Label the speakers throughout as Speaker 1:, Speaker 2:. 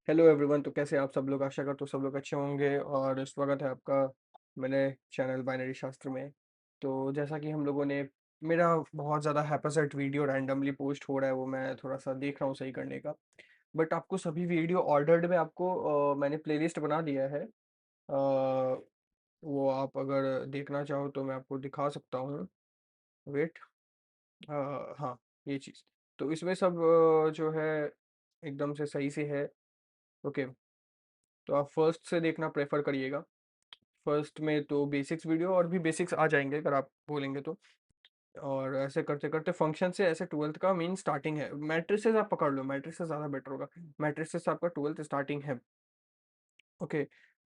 Speaker 1: Hello everyone. तो कैसे आप सब लोग? आशा करता हूँ सब लोग अच्छे होंगे और स्वागत है आपका मेरे चैनल बाइनरी शास्त्र में। तो जैसा कि हम लोगों ने मेरा बहुत ज़्यादा हैप्पीसेट वीडियो रैंडमली पोस्ट हो रहा है, वो मैं थोड़ा सा देख रहा हूँ सही करने का। बट आपको सभी वीडियो ऑर्डर्ड में आपको मैंने प्लेलिस्ट बना दिया है। वो आप अगर देखना चाहो तो मैं आपको दिखा सकता हूँ। वेट। हाँ, ये चीज़। तो इसमें सब जो है एकदम से सही से है। ओके। तो आप फर्स्ट से देखना प्रेफर करिएगा। फर्स्ट में तो बेसिक्स वीडियो और भी बेसिक्स आ जाएंगे अगर आप बोलेंगे तो। और ऐसे करते करते फंक्शन से ऐसे ट्वेल्थ का मेन स्टार्टिंग है। मैट्रिसेस आप पकड़ लो, मैट्रिसेस ज़्यादा बेटर होगा। मैट्रिसेस आपका ट्वेल्थ स्टार्टिंग है। ओके।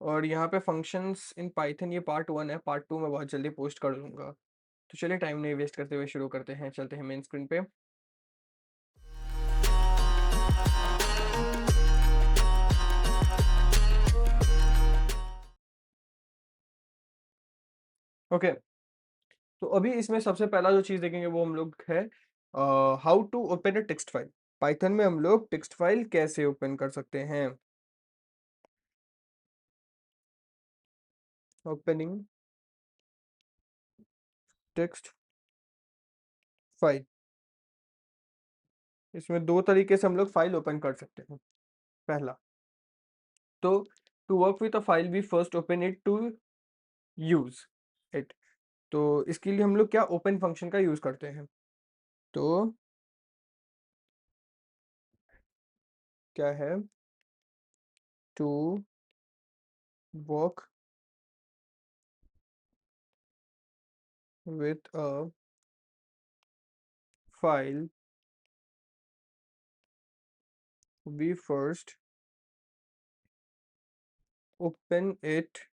Speaker 1: और यहाँ पे फंक्शंस इन पाइथन ये पार्ट 1 है, पार्ट 2 मैं बहुत जल्दी पोस्ट कर दूंगा। तो चलिए टाइम नहीं वेस्ट करते हुए शुरू करते हैं, चलते हैं मेन स्क्रीन पे। ओके। तो अभी इसमें सबसे पहला जो चीज़ देखेंगे वो हम लोग है how to open a text file. Python में हम लोग टेक्स्ट फाइल कैसे ओपन कर सकते हैं। Opening text file. इसमें दो तरीके से हम लोग फाइल ओपन कर सकते हैं। पहला तो to work with a file we first open it to use it. तो इसके लिए हम लोग क्या ओपन फंक्शन का यूज करते हैं। तो क्या है to work with a file we first open it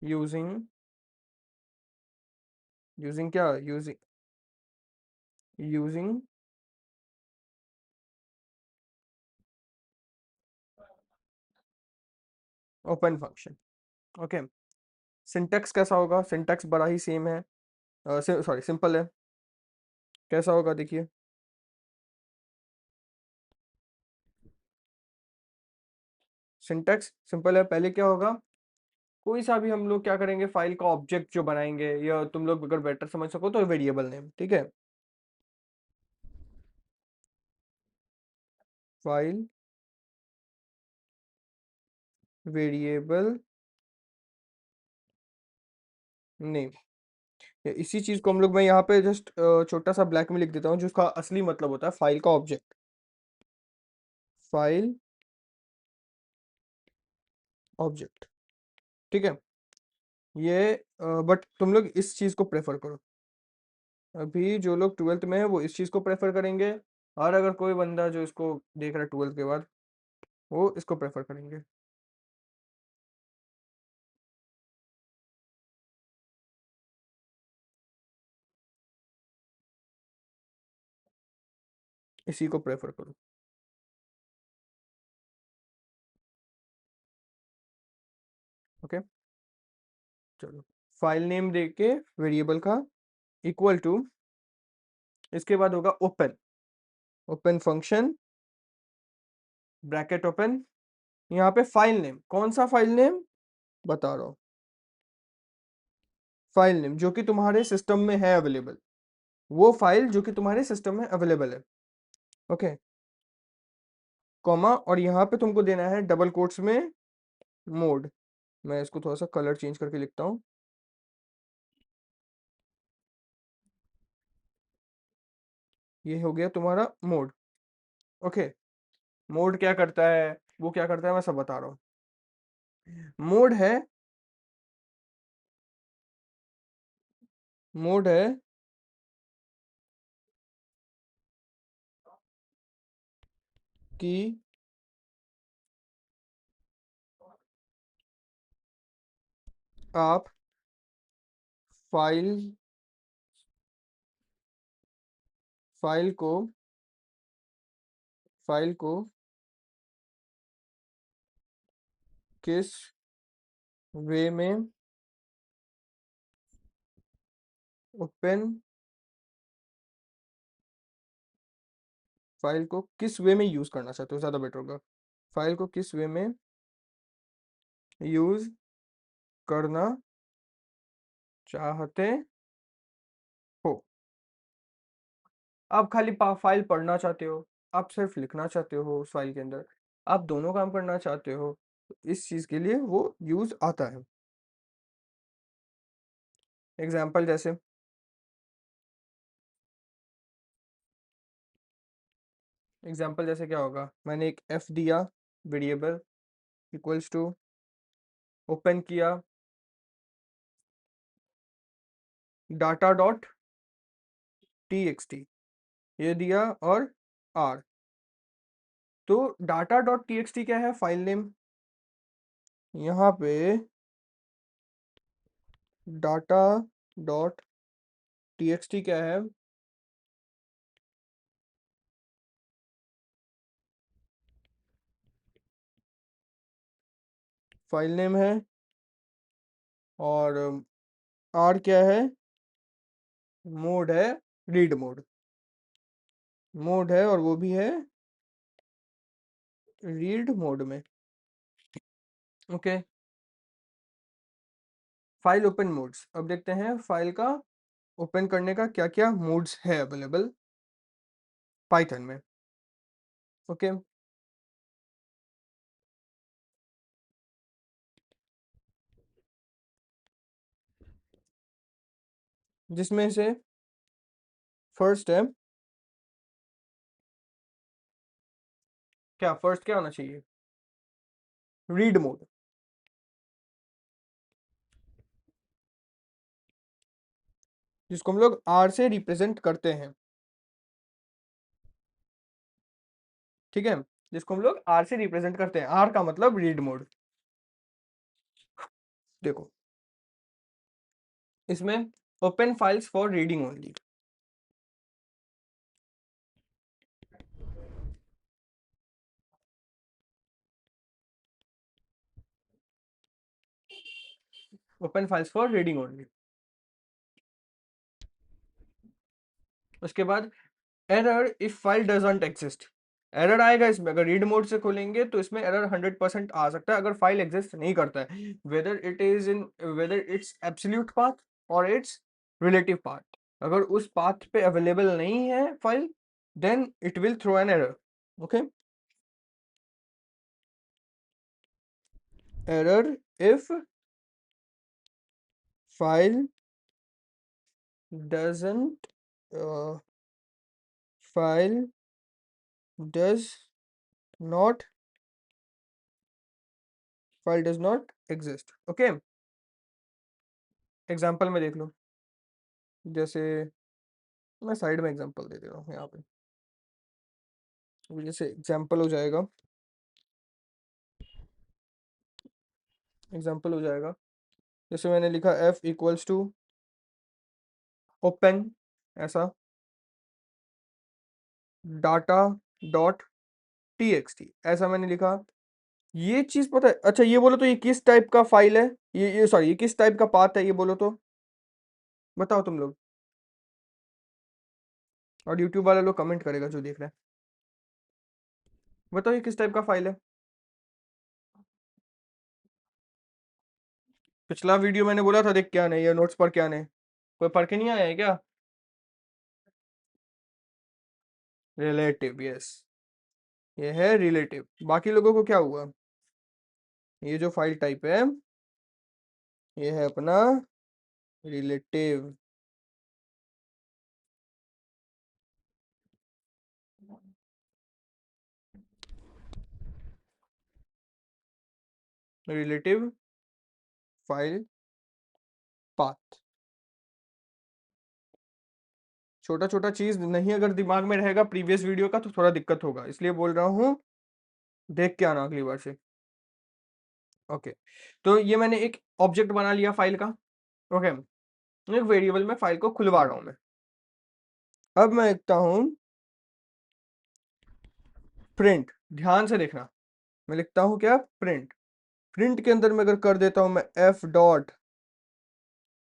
Speaker 1: using using क्या using using open function. Okay. Syntax कैसा होगा? सिंटैक्स बड़ा ही सेम है, सॉरी सिंपल है। कैसा होगा देखिए। सिंटैक्स सिंपल है। पहले क्या होगा, कोई सा भी हम लोग क्या करेंगे, फाइल का ऑब्जेक्ट जो बनाएंगे, या तुम लोग अगर बेटर समझ सको तो वेरिएबल नेम, ठीक है। File variable name. इसी चीज को हम लोग, मैं यहाँ पे जस्ट छोटा सा ब्लैक में लिख देता हूँ, जिसका असली मतलब होता है फाइल का ऑब्जेक्ट। फाइल ऑब्जेक्ट, ठीक है। ये बट तुम लोग इस चीज को प्रेफर करो। अभी जो लोग ट्वेल्थ में है वो इस चीज को प्रेफर करेंगे, और अगर कोई बंदा जो इसको देख रहा है ट्वेल्थ के बाद, वो इसको प्रेफर करेंगे। इसी को प्रेफर करो। ओके। चलो, फाइल नेम दे के वेरिएबल का इक्वल टू, इसके बाद होगा open. Open function bracket open. यहाँ पे फाइल नेम, कौन सा फाइल नेम बता रहा हूँ। फाइल नेम जो कि तुम्हारे सिस्टम में है अवेलेबल, वो फाइल जो कि तुम्हारे सिस्टम में अवेलेबल है। ओके। कॉमा, और यहाँ पे तुमको देना है डबल कोट्स में मोड। मैं इसको थोड़ा सा कलर चेंज करके लिखता हूँ। ये हो गया तुम्हारा मोड। ओके। मोड क्या करता है, वो क्या करता है मैं सब बता रहा हूँ। मोड है, मोड है कि आप फाइल फाइल को फाइल को किस वे में ओपन फाइल को किस वे में यूज करना चाहते हो, ज्यादा बेटर होगा। फाइल को किस वे में यूज करना चाहते हो। आप खाली फाइल पढ़ना चाहते हो, आप सिर्फ लिखना चाहते हो उस फाइल के अंदर, आप दोनों काम करना चाहते हो, तो इस चीज के लिए वो यूज आता है। एग्जाम्पल जैसे क्या होगा, मैंने एक एफ दिया वेरिएबल इक्वल्स टू, ओपन किया data dot T X T, ये दिया, और आर। तो data dot T X T क्या है, फाइल नेम। यहाँ पे data dot T X T क्या है, फाइल नेम है, और आर क्या है, मोड है, रीड मोड। मोड है और वो भी है रीड मोड में। Okay, file open modes. अब देखते हैं फाइल का ओपन करने का क्या क्या मोड्स है अवेलेबल पाइथन में। ओके, जिसमें से फर्स्ट है, क्या फर्स्ट क्या होना चाहिए, रीड मोड, जिसको हम लोग आर से रिप्रेजेंट करते हैं। ठीक है, जिसको हम लोग आर से रिप्रेजेंट करते हैं, आर का मतलब रीड मोड। देखो इसमें open files for reading only, open files for reading only. उसके बाद error if file doesn't exist, error आएगा इसमें, अगर रीड मोड से खोलेंगे तो इसमें एरर 100% आ सकता है अगर फाइल एग्जिस्ट नहीं करता है, वेदर इट्स एब्सोल्यूट पाथ और इट्स रिलेटिव पाथ। अगर उस पाथ पे अवेलेबल नहीं है file, then it will throw an error. Okay, error if file doesn't file does not exist। Okay, example में देख लो, जैसे मैं साइड में एग्जांपल दे दे रहा हूँ यहाँ पे, जैसे एग्जांपल हो जाएगा, जैसे मैंने लिखा f इक्वल्स टू ओपन ऐसा data dot T X T, ऐसा मैंने लिखा। ये चीज पता है, अच्छा ये बोलो तो ये किस टाइप का फाइल है, ये सॉरी ये किस टाइप का पाथ है, ये बोलो तो बताओ तुम लोग, और यूट्यूब वाले लोग कमेंट करेगा जो देख रहे हैं, बताओ ये किस टाइप का फाइल है। पिछला वीडियो मैंने बोला था देख क्या नहीं, ये नोट्स पर क्या नहीं, कोई पढ़ के नहीं आया है क्या। रिलेटिव, यस, ये है रिलेटिव। बाकी लोगों को क्या हुआ, ये जो फाइल टाइप है ये है अपना रिलेटिव। रिलेटिव फाइल पाथ, छोटा छोटा चीज नहीं अगर दिमाग में रहेगा प्रीवियस वीडियो का तो थोड़ा दिक्कत होगा, इसलिए बोल रहा हूँ देख के आना अगली बार से। ओके, तो ये मैंने एक ऑब्जेक्ट बना लिया फाइल का। ओके, एक वेरिएबल में फाइल को खुलवा रहा हूं मैं। अब मैं लिखता हूं प्रिंट, ध्यान से देखना, मैं लिखता हूं क्या, प्रिंट। प्रिंट के अंदर मैं अगर कर देता हूं मैं एफ डॉट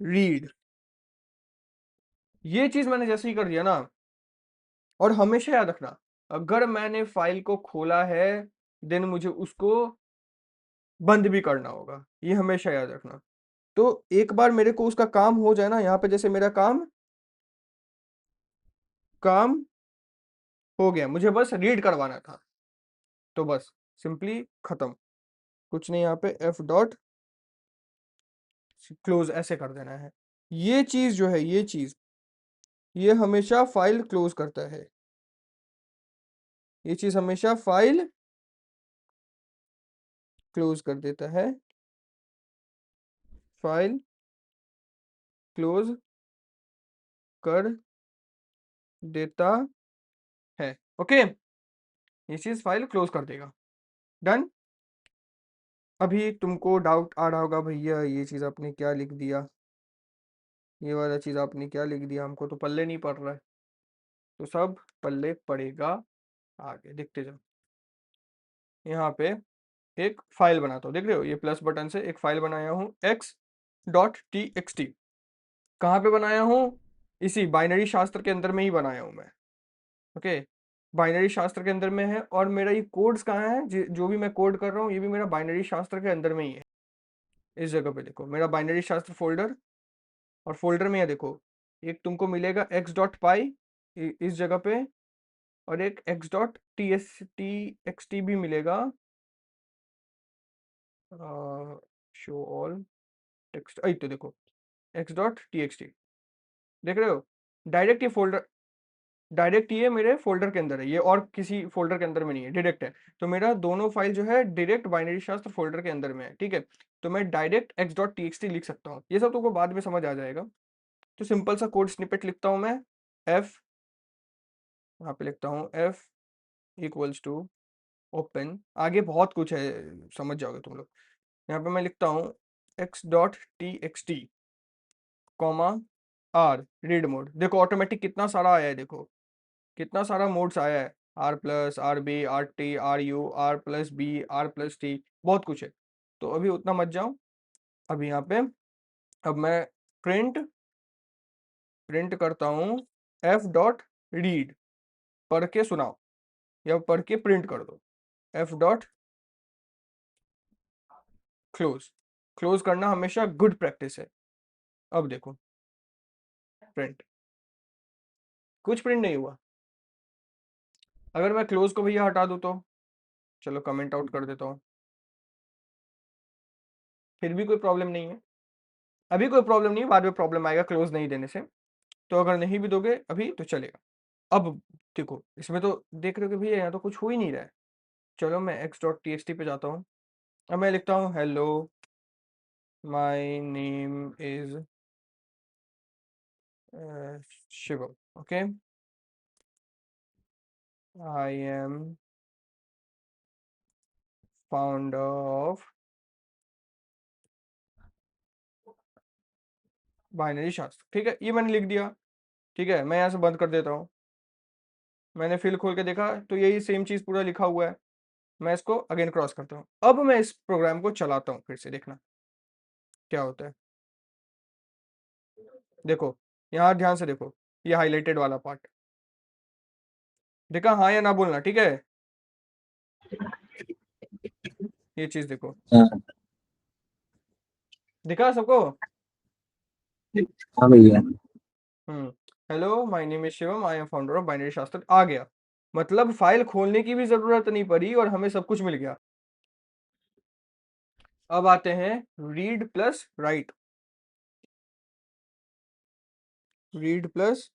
Speaker 1: रीड, ये चीज मैंने जैसे ही कर दिया ना, और हमेशा याद रखना अगर मैंने फाइल को खोला है देन मुझे उसको बंद भी करना होगा, ये हमेशा याद रखना। तो एक बार मेरे को उसका काम हो जाए ना, यहाँ पे जैसे मेरा काम काम हो गया, मुझे बस रीड करवाना था, तो बस सिंपली खत्म, कुछ नहीं, यहाँ पे एफ डॉट क्लोज ऐसे कर देना है। ये चीज जो है, ये चीज, ये हमेशा फाइल क्लोज करता है, ये चीज हमेशा फाइल क्लोज कर देता है, फाइल क्लोज कर देता है। ओके, ये चीज फाइल क्लोज कर देगा। डन। अभी तुमको डाउट आ रहा होगा, भैया ये चीज आपने क्या लिख दिया, ये वाला चीज आपने क्या लिख दिया, हमको तो पल्ले नहीं पड़ रहा है। तो सब पल्ले पड़ेगा, आगे देखते जाओ। यहाँ पे एक फाइल बनाता हूँ, देख रहे हो, ये प्लस बटन से एक फाइल बनाया हूँ x.txt। कहाँ पे बनाया हूँ? इसी बाइनरी शास्त्र के अंदर में ही बनाया हूँ मैं। ओके, बाइनरी शास्त्र के अंदर में है, और मेरा ये कोड्स कहाँ है, जो भी मैं कोड कर रहा हूँ ये भी मेरा बाइनरी शास्त्र के अंदर में ही है। इस जगह पे देखो मेरा बाइनरी शास्त्र फोल्डर, और फोल्डर में ये देखो, एक तुमको मिलेगा x.py इस जगह पे, और एक x.txt भी मिलेगा, शो ऑल टेक्स्ट, आई तो देखो x.txt, देख रहे हो, डायरेक्ट ये फोल्डर, डायरेक्ट ये मेरे फोल्डर के अंदर है, ये और किसी फोल्डर के अंदर में नहीं है, डायरेक्ट है। तो मेरा दोनों फाइल जो है डायरेक्ट बाइनरी शास्त्र फोल्डर के अंदर में है, ठीक है। तो मैं डायरेक्ट x.txt लिख सकता हूँ, ये सब तुमको बाद में समझ आ जाएगा। तो सिंपल सा कोड स्निपेट लिखता हूँ मैं, f, यहाँ पे लिखता हूँ f इक्वल्स टू ओपन, आगे बहुत कुछ है, समझ जाओगे तुम लोग। यहाँ पे मैं लिखता हूँ x.txt comma R read mode, देखो ऑटोमेटिक कितना सारा आया है, देखो कितना सारा मोड्स आया है, R plus, R B, R T, R U, R plus B, R plus T, बहुत कुछ है। तो अभी उतना मत जाओ, अभी यहाँ पे अब मैं प्रिंट प्रिंट करता हूँ एफ डॉट रीड, पढ़ के सुनाओ या पढ़ के प्रिंट कर दो, एफ डॉट क्लोज, क्लोज करना हमेशा गुड प्रैक्टिस है। अब देखो प्रिंट, कुछ प्रिंट नहीं हुआ। अगर मैं क्लोज को भैया हटा दूं तो, चलो कमेंट आउट कर देता हूँ, फिर भी कोई प्रॉब्लम नहीं है, अभी कोई प्रॉब्लम नहीं है, बाद में प्रॉब्लम आएगा क्लोज नहीं देने से। तो अगर नहीं भी दोगे अभी तो चलेगा। अब देखो इसमें तो देख रहे हो कि भैया यहाँ तो कुछ हो ही नहीं रहा है। चलो मैं x.txt पे जाता हूँ, अब मैं लिखता हूँ hello my name is Shivam, okay, I am founder of binary शास्त्र, ठीक है, ये मैंने लिख दिया। ठीक है, मैं यहाँ से बंद कर देता हूँ, मैंने फिल खोल के देखा तो यही सेम चीज पूरा लिखा हुआ है। मैं इसको अगेन क्रॉस करता हूँ, अब मैं इस प्रोग्राम को चलाता हूँ, फिर से देखना क्या होता है। देखो यहाँ ध्यान से देखो, ये हाईलाइटेड वाला पार्ट, देखा, हाँ या ना बोलना, ठीक है। ये चीज देखो,
Speaker 2: हाँ।
Speaker 1: दिखा सबको।
Speaker 2: हाँ भैया।
Speaker 1: Hello my name is Shivam, I am founder of binary शास्त्र, आ गया। मतलब फाइल खोलने की भी जरूरत नहीं पड़ी और हमें सब कुछ मिल गया। अब आते हैं read plus write, read plus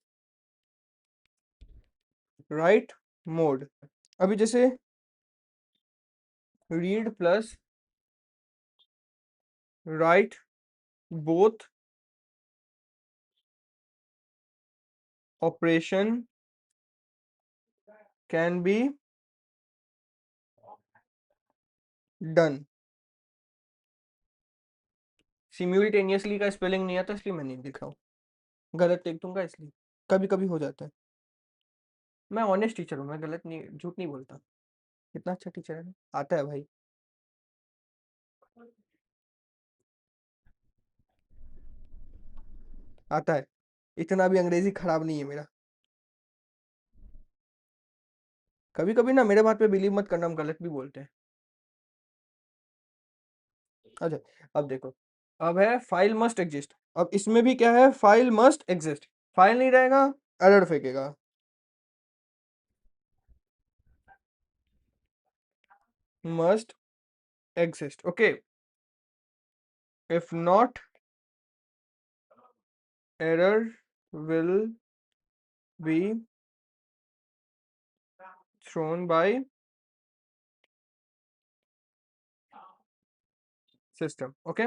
Speaker 1: write mode. अभी जैसे read plus write both operation can be done, simultaneously का स्पेलिंग नहीं आता इसलिए मैं नहीं लिख रहा हूँ, गलत लिख दूंगा इसलिए, कभी कभी हो जाता है। मैं ऑनेस्ट टीचर हूँ, मैं गलत नहीं, झूठ नहीं बोलता। कितना अच्छा टीचर है ना? आता है भाई। आता है, इतना भी अंग्रेजी खराब नहीं है मेरा। कभी कभी ना मेरे बात पे बिलीव मत करना, हम गलत भी बोलते हैं। अच्छा, अब देखो, अब है फाइल मस्ट एग्जिस्ट। अब इसमें भी क्या है, फाइल मस्ट एग्जिस्ट। फाइल नहीं रहेगा, एरर फेंकेगा। Must exist, okay. If not, error will be thrown by system, okay.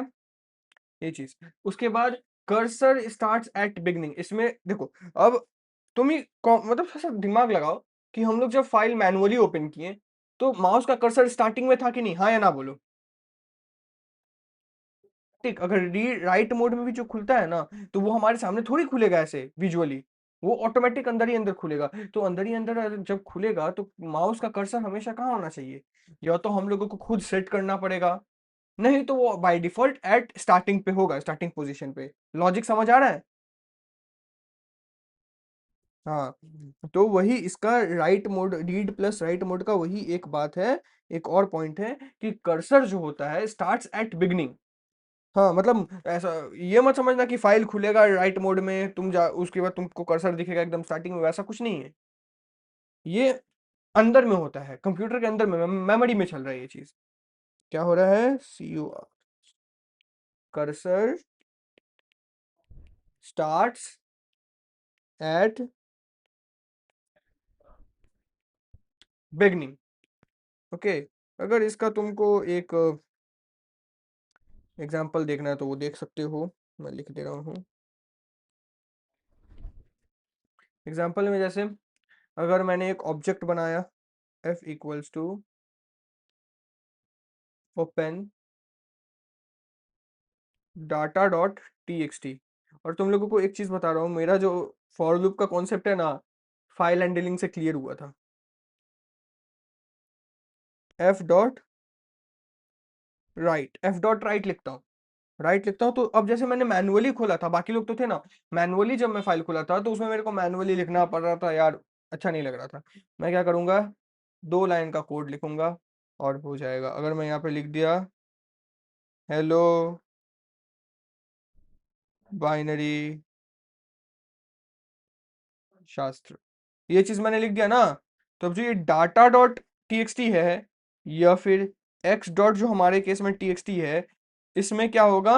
Speaker 1: ये चीज, उसके बाद कर्सर स्टार्ट्स एट बिगनिंग। इसमें देखो, अब तुम ही मतलब थोड़ा सा दिमाग लगाओ कि हम लोग जब फाइल मैनुअली ओपन किए तो माउस का कर्सर स्टार्टिंग में था कि नहीं, हाँ या ना बोलो। ठीक, अगर रीड राइट मोड में भी जो खुलता है ना, तो वो हमारे सामने थोड़ी खुलेगा ऐसे विजुअली, वो ऑटोमेटिक अंदर ही अंदर खुलेगा। तो अंदर ही अंदर जब खुलेगा तो माउस का कर्सर हमेशा कहाँ होना चाहिए, या तो हम लोगों को खुद सेट करना पड़ेगा, नहीं तो वो बाय डिफॉल्ट एट स्टार्टिंग पे होगा, स्टार्टिंग पोजीशन पे। लॉजिक समझ आ रहा है? हाँ, तो वही इसका right mode, read plus write mode का वही एक बात है, एक और पॉइंट है कि कर्सर जो होता है स्टार्ट्स एट बिगनिंग। हाँ, मतलब ऐसा ये मत समझना कि फाइल खुलेगा राइट मोड में, तुम जा उसके बाद तुमको कर्सर दिखेगा एकदम स्टार्टिंग में, वैसा कुछ नहीं है। ये अंदर में होता है, कंप्यूटर के अंदर में, मेमोरी में चल रहा है ये चीज। क्या हो रहा है, CUR, cursor starts at beginning, okay. अगर इसका तुमको एक एग्जाम्पल देखना है तो वो देख सकते हो, मैं लिख दे रहा हूँ। एग्जाम्पल में जैसे, अगर मैंने एक ऑब्जेक्ट बनाया, F equals to open data dot TXT, और तुम लोगों को एक चीज बता रहा हूँ, मेरा जो फॉर लूप का कॉन्सेप्ट है ना, फाइल हैंडलिंग से क्लियर हुआ था। F dot right, F dot right लिखता हूँ, राइट लिखता हूँ। तो अब जैसे मैंने मैनुअली खोला था, बाकी लोग तो थे ना, मैनुअली जब मैं फाइल खोला था तो उसमें मेरे को मैनुअली लिखना पड़ रहा था यार, अच्छा नहीं लग रहा था। मैं क्या करूंगा, 2 लाइन का कोड लिखूंगा और हो जाएगा। अगर मैं यहाँ पे लिख दिया हेलो बाइनरी शास्त्र, ये चीज मैंने लिख दिया ना, तो अब जो ये डाटा डॉट TXT है, या फिर एक्स डॉट जो हमारे केस में TXT है, इसमें क्या होगा,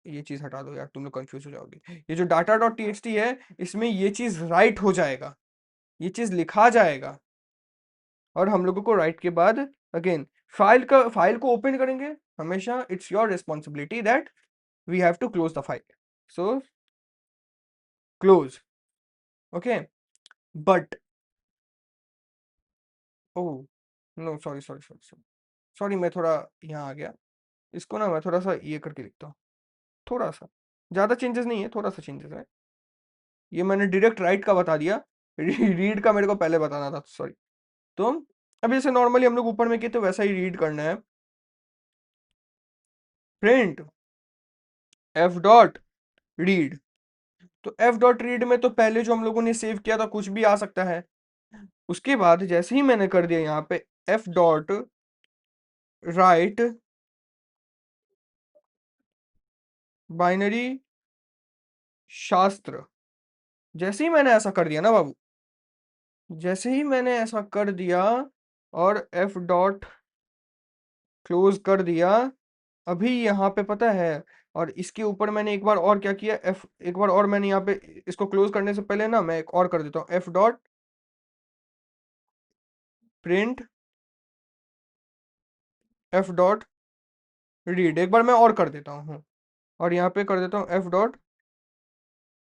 Speaker 1: ये चीज हटा दो यार, तुम लोग कंफ्यूज हो जाओगे। ये जो डाटा डॉट TXT है, इसमें ये चीज राइट हो जाएगा, ये चीज लिखा जाएगा, और हम लोगों को राइट के बाद अगेन फाइल को ओपन करेंगे। हमेशा it's your responsibility that we have to close the file, so close, okay. But oh no, sorry sorry sorry sorry sorry, मैं थोड़ा यहाँ आ गया। इसको ना मैं थोड़ा सा ये करके लिखता हूँ, थोड़ा सा, ज़्यादा चेंजेस नहीं है, थोड़ा सा चेंजेस है। ये मैंने डायरेक्ट राइट का बता दिया, रीड का मेरे को पहले बताना था, सॉरी। तो अब जैसे नॉर्मली हम लोग ऊपर में किए तो वैसा ही रीड करना है, प्रिंट एफ डॉट रीड। तो एफ डॉट रीड में तो पहले जो हम लोगों ने सेव किया था कुछ भी आ सकता है। उसके बाद जैसे ही मैंने कर दिया यहाँ पे एफ डॉट राइट बाइनरी शास्त्र, जैसे ही मैंने ऐसा कर दिया ना बाबू, जैसे ही मैंने ऐसा कर दिया और एफ डॉट क्लोज कर दिया, अभी यहाँ पे पता है, और इसके ऊपर मैंने एक बार और क्या किया, एफ एक बार और मैंने यहाँ पे इसको क्लोज करने से पहले ना मैं एक और कर देता हूँ, F dot print F dot read, एक बार मैं और कर देता हूँ, और यहाँ पे कर देता हूँ एफ डॉट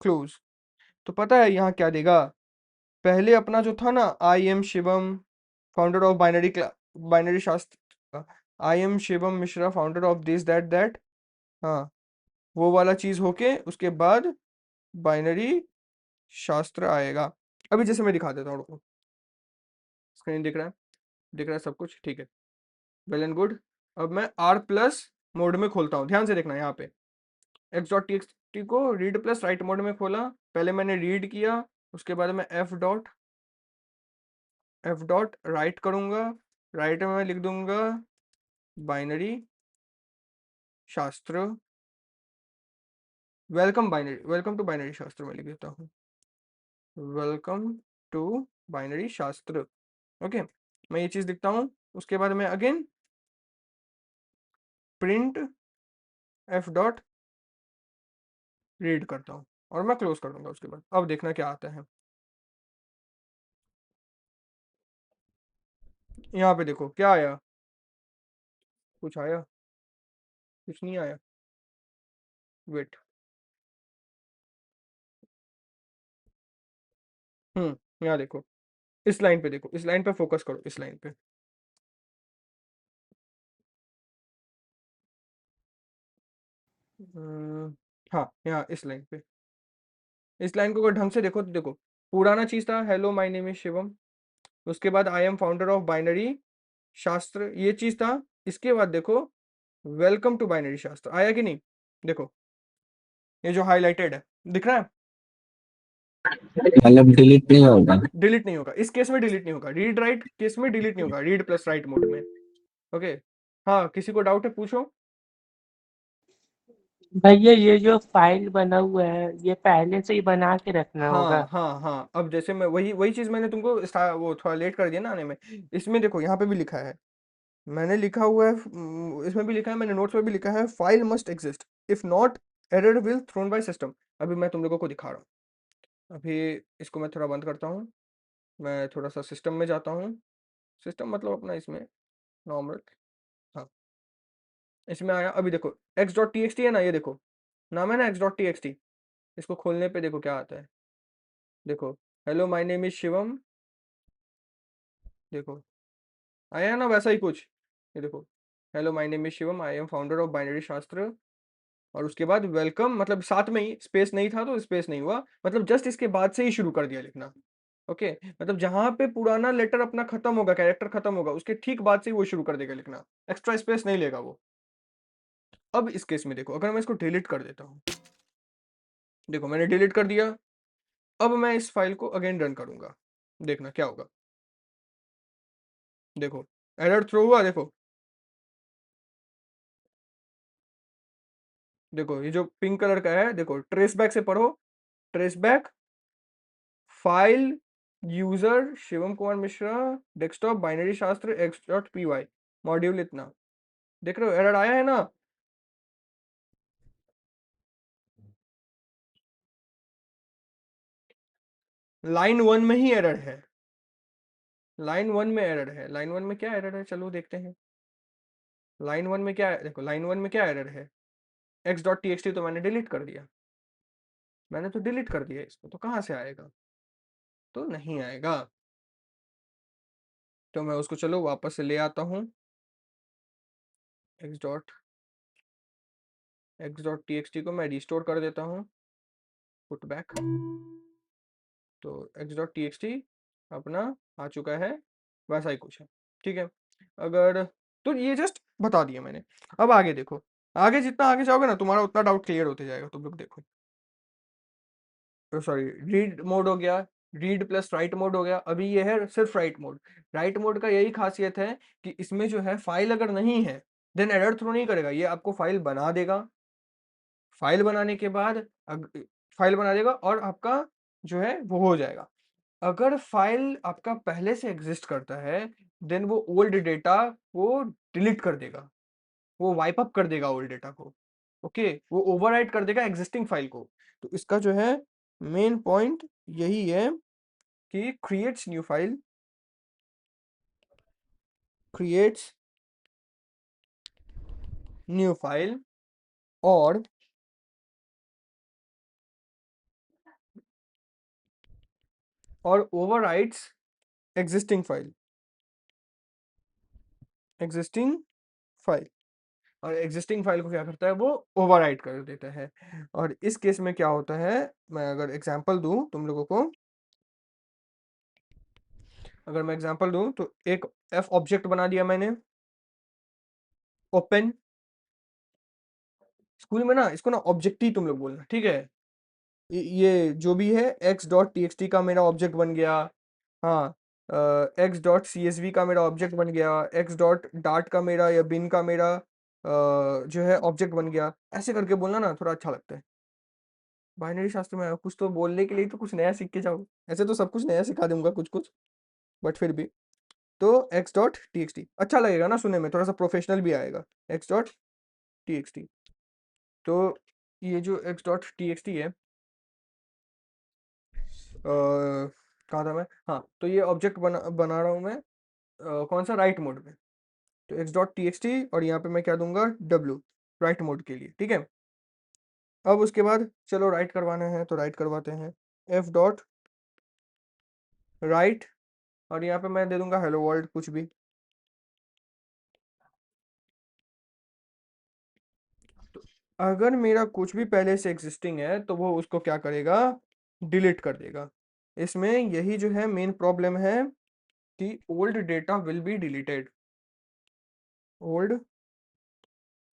Speaker 1: क्लोज। तो पता है यहाँ क्या देगा, पहले अपना जो था ना, I am Shivam founder of binary Shastra, I am Shivam Mishra founder of this that that, हाँ, वो वाला चीज होके उसके बाद बाइनरी शास्त्र आएगा। अभी जैसे मैं दिखा देता हूँ, रुको। स्क्रीन दिख रहा है, दिख रहा है सब कुछ ठीक है, वेल एंड गुड। अब मैं आर प्लस मोड में खोलता हूँ, ध्यान से देखना यहाँ पे, x dot T X T को रीड प्लस राइट मोड में खोला, पहले मैंने रीड किया, उसके बाद मैं F dot F dot right करूंगा, राइट में मैं लिख दूंगा बाइनरी शास्त्र, वेलकम टू बाइनरी शास्त्र में लिख देता हूँ, वेलकम टू बाइनरी शास्त्र। ओके, मैं ये चीज लिखता हूँ। उसके बाद मैं again print F dot read करता हूँ और मैं क्लोज कर दूंगा। उसके बाद अब देखना क्या आता है। यहाँ पे देखो क्या आया, कुछ आया, कुछ नहीं आया, वेट। यहाँ देखो, इस लाइन पे देखो, इस लाइन पे फोकस करो, इस लाइन पे। हाँ, यहाँ इस लाइन पे, इस लाइन को अगर ढंग से देखो तो देखो, पुराना चीज था hello my name is Shivam, उसके बाद I am founder of binary शास्त्र, ये चीज था। इसके बाद देखो वेलकम टू बाइनरी शास्त्र आया कि नहीं, देखो ये जो हाईलाइटेड है दिख रहा है।
Speaker 2: मतलब डिलीट नहीं होगा।
Speaker 1: डिलीट नहीं होगा, इस केस में डिलीट नहीं होगा, रीड राइट केस में डिलीट नहीं होगा, रीड प्लस राइट मोड में। ओके, हाँ किसी को डाउट है पूछो।
Speaker 3: भैया ये जो फाइल बना हुआ है ये पहले से ही बना के रखना
Speaker 1: हाँ
Speaker 3: होगा।
Speaker 1: हाँ हाँ, अब जैसे मैं वही वही चीज मैंने तुमको वो थोड़ा लेट कर दिया ना आने में। इसमें देखो यहाँ पे भी लिखा है, मैंने लिखा हुआ है, इसमें भी लिखा है, मैंने नोट्स में भी लिखा है, file must exist, if not error will thrown by system. अभी मैं तुम लोगों को दिखा रहा हूँ। अभी इसको मैं थोड़ा बंद करता हूँ, मैं थोड़ा सा सिस्टम में जाता हूँ। सिस्टम मतलब अपना इसमें नॉर्मल, हाँ इसमें आया। अभी देखो x dot T X T है ना, ये देखो नाम है ना x dot T X T. इसको खोलने पे देखो क्या आता है, देखो hello my name is Shivam, देखो आया ना वैसा ही कुछ। ये देखो hello my name is Shivam, I am founder of binary शास्त्र, और उसके बाद वेलकम, मतलब साथ में ही स्पेस नहीं था तो स्पेस नहीं हुआ, मतलब जस्ट इसके बाद से ही शुरू कर दिया लिखना। ओके, मतलब जहां पे पुराना लेटर अपना खत्म होगा, कैरेक्टर खत्म होगा, उसके ठीक बाद से ही वो शुरू कर देगा लिखना, एक्स्ट्रा स्पेस नहीं लेगा वो। अब इस केस में देखो, अगर मैं इसको डिलीट कर देता हूँ, देखो मैंने डिलीट कर दिया। अब मैं इस फाइल को अगेन रन करूंगा, देखना क्या होगा। देखो एरर थ्रो हुआ, देखो देखो ये जो पिंक कलर का है, देखो ट्रेस बैक से पढ़ो, trace back file user Shivam Kumar Mishra, desktop binary Shastra X dot P Y module, इतना देख रहे हो एरर आया है ना। लाइन वन में ही एरर है, लाइन वन में एरर है। लाइन वन में क्या एरर है, चलो देखते हैं। लाइन वन में क्या है, देखो लाइन वन में क्या एरर है, X dot T X T तो मैंने डिलीट कर दिया, मैंने तो डिलीट कर दिया इसको, तो कहाँ से आएगा, तो नहीं आएगा। तो मैं उसको चलो वापस से ले आता हूँ, x dot T X T को मैं रिस्टोर कर देता हूँ, पुट बैक। तो x dot T X T अपना आ चुका है, वैसा ही कुछ है। ठीक है, अगर तो ये जस्ट बता दिया मैंने। अब आगे देखो, आगे जितना आगे जाओगे ना तुम्हारा उतना डाउट क्लियर होते जाएगा, तुम लोग देखो। तो सॉरी, रीड मोड हो गया, रीड प्लस राइट मोड हो गया, अभी ये है सिर्फ राइट मोड। राइट मोड का यही खासियत है कि इसमें जो है फाइल अगर नहीं है देन एरर थ्रो नहीं करेगा, ये आपको फाइल बना देगा। फाइल बनाने के बाद फाइल बना देगा और आपका जो है वो हो जाएगा। अगर फाइल आपका पहले से एग्जिस्ट करता है देन वो ओल्ड डेटा को डिलीट कर देगा, वो वाइप अप कर देगा ओल्ड डेटा को। ओके, वो ओवरराइट कर देगा एग्जिस्टिंग फाइल को। तो इसका जो है मेन पॉइंट यही है कि creates new file, creates new file और ओवरराइट्स एग्जिस्टिंग फाइल, एग्जिस्टिंग फाइल। और एग्जिस्टिंग फाइल को क्या करता है, वो ओवरराइट कर देता है। और इस केस में क्या होता है, मैं अगर एग्जांपल दूं तुम लोगों को, अगर मैं एग्जांपल दूं तो एक एफ ऑब्जेक्ट बना दिया मैंने, ओपन। स्कूल में ना इसको ना ऑब्जेक्ट ही तुम लोग बोलना, ठीक है। ये जो भी है X dot T X T का मेरा ऑब्जेक्ट बन गया। हाँ, X dot C S V का मेरा ऑब्जेक्ट बन गया, एक्स डॉट डार्ट का मेरा या बिन का मेरा जो है ऑब्जेक्ट बन गया। ऐसे करके बोलना ना थोड़ा अच्छा लगता है। बाइनरी शास्त्र में कुछ तो बोलने के लिए तो कुछ नया सीख के जाओ। ऐसे तो सब कुछ नया सिखा दूंगा कुछ कुछ, बट फिर भी। तो x dot T X T अच्छा लगेगा ना सुनने में, थोड़ा सा प्रोफेशनल भी आएगा। X dot T X T. तो ये जो x dot T X T है, कहाँ था मैं, हाँ, तो ये ऑब्जेक्ट बना रहा हूँ मैं कौन सा, राइट मोड में। तो x dot T X T और यहाँ पे मैं क्या दूंगा, डब्ल्यू, राइट मोड के लिए, ठीक है। अब उसके बाद चलो राइट करवाना है तो राइट करवाते हैं। एफ डॉट राइट, और यहाँ पे मैं दे दूंगा हेलो वर्ल्ड कुछ भी। तो अगर मेरा कुछ भी पहले से एग्जिस्टिंग है तो वो उसको क्या करेगा, डिलीट कर देगा। इसमें यही जो है मेन प्रॉब्लम है कि old data will be deleted, old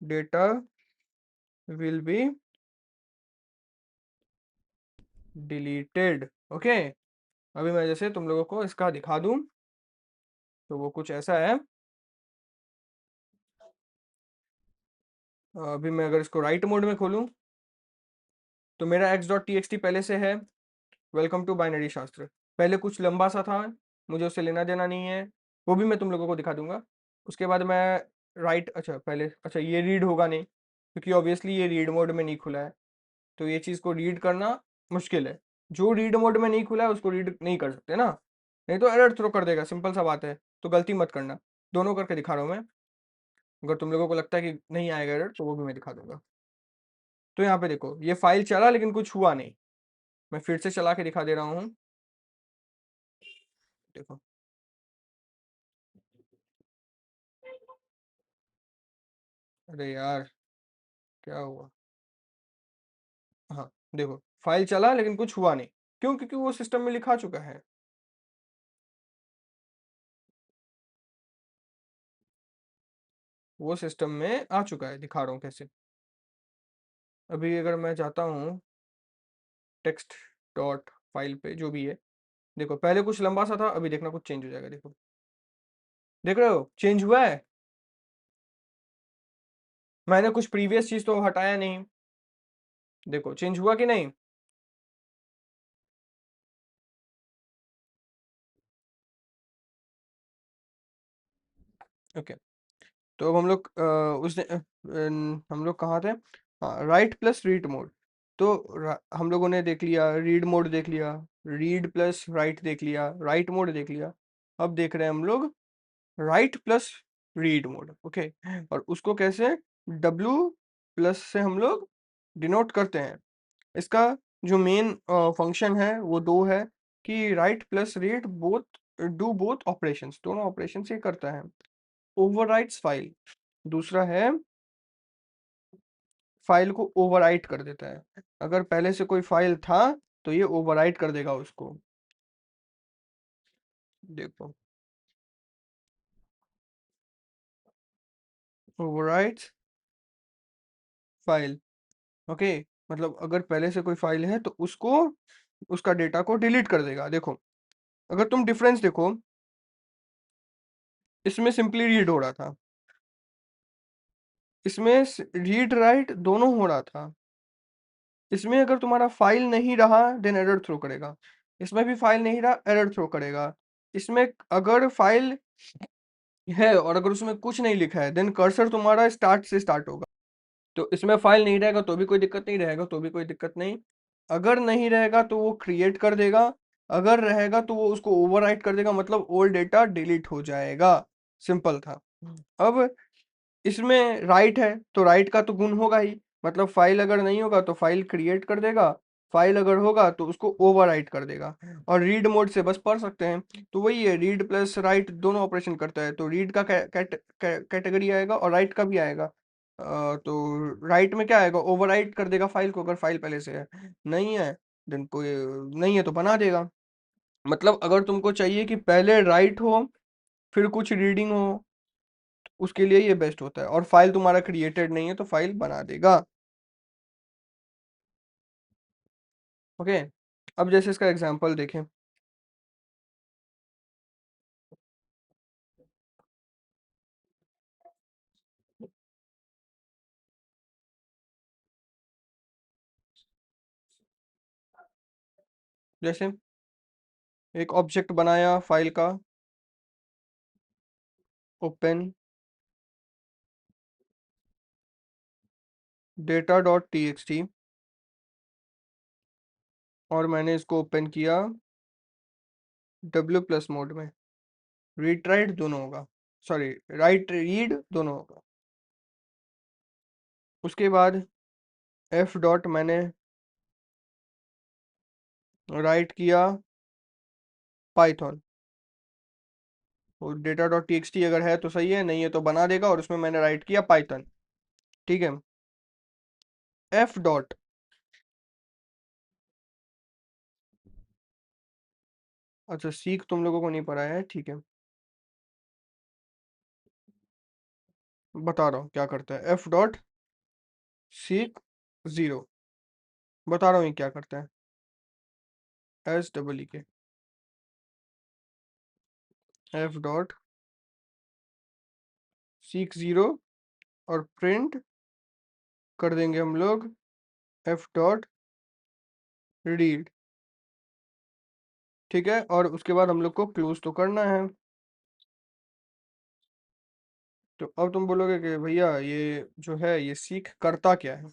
Speaker 1: data will be deleted. Okay, अभी मैं जैसे तुम लोगों को इसका दिखा दूं तो वो कुछ ऐसा है। अभी मैं अगर इसको राइट मोड में खोलूं तो मेरा x dot T X T पहले से है, वेलकम टू बाइनरी शास्त्र। पहले कुछ लंबा सा था, मुझे उससे लेना देना नहीं है, वो भी मैं तुम लोगों को दिखा दूंगा। उसके बाद मैं राइट, अच्छा पहले, अच्छा ये रीड होगा नहीं क्योंकि ऑब्वियसली ये रीड मोड में नहीं खुला है, तो ये चीज़ को रीड करना मुश्किल है। जो रीड मोड में नहीं खुला है उसको रीड नहीं कर सकते ना, नहीं तो एरर थ्रो कर देगा, सिंपल सा बात है। तो गलती मत करना, दोनों करके दिखा रहा हूँ मैं। अगर तुम लोगों को लगता है कि नहीं आएगा एरर तो वो भी मैं दिखा दूंगा। तो यहाँ पे देखो ये फाइल चला लेकिन कुछ हुआ नहीं। मैं फिर से चला के दिखा दे रहा हूँ, देखो। अरे यार, क्या हुआ, हाँ देखो फाइल चला लेकिन कुछ हुआ नहीं। क्यों? क्योंकि वो सिस्टम में लिखा चुका है। वो सिस्टम में आ चुका है, दिखा रहा हूँ कैसे। अभी अगर मैं जाता हूँ टेक्स्ट डॉट फाइल पे जो भी है, देखो पहले कुछ लंबा सा था, अभी देखना कुछ चेंज हो जाएगा, देखो देख रहे हो चेंज हुआ है। मैंने कुछ प्रीवियस चीज तो हटाया नहीं, देखो चेंज हुआ कि नहीं। ओके, तो अब हम लोग हम लोग कहाँ थे, हाँ राइट प्लस रीड मोड। तो हम लोगों ने देख लिया रीड मोड, देख लिया रीड प्लस राइट, देख लिया राइट मोड, देख लिया। अब देख रहे हैं हम लोग right plus read mode. Okay, और उसको कैसे, डब्ल्यू प्लस से हम लोग डिनोट करते हैं। इसका जो मेन फंक्शन है वो दो है कि right plus read both do both operations, दोनों ऑपरेशन ये करता है। ओवरराइट्स फाइल, दूसरा है फाइल को ओवरराइट कर देता है। अगर पहले से कोई फाइल था तो ये ओवरराइट कर देगा उसको। देखो ओवरराइट्स फाइल। ओके, मतलब अगर पहले से कोई फाइल है तो उसको, उसका डेटा को डिलीट कर देगा। देखो अगर तुम डिफरेंस देखो, इसमें सिंपली रीड हो रहा था, इसमें रीड राइट दोनों हो रहा था। इसमें अगर तुम्हारा फाइल नहीं रहा देन एरर थ्रो करेगा, इसमें भी फाइल नहीं रहा एरर थ्रो करेगा। इसमें अगर फाइल है और अगर उसमें कुछ नहीं लिखा है देन कर्सर तुम्हारा स्टार्ट से स्टार्ट होगा। तो इसमें फाइल नहीं रहेगा तो भी कोई दिक्कत नहीं, रहेगा तो भी कोई दिक्कत नहीं। अगर नहीं रहेगा तो वो क्रिएट कर देगा, अगर रहेगा तो वो उसको ओवरराइट कर देगा, मतलब ओल्ड डेटा डिलीट हो जाएगा। सिंपल था। अब इसमें राइट है तो राइट का तो गुण होगा ही, मतलब फाइल अगर नहीं होगा तो फाइल क्रिएट कर देगा, फाइल अगर होगा तो उसको ओवरराइट कर देगा। और रीड मोड से बस पढ़ सकते हैं, तो वही है रीड प्लस राइट दोनों ऑपरेशन करता है। तो रीड का कैटेगरी आएगा और राइट का भी आएगा। तो राइट में क्या आएगा, ओवरराइट कर देगा फाइल को, अगर फाइल पहले से है। नहीं है देन कोई, नहीं है तो बना देगा। मतलब अगर तुमको चाहिए कि पहले राइट हो फिर कुछ रीडिंग हो, उसके लिए ये बेस्ट होता है। और फाइल तुम्हारा क्रिएटेड नहीं है तो फाइल बना देगा। ओके, अब जैसे इसका एग्जांपल देखें, जैसे एक ऑब्जेक्ट बनाया फाइल का, ओपन डेटा डॉट टीएक्सटी, और मैंने इसको ओपन किया W+ मोड में। रीड राइट दोनों होगा, सॉरी राइट रीड दोनों होगा। उसके बाद F डॉट मैंने राइट किया पाइथन, और डेटा डॉट टीएक्सटी अगर है तो सही है, नहीं है तो बना देगा, और उसमें मैंने राइट किया पाइथन। ठीक है। F डॉट, अच्छा सीख तुम लोगों को नहीं पढ़ा है, ठीक है, बता रहा हूँ क्या करता है। F डॉट सीख 0, बता रहा हूँ ये क्या करता है। SEE के F डॉट सीख 0, और प्रिंट कर देंगे हम लोग F डॉट रीड। ठीक है, और उसके बाद हम लोग को क्लोज तो करना है। तो अब तुम बोलोगे कि भैया ये जो है ये सीख करता क्या है।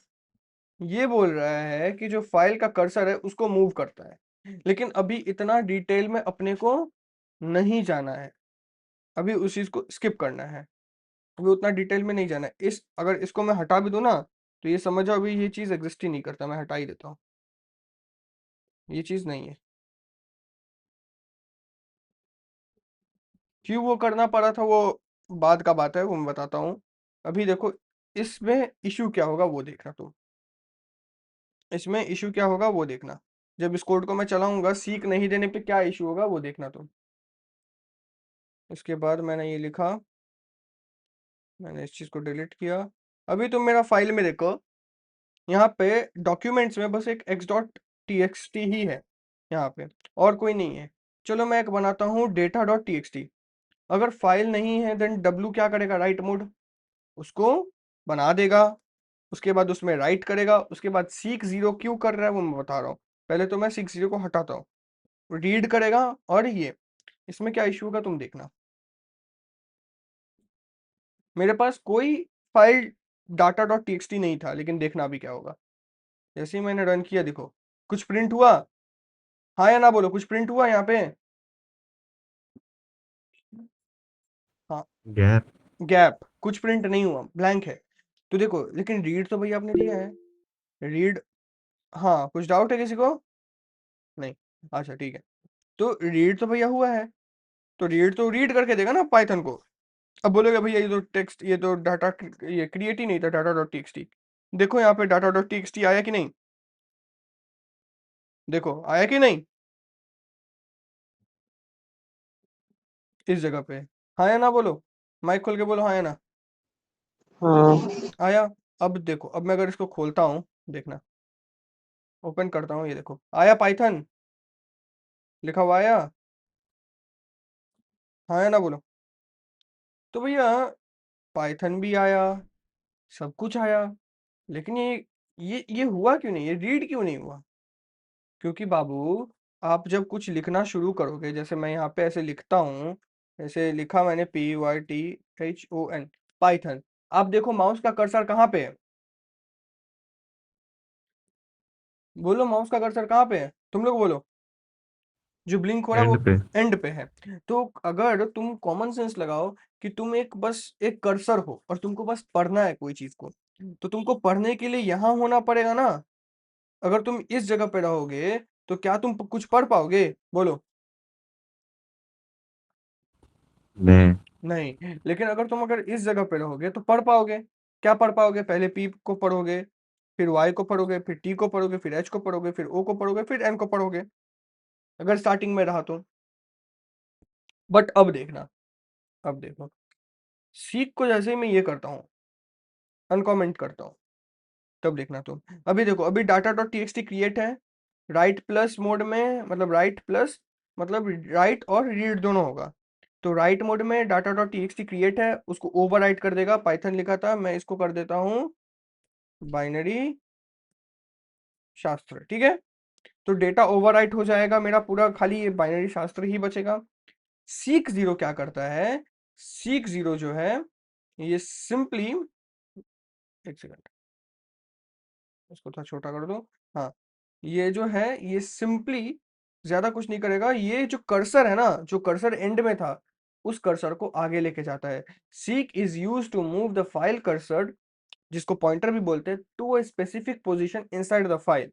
Speaker 1: ये बोल रहा है कि जो फाइल का कर्सर है उसको मूव करता है, लेकिन अभी इतना डिटेल में अपने को नहीं जाना है, अभी उस चीज को स्किप करना है, अभी उतना डिटेल में नहीं जाना है। इस अगर इसको मैं हटा भी दूं ना, तो ये समझ जाओ अभी ये चीज एग्जिस्ट ही नहीं करता, मैं हटा ही देता हूँ, ये चीज नहीं है। क्यों वो करना पड़ा था वो बाद का बात है, वो मैं बताता हूँ। अभी देखो इसमें इशू क्या होगा वो देखना तुम, इसमें इशू क्या होगा वो देखना। जब इस कोड को मैं चलाऊंगा सीक नहीं देने पे क्या इशू होगा वो देखना तुम। इसके बाद मैंने ये लिखा, मैंने इस चीज को डिलीट किया। अभी तुम मेरा फाइल में देखो, यहाँ पे डॉक्यूमेंट्स में बस एक x.txt ही है यहाँ पे, और कोई नहीं है। चलो मैं एक बनाता हूँ data.txt। अगर फाइल नहीं है देन W क्या करेगा, राइट मोड, उसको बना देगा, उसके बाद उसमें राइट करेगा। उसके बाद सीक 0 क्यों कर रहा है वो मैं बता रहा हूँ। पहले तो मैं सीक 0 को हटाता हूँ, रीड करेगा, और ये इसमें क्या इशू होगा तुम देखना। मेरे पास कोई फाइल data.txt नहीं था, लेकिन देखना अभी क्या होगा। जैसे ही मैंने रन किया देखो कुछ प्रिंट हुआ, हाँ या ना बोलो, कुछ प्रिंट हुआ यहाँ पे। हाँ,
Speaker 3: गैप।
Speaker 1: गैप, कुछ प्रिंट नहीं हुआ, ब्लैंक है। तो देखो लेकिन रीड तो भैया आपने दिया है, रीड, हाँ कुछ डाउट है किसी को, नहीं, अच्छा ठीक है। तो रीड तो भैया हुआ है, तो रीड करके देगा ना पाइथन को। अब बोलेगा भैया ये तो टेक्स्ट, ये तो डाटा, ये क्रिएट ही नहीं था डाटा डॉट टीएक्सटी। देखो यहाँ पे डाटा डॉट टीएक्सटी आया कि नहीं, देखो आया कि नहीं इस जगह पे, हाँ या ना बोलो, माइक खोल के बोलो हाँ या ना।
Speaker 3: हाँ।
Speaker 1: आया। अब देखो, अब मैं अगर इसको खोलता हूँ, देखना, ओपन करता हूँ, ये देखो आया पाइथन, लिखा हुआ आया, हाँ या ना बोलो। तो भैया पाइथन भी आया, सब कुछ आया, लेकिन ये हुआ क्यों नहीं, ये रीड क्यों नहीं हुआ। क्योंकि बाबू आप जब कुछ लिखना शुरू करोगे, जैसे मैं यहाँ पे ऐसे लिखता हूँ, ऐसे लिखा मैंने PYTHON पाइथन, आप देखो माउस का कर्सर कहाँ पे है, बोलो माउस का कर्सर कहाँ पे है, तुम लोग बोलो। जो ब्लिंक हो रहा है
Speaker 3: एंड
Speaker 1: वो
Speaker 3: पे।
Speaker 1: एंड पे है। तो अगर तुम कॉमन सेंस लगाओ कि तुम एक बस एक कर्सर हो और तुमको बस पढ़ना है कोई चीज को, तो तुमको पढ़ने के लिए यहाँ होना पड़ेगा ना। अगर तुम इस जगह पे रहोगे तो क्या तुम कुछ पढ़ पाओगे, बोलो।
Speaker 3: नहीं।
Speaker 1: नहीं, लेकिन अगर तुम अगर इस जगह पे रहोगे तो पढ़ पाओगे। क्या पढ़ पाओगे, पहले पी को पढ़ोगे, फिर वाई को पढ़ोगे, फिर टी को पढ़ोगे, फिर एच को पढ़ोगे, फिर ओ को पढ़ोगे, फिर एन को पढ़ोगे, अगर स्टार्टिंग में रहा तो। बट अब देखना, अब देखो सीख को जैसे ही मैं ये करता हूँ, अनकॉमेंट करता हूँ, तब देखना तुम। अभी देखो अभी डाटा डॉट टीएक्सटी क्रिएट है, राइट प्लस मोड में, मतलब राइट प्लस, मतलब राइट और रीड दोनों होगा। तो राइट मोड में डाटा डॉट टीएक्सटी क्रिएट है, उसको ओवर राइट कर देगा, पाइथन लिखा था, मैं इसको कर देता हूँ बाइनरी शास्त्र, ठीक है। तो डेटा ओवरराइट हो जाएगा मेरा पूरा, खाली ये बाइनरी शास्त्र ही बचेगा। सीक जीरो क्या करता है, सीक जीरो जो है ये सिंपली, एक सेकंड इसको थोड़ा छोटा कर दो। हाँ, ये जो है ये सिंपली ज्यादा कुछ नहीं करेगा, ये जो कर्सर है ना, जो कर्सर एंड में था उस कर्सर को आगे लेके जाता है। Seek is use to move the file cursor, जिसको पॉइंटर भी बोलते हैं, to a specific position inside the file.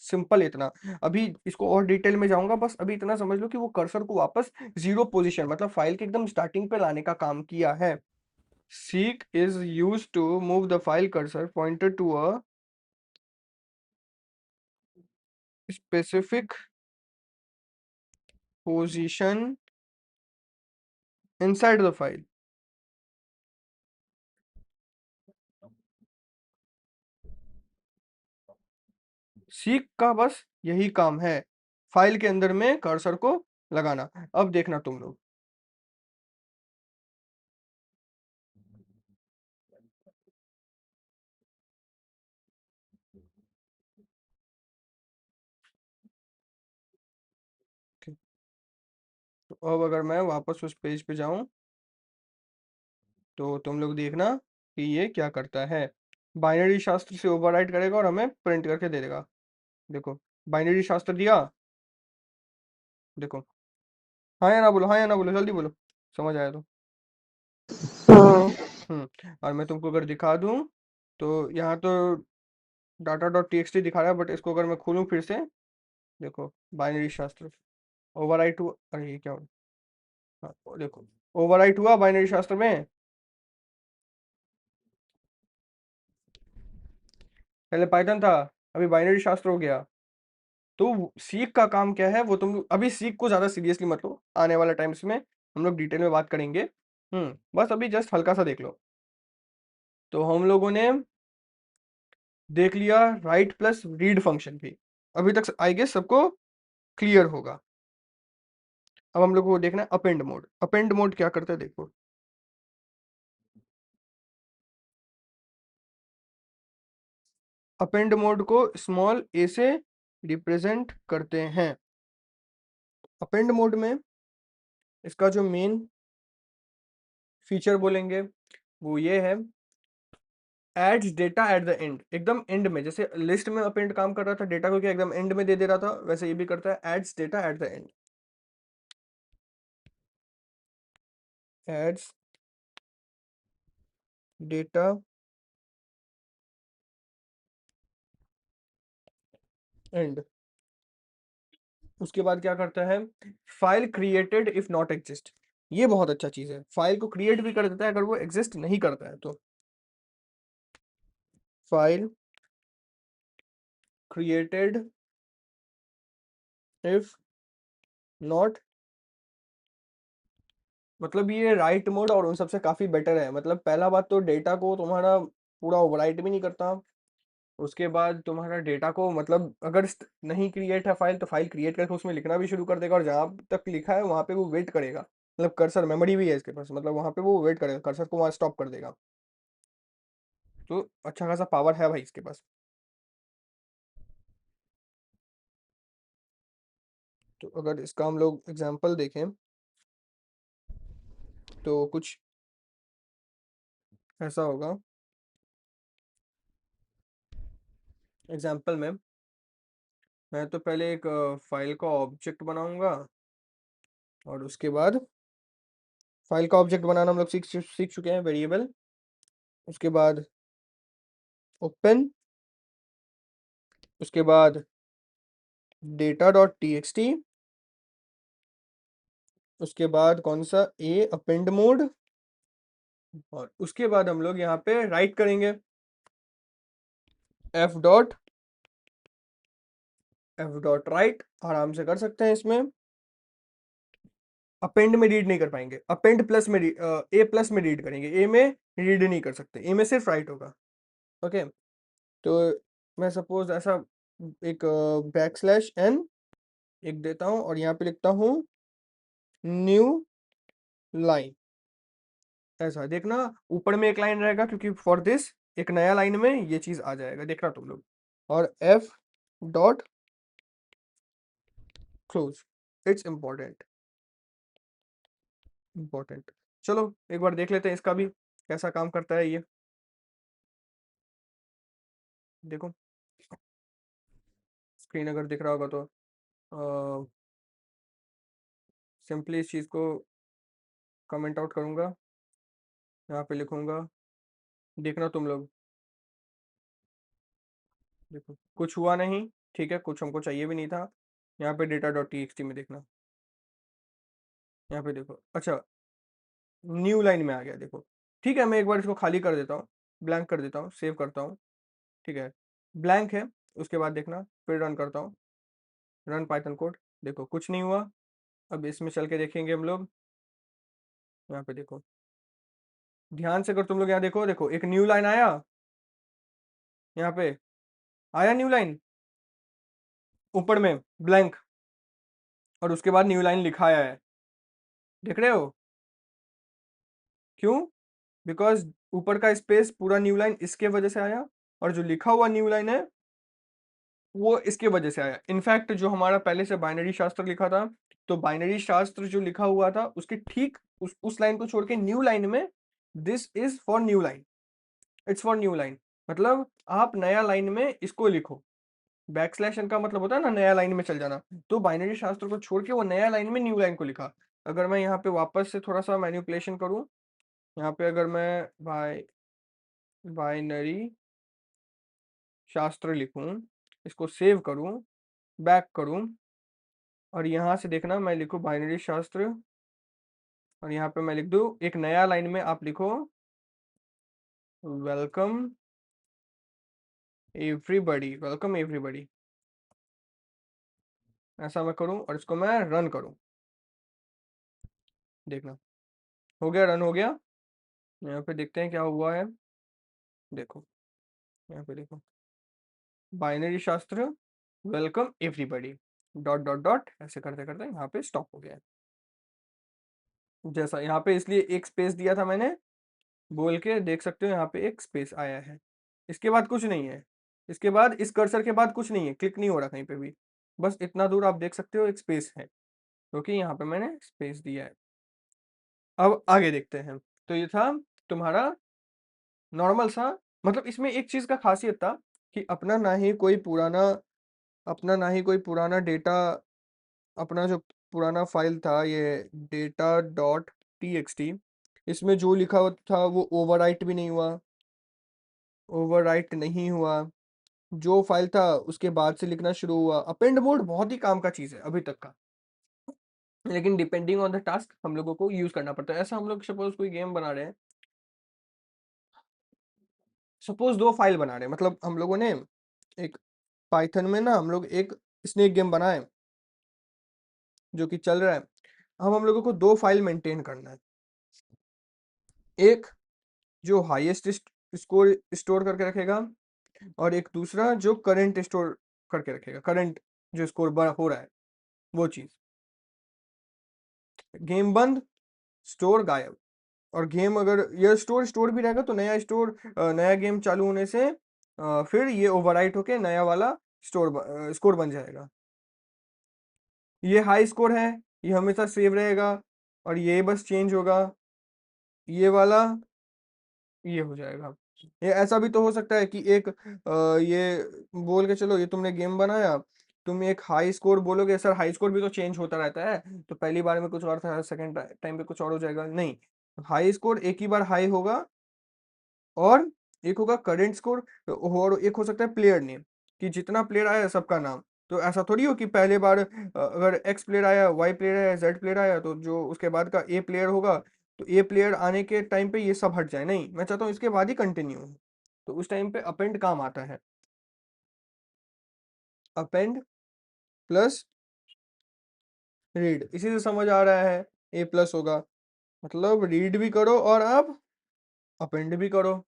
Speaker 1: Simple इतना। अभी इसको और डिटेल में जाऊंगा, बस अभी इतना समझ लो कि वो कर्सर को वापस जीरो पोजीशन मतलब फाइल के एकदम स्टार्टिंग पे लाने का काम किया है। Seek is use to move the file cursor pointer to a specific position inside the file. Seek का बस यही काम है, फाइल के अंदर में कर्सर को लगाना। अब देखना तुम लोग, तो अब अगर मैं वापस उस पेज पे जाऊं तो तुम लोग देखना कि ये क्या करता है। बाइनरी शास्त्र से ओवरराइट करेगा और हमें प्रिंट करके दे देगा। देखो, बाइनरी शास्त्र दिया, देखो। हाँ या ना बोलो, हाँ या ना बोलो, जल्दी बोलो, समझ आया तो।
Speaker 3: हाँ।
Speaker 1: और मैं तुमको अगर दिखा दूं तो यहाँ तो डाटा डॉट टीएक्सटी दिखा रहा है, बट इसको अगर मैं खोलूं फिर से, देखो बाइनरी शास्त्र ओवरराइट हुआ। अरे ये क्या हुआ? हाँ, देखो ओवरराइट हुआ बाइनरी शास्त्र में। पहले पाइथन था, अभी बाइनरी शास्त्र हो गया। तो सीख का काम क्या है वो तुम अभी सीख को ज्यादा सीरियसली मत लो, आने वाले टाइम्स में हम लोग डिटेल में बात करेंगे। बस अभी जस्ट हल्का सा देख लो। तो हम लोगों ने देख लिया राइट प्लस रीड फंक्शन भी, अभी तक आई गेस सबको क्लियर होगा। अब हम लोग को देखना है अपेंड मोड। अपेंड मोड क्या करता है देखो, अपेंड मोड को स्मॉल ए से रिप्रेजेंट करते हैं। अपेंड मोड में इसका जो मेन फीचर बोलेंगे वो ये है, adds data at the end, एकदम एंड में, जैसे लिस्ट में अपेंड काम कर रहा था, डेटा को क्या एकदम एंड में दे दे रहा था, वैसे ये भी करता है, adds data at the end. Adds data end. उसके बाद क्या करता है, file created if not exist. ये बहुत अच्छा चीज है, फाइल को क्रिएट भी कर देता है अगर वो एग्जिस्ट नहीं करता है तो। फाइल क्रिएटेड इफ नॉट, मतलब ये राइट मोड और उन सबसे काफी बेटर है। मतलब पहला बात तो डेटा को तुम्हारा पूरा ओवरराइट भी नहीं करता। उसके बाद तुम्हारा डेटा को मतलब अगर नहीं क्रिएट है फाइल, तो फाइल क्रिएट करके उसमें लिखना भी शुरू कर देगा, और जहां तक लिखा है वहां पे वो वेट करेगा। मतलब कर्सर मेमोरी भी है इसके पास, मतलब वहां पे वो वेट करेगा, कर्सर को वहां स्टॉप कर देगा। तो अच्छा खासा पावर है भाई इसके पास। तो अगर इसका हम लोग एग्जाम्पल देखें तो कुछ ऐसा होगा। एग्जाम्पल में मैं तो पहले एक फाइल का ऑब्जेक्ट बनाऊंगा, और उसके बाद फाइल का ऑब्जेक्ट बनाना हम लोग सीख चुके हैं, वेरिएबल। उसके बाद ओपन, उसके बाद डेटा डॉट टीएक्सटी, उसके बाद कौन सा ए अपेंड मोड, और उसके बाद हम लोग यहाँ पे राइट करेंगे एफ डॉट राइट, आराम से कर सकते हैं इसमें। अपेंड में रीड नहीं कर पाएंगे, अपेंड प्लस में ए प्लस में रीड करेंगे, ए में रीड नहीं कर सकते, ए में सिर्फ राइट होगा। ओके, तो मैं सपोज ऐसा एक बैक स्लैश एन एक देता हूँ और यहाँ पे लिखता हूँ न्यू लाइन। ऐसा देखना, ऊपर में एक लाइन रहेगा क्योंकि फॉर दिस एक नया लाइन में ये चीज आ जाएगा, देखना तुम लोग। और F dot close. It's important, important. चलो एक बार देख लेते हैं इसका भी कैसा काम करता है ये। देखो स्क्रीन अगर दिख रहा होगा तो सिंपली इस चीज़ को कमेंट आउट करूँगा, यहाँ पे लिखूँगा, देखना तुम लोग। देखो कुछ हुआ नहीं, ठीक है, कुछ हमको चाहिए भी नहीं था। यहाँ पे data dot T X T में देखना, यहाँ पे देखो, अच्छा न्यू लाइन में आ गया देखो। ठीक है, मैं एक बार इसको खाली कर देता हूँ, ब्लैंक कर देता हूँ, सेव करता हूँ। ठीक है, ब्लैंक है। उसके बाद देखना, फिर रन करता हूँ, रन पाइथन कोड। देखो कुछ नहीं हुआ। अब इसमें चल के देखेंगे हम लोग, यहाँ पे देखो ध्यान से, अगर तुम लोग यहाँ देखो, देखो एक न्यू लाइन आया, यहाँ पे आया न्यू लाइन ऊपर में ब्लैंक, और उसके बाद न्यू लाइन लिखा आया है, देख रहे हो? क्यों? बिकॉज ऊपर का स्पेस पूरा न्यू लाइन इसके वजह से आया, और जो लिखा हुआ न्यू लाइन है वो इसके वजह से आया। इनफैक्ट जो हमारा पहले से बाइनरी शास्त्र लिखा था, तो बाइनरी शास्त्र जो लिखा हुआ था उसके ठीक उस लाइन को छोड़ के न्यू लाइन में this is for new line, it's for new line, मतलब आप नया लाइन में इसको लिखो। बैकस्लैश एन का मतलब होता है ना नया लाइन में चल जाना, तो बाइनरी शास्त्र को छोड़ के वो नया लाइन में न्यू लाइन को लिखा। अगर मैं यहाँ पे वापस से थोड़ा सा मैनिपुलेशन करूँ, यहाँ पे अगर मैं बाइनरी शास्त्र लिखूं, इसको सेव करूं, बैक करूं, और यहाँ से देखना मैं लिखूं बाइनरी शास्त्र, और यहाँ पे मैं लिख दूं एक नया लाइन में आप लिखो वेलकम एवरीबॉडी, वेलकम एवरीबॉडी, ऐसा मैं करूं और इसको मैं रन करूं। देखना हो गया, रन हो गया। यहाँ पे देखते हैं क्या हुआ है। देखो यहाँ पे देखो बाइनरी शास्त्र welcome everybody dot dot dot, ऐसे करते करते यहाँ पे स्टॉप हो गया है। जैसा यहाँ पे इसलिए एक स्पेस दिया था मैंने बोल के, देख सकते हो यहाँ पे एक स्पेस आया है। इसके बाद कुछ नहीं है, इसके बाद इस कर्सर के बाद कुछ नहीं है, क्लिक नहीं हो रहा कहीं पे भी, बस इतना दूर आप देख सकते हो एक स्पेस है, क्योंकि यहाँ पे मैंने स्पेस दिया है। अब आगे देखते हैं। तो ये था तुम्हारा नॉर्मल सा, मतलब इसमें एक चीज का खासियत था कि अपना ना ही कोई पुराना डेटा, अपना जो पुराना फाइल था ये data dot T X T, इसमें जो लिखा हुआ था वो ओवरराइट भी नहीं हुआ, ओवरराइट नहीं हुआ। जो फाइल था उसके बाद से लिखना शुरू हुआ। अपेंड मोड बहुत ही काम का चीज है अभी तक का, लेकिन डिपेंडिंग ऑन द टास्क हम लोगों को यूज करना पड़ता है। ऐसा हम लोग सपोज कोई गेम बना रहे हैं, सपोज दो फाइल बना रहे हैं, मतलब हम लोगों ने एक पाइथन में ना हम लोग एक स्नेक गेम बनाए जो कि चल रहा है। अब हम लोगों को दो फाइल मेंटेन करना है, एक जो हाईएस्ट स्कोर स्टोर करके रखेगा, और एक दूसरा जो करंट स्टोर करके रखेगा, करंट जो स्कोर हो रहा है वो चीज। गेम बंद, स्टोर गायब। और गेम अगर ये स्टोर स्टोर भी रहेगा तो नया स्टोर, नया गेम चालू होने से फिर ये ओवरराइट होके नया वाला स्कोर बन जाएगा। ये हाई स्कोर है, ये हमेशा सेव रहेगा, और ये बस चेंज होगा, ये वाला ये हो जाएगा। ये ऐसा भी तो हो सकता है कि एक ये बोल के चलो, ये तुमने गेम बनाया, तुम एक हाई स्कोर बोलोगे, सर हाई स्कोर भी तो चेंज होता रहता है, तो पहली बार में कुछ और था, सेकंड टाइम पे कुछ और हो जाएगा, नहीं। हाई स्कोर एक ही बार हाई होगा, और एक होगा करंट स्कोर, और एक हो सकता है प्लेयर नेम, कि जितना प्लेयर आया सबका नाम। तो ऐसा थोड़ी हो कि पहले बार अगर एक्स प्लेयर आया, वाई प्लेयर आया, जेड प्लेयर आया, तो जो उसके बाद का ए प्लेयर होगा, तो ए प्लेयर आने के टाइम पे ये सब हट जाए, नहीं, मैं चाहता हूँ इसके बाद ही कंटिन्यू हो। तो उस टाइम पे अपेंड काम आता है, अपेंड प्लस रीड, इसी से समझ आ रहा है ए प्लस होगा, मतलब रीड भी करो और आप अपेंड भी करो,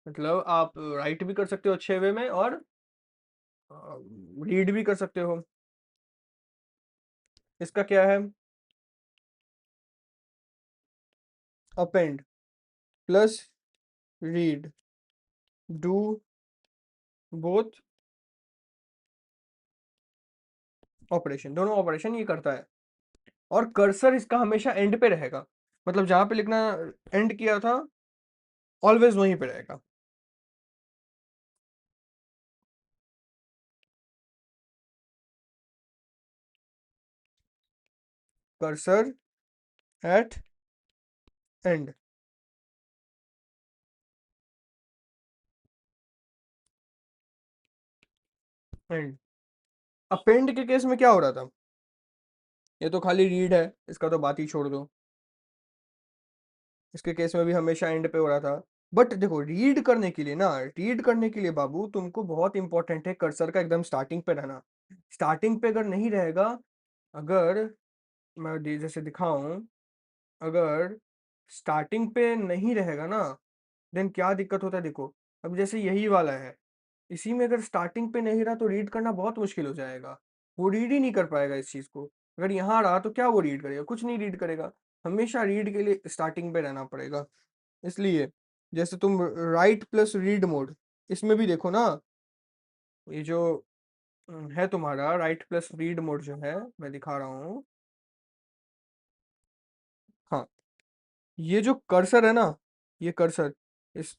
Speaker 1: मतलब आप राइट भी कर सकते हो अच्छे वे में, और रीड भी कर सकते हो। इसका क्या है, append plus read, do both operation, दोनों ऑपरेशन ये करता है। और कर्सर इसका हमेशा एंड पे रहेगा, मतलब जहां पे लिखना एंड किया था ऑलवेज वहीं पे रहेगा। Cursor at end. And append के केस में क्या हो रहा था, ये तो खाली रीड है, इसका तो बात ही छोड़ दो। इसके केस में भी हमेशा एंड पे हो रहा था। बट देखो, रीड करने के लिए ना, रीड करने के लिए बाबू तुमको बहुत इंपॉर्टेंट है कर्सर का एकदम स्टार्टिंग पे रहना। स्टार्टिंग पे अगर नहीं रहेगा, अगर मैं जैसे दिखाऊं, अगर स्टार्टिंग पे नहीं रहेगा ना, देन क्या दिक्कत होता है देखो। अब जैसे यही वाला है, इसी में अगर स्टार्टिंग पे नहीं रहा तो रीड करना बहुत मुश्किल हो जाएगा। वो रीड ही नहीं कर पाएगा इस चीज को। अगर यहाँ रहा तो क्या वो रीड करेगा, कुछ नहीं रीड करेगा। हमेशा रीड के लिए स्टार्टिंग पे रहना पड़ेगा। इसलिए जैसे तुम राइट प्लस रीड मोड, इसमें भी देखो ना, ये जो है तुम्हारा राइट प्लस रीड मोड जो है, मैं दिखा रहा हूँ। हाँ, ये जो कर्सर है ना, ये कर्सर इस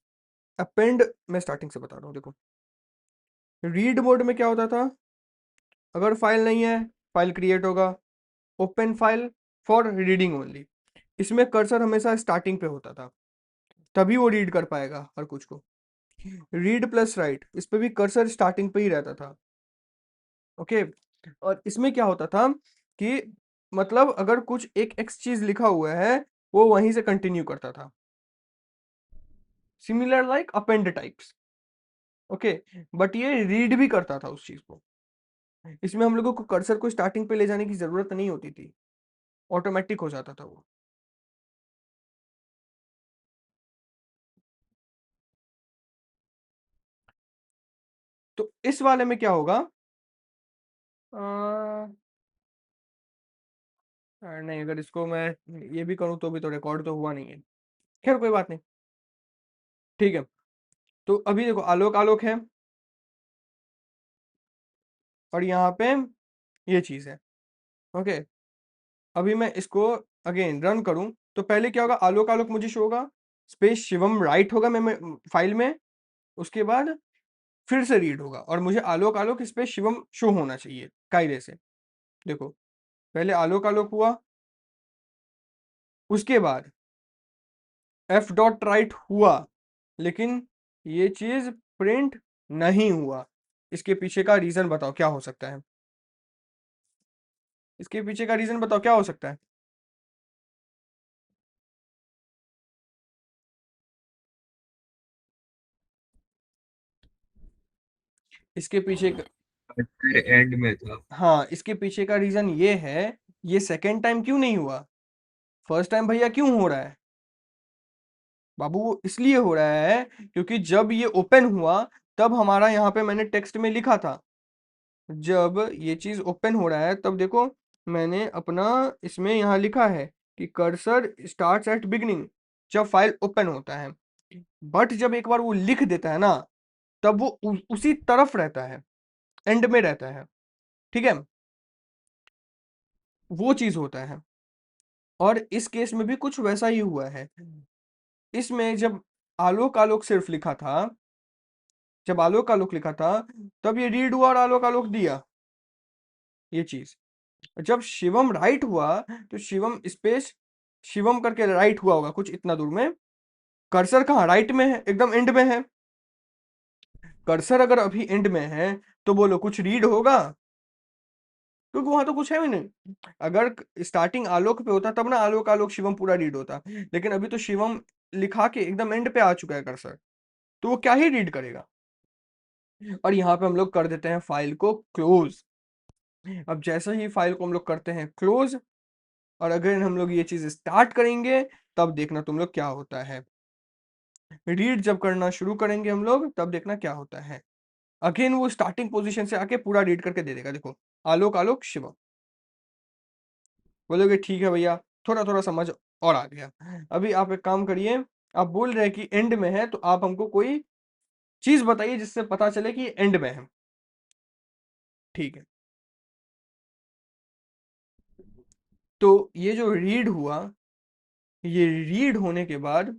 Speaker 1: अपेंड, मैं स्टार्टिंग से बता रहा हूँ देखो। रीड मोड में क्या होता था, अगर फाइल नहीं है, फाइल क्रिएट होगा, open file for reading only. इसमें कर्सर हमेशा स्टार्टिंग पे होता था, तभी वो रीड कर पाएगा हर कुछ को। रीड प्लस राइट, इस पे भी कर्सर स्टार्टिंग पे ही रहता था। ओके। और इसमें क्या होता था कि मतलब अगर कुछ एक एक्स चीज लिखा हुआ है, वो वहीं से कंटिन्यू करता था, similar like append types. Okay. But ये रीड भी करता था उस चीज को। इसमें हम लोगों को कर्सर को स्टार्टिंग पे ले जाने की जरूरत नहीं होती थी, ऑटोमेटिक हो जाता था वो। तो इस वाले में क्या होगा, नहीं, अगर इसको मैं ये भी करूं तो भी तो रिकॉर्ड तो हुआ नहीं है। खैर कोई बात नहीं। ठीक है। तो अभी देखो, आलोक आलोक है, और यहाँ पे ये चीज है। ओके। अभी मैं इसको अगेन रन करूं, तो पहले क्या होगा, आलोक आलोक मुझे शो होगा, स्पेस शिवम राइट होगा मैं फाइल में, उसके बाद फिर से रीड होगा, और मुझे आलोक आलोक स्पेस शिवम शो होना चाहिए कायदे से। देखो, पहले आलोक आलोक हुआ, उसके बाद एफ डॉट राइट हुआ, लेकिन ये चीज प्रिंट नहीं हुआ। इसके पीछे का रीजन बताओ क्या हो सकता है, इसके पीछे का रीजन बताओ क्या हो सकता है। इसके पीछे
Speaker 2: एंड में था।
Speaker 1: हाँ, इसके पीछे का रीजन ये है, ये सेकेंड टाइम क्यों नहीं हुआ, फर्स्ट टाइम भैया क्यों हो रहा है बाबू, वो इसलिए हो रहा है क्योंकि जब ये ओपन हुआ, तब हमारा यहाँ पे मैंने टेक्स्ट में लिखा था, जब ये चीज ओपन हो रहा है तब देखो, मैंने अपना इसमें यहाँ लिखा है कि कर्सर स्टार्ट्स एट बिगनिंग, जब फाइल ओपन होता है। बट जब एक बार वो लिख देता है ना, तब वो उसी तरफ रहता है, एंड में रहता है। ठीक है, वो चीज होता है। और इस केस में भी कुछ वैसा ही हुआ है। इसमें जब आलोक आलोक सिर्फ लिखा था, जब आलोक आलोक लिखा था, तब ये रीड हुआ और आलोक आलोक दिया, ये चीज। जब शिवम राइट हुआ, तो शिवम स्पेस शिवम करके राइट हुआ होगा कुछ इतना दूर में। कर्सर कहाँ, राइट में है, एकदम एंड में है। कर्सर अगर अभी एंड में है, तो बोलो कुछ रीड होगा, क्योंकि वहां तो कुछ है भी नहीं। अगर स्टार्टिंग आलोक पे होता तब ना आलोक आलोक शिवम पूरा रीड होता, लेकिन अभी तो शिवम लिखा के एकदम एंड पे आ चुका है कर्सर, तो वो क्या ही रीड करेगा। और यहाँ पे हम लोग कर देते हैं फाइल को क्लोज। अब जैसे ही फाइल को हम लोग करते हैं क्लोज, और अगर हम लोग ये चीज स्टार्ट करेंगे, तब देखना तुम लोग क्या होता है। रीड जब करना शुरू करेंगे हम लोग, तब देखना क्या होता है। अगेन वो स्टार्टिंग पोजीशन से आके पूरा रीड करके दे देगा। देखो, आलोक आलोक शिवम। बोलोगे ठीक है भैया, थोड़ा थोड़ा समझ और आ गया। अभी आप एक काम करिए, आप बोल रहे हैं कि एंड में है, तो आप हमको कोई चीज बताइए जिससे पता चले कि एंड में है। ठीक है। तो ये जो रीड हुआ, ये रीड होने के बाद,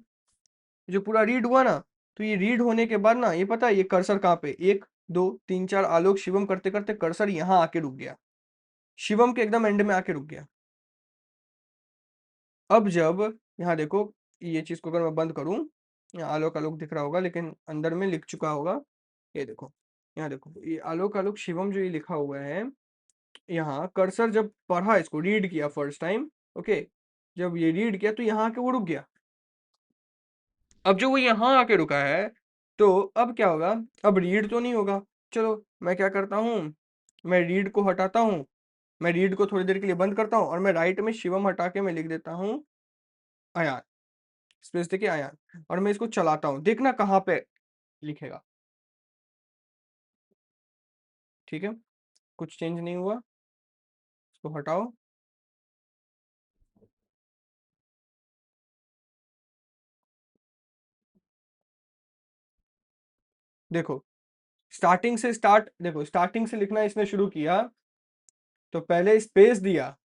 Speaker 1: जो पूरा रीड हुआ ना, तो ये रीड होने के बाद ना, ये पता है ये कर्सर कहाँ पे, 1 2 3 4 आलोक शिवम करते करते कर्सर यहाँ आके रुक गया, शिवम के एकदम एंड में आके रुक गया। अब जब यहाँ देखो, ये चीज को अगर मैं बंद करूं, यहाँ आलोक आलोक दिख रहा होगा लेकिन अंदर में लिख चुका होगा, ये देखो, यहाँ देखो, ये आलोक आलोक शिवम जो ये लिखा हुआ है, यहाँ कर्सर जब पढ़ा, इसको रीड किया फर्स्ट टाइम, ओके, जब ये रीड किया तो यहाँ आके वो रुक गया। अब जो वो यहाँ आके रुका है, तो अब क्या होगा, अब रीड तो नहीं होगा। चलो मैं क्या करता हूँ, मैं रीड को हटाता हूँ, मैं रीड को थोड़ी देर के लिए बंद करता हूँ, और मैं राइट में शिवम हटा के मैं लिख देता हूँ अयान, स्पेस देके अयान, और मैं इसको चलाता हूँ, देखना कहाँ पे लिखेगा। ठीक है, कुछ चेंज नहीं हुआ, इसको हटाओ, देखो स्टार्टिंग से देखो स्टार्टिंग से लिखना इसने शुरू किया, तो पहले स्पेस दिया,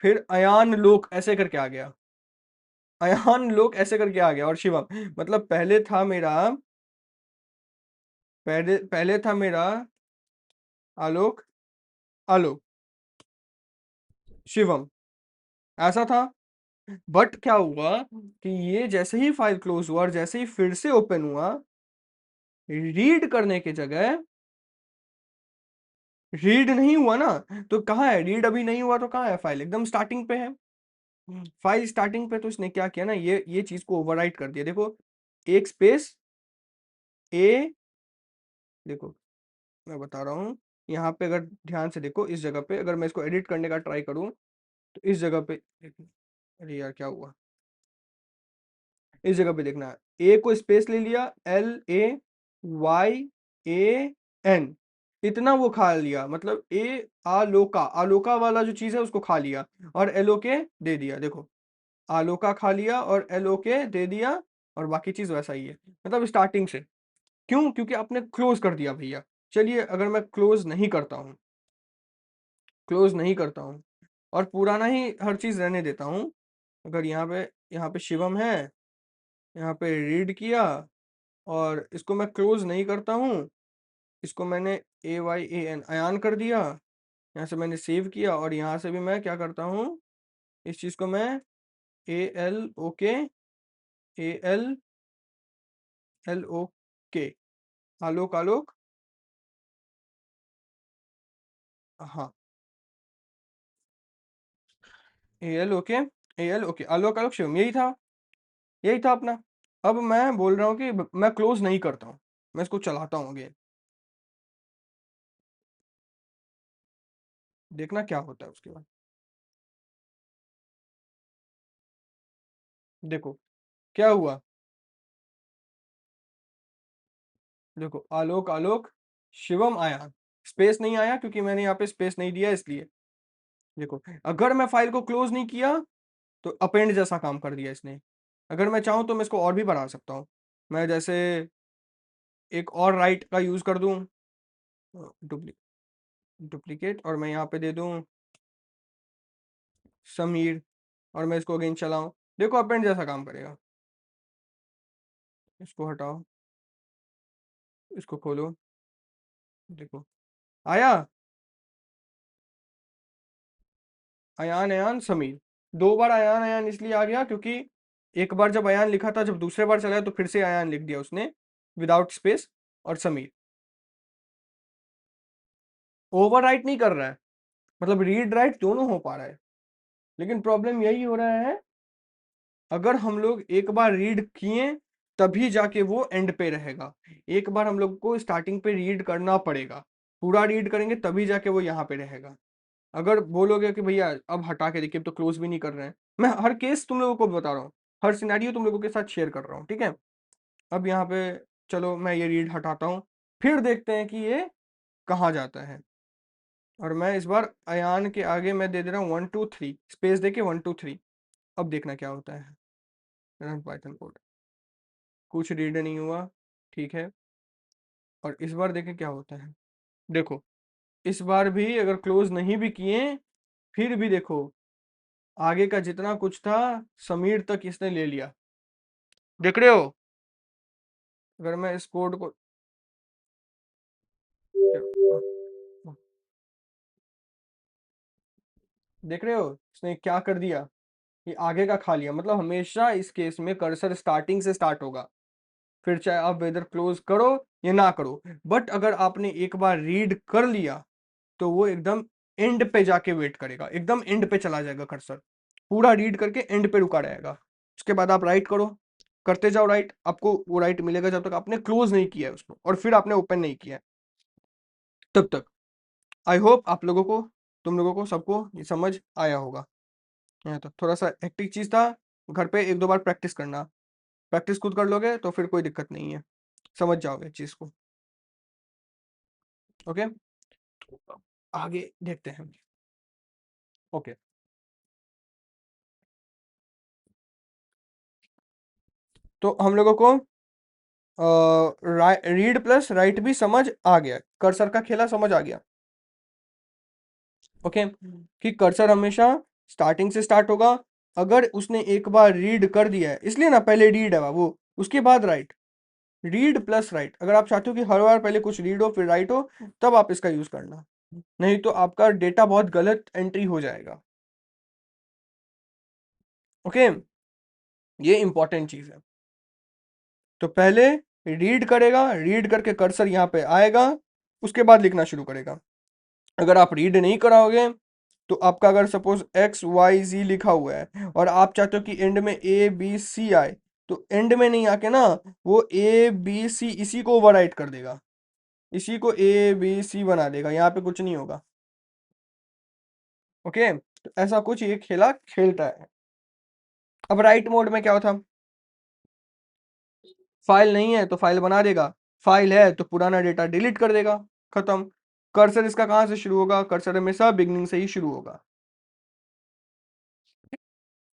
Speaker 1: फिर अयान लोक ऐसे करके आ गया, अयान लोक ऐसे करके आ गया, और शिवम, मतलब पहले था मेरा आलोक आलोक शिवम, ऐसा था। बट क्या हुआ कि ये जैसे ही फाइल क्लोज हुआ और जैसे ही फिर से ओपन हुआ, रीड करने की जगह रीड नहीं हुआ ना, तो कहाँ है रीड, अभी नहीं हुआ तो कहाँ है फाइल, एकदम स्टार्टिंग पे है। फाइल स्टार्टिंग पे, तो इसने क्या किया ना, ये चीज को ओवरराइट कर दिया, देखो एक स्पेस ए, देखो मैं बता रहा हूँ, यहाँ पे अगर ध्यान से देखो, इस जगह पे अगर मैं इसको एडिट करने का ट्राई करूँ, तो इस जगह पे, अरे यार क्या हुआ, इस जगह पे देखना, ए को स्पेस ले लिया, LAYAN, इतना वो खा लिया, मतलब ए आलोका, आलोका वाला जो चीज है उसको खा लिया, और एलओके दे दिया, देखो आलोका खा लिया और एलओके दे दिया, और बाकी चीज वैसा ही है, मतलब स्टार्टिंग से। क्यों, क्योंकि आपने क्लोज कर दिया भैया। चलिए अगर मैं क्लोज नहीं करता हूँ, क्लोज नहीं करता हूँ और पुराना ही हर चीज रहने देता हूँ, अगर यहाँ पे शिवम है, यहाँ पे रीड किया, और इसको मैं क्लोज नहीं करता हूँ, इसको मैंने AYAN अयान कर दिया, यहाँ से मैंने सेव किया, और यहाँ से भी मैं क्या करता हूँ, इस चीज को मैं ALOK ALLOK आलोक आलोक, हाँ ALOK आलोक आलोक शिवम, यही था अपना। अब मैं बोल रहा हूँ कि मैं क्लोज नहीं करता हूँ, मैं इसको चलाता हूँ अगेन, देखना क्या होता है उसके बाद। देखो क्या हुआ, देखो आलोक आलोक शिवम आया, स्पेस नहीं आया क्योंकि मैंने यहाँ पे स्पेस नहीं दिया इसलिए। देखो अगर मैं फाइल को क्लोज नहीं किया, तो अपेंड जैसा काम कर दिया इसने। अगर मैं चाहूँ तो मैं इसको और भी बढ़ा सकता हूँ, मैं जैसे एक और राइट का यूज कर दूं, डुप्लीकेट, और मैं यहाँ पे दे दूं समीर, और मैं इसको अगेन चलाऊं, देखो अपेंड जैसा काम करेगा। इसको हटाओ, इसको खोलो, देखो आया, अयान अयान समीर, 2 बार अयान अयान इसलिए आ गया क्योंकि एक बार जब अयान लिखा था, जब दूसरे बार चलाया तो फिर से अयान लिख दिया उसने विदाउट स्पेस, और समीर ओवरराइट नहीं कर रहा है, मतलब रीड राइट दोनों हो पा रहा है। लेकिन प्रॉब्लम यही हो रहा है, अगर हम लोग एक बार रीड किए तभी जाके वो एंड पे रहेगा, एक बार हम लोग को स्टार्टिंग पे रीड करना पड़ेगा, पूरा रीड करेंगे तभी जाके वो यहाँ पे रहेगा। अगर बोलोगे कि भैया अब हटा के देखिए, तो क्लोज भी नहीं कर रहे हैं, मैं हर केस तुम लोगों को बता रहा हूँ, हर सिनेरियो तुम लोगों के साथ शेयर कर रहा हूँ, ठीक है। अब यहाँ पे चलो मैं ये रीड हटाता हूँ, फिर देखते हैं कि ये कहाँ जाता है, और मैं इस बार अयान के आगे मैं दे दे रहा हूँ 1 2 3 स्पेस देके 1 2 3। अब देखना क्या होता है, रन पाइथन कोड, कुछ रीड नहीं हुआ, ठीक है। और इस बार देखें क्या होता है, देखो इस बार भी अगर क्लोज नहीं भी किए, फिर भी देखो आगे का जितना कुछ था समीर तक इसने ले लिया। देख रहे हो? अगर मैं इस कोड को देख रहे हो इसने क्या कर दिया? ये आगे का खा लिया। मतलब हमेशा इस केस में कर्सर स्टार्टिंग से स्टार्ट होगा, फिर चाहे आप वेदर क्लोज करो या ना करो। बट अगर आपने एक बार रीड कर लिया तो वो एकदम एंड पे जाके वेट करेगा, एकदम एंड पे चला जाएगा कर्सर, पूरा रीड करके एंड पे रुका रहेगा। उसके बाद आप राइट करो, करते जाओ राइट, आपको वो राइट मिलेगा जब तक आपने क्लोज नहीं किया है उसको और फिर आपने ओपन नहीं किया है तब तक। आई होप आप लोगों को, तुम लोगों को सबको ये समझ आया होगा। तो थोड़ा सा हेक्टिक चीज था, घर पे एक दो बार प्रैक्टिस करना। प्रैक्टिस खुद कर लोगे तो फिर कोई दिक्कत नहीं है, समझ जाओगे चीज को। ओके, आगे देखते हैं। ओके, तो हम लोगों को रीड प्लस राइट भी समझ आ गया, कर्सर का खेला समझ आ गया। ओके, कि कर्सर हमेशा स्टार्टिंग से स्टार्ट होगा। अगर उसने एक बार रीड कर दिया है, इसलिए ना पहले रीड है वो, उसके बाद राइट। रीड प्लस राइट, अगर आप चाहते हो कि हर बार पहले कुछ रीड हो फिर राइट हो, तब आप इसका यूज करना, नहीं तो आपका डेटा बहुत गलत एंट्री हो जाएगा। ओके, ये इंपॉर्टेंट चीज है। तो पहले रीड करेगा, रीड करके कर्सर यहाँ पे आएगा, उसके बाद लिखना शुरू करेगा। अगर आप रीड नहीं कराओगे तो आपका अगर सपोज एक्स वाई जी लिखा हुआ है और आप चाहते हो कि एंड में ए बी सी आए, तो एंड में नहीं आके ना वो ए बी सी इसी को ओवरराइट कर देगा, इसी को ए बी सी बना देगा, यहाँ पे कुछ नहीं होगा। ओके, तो ऐसा कुछ ये खेला खेलता है। अब राइट मोड में क्या होता, फाइल नहीं है तो फाइल बना देगा, फाइल है तो पुराना डेटा डिलीट कर देगा, खत्म। कर्सर इसका कहां से शुरू होगा? कर्सर हमेशा बिगनिंग से ही शुरू होगा,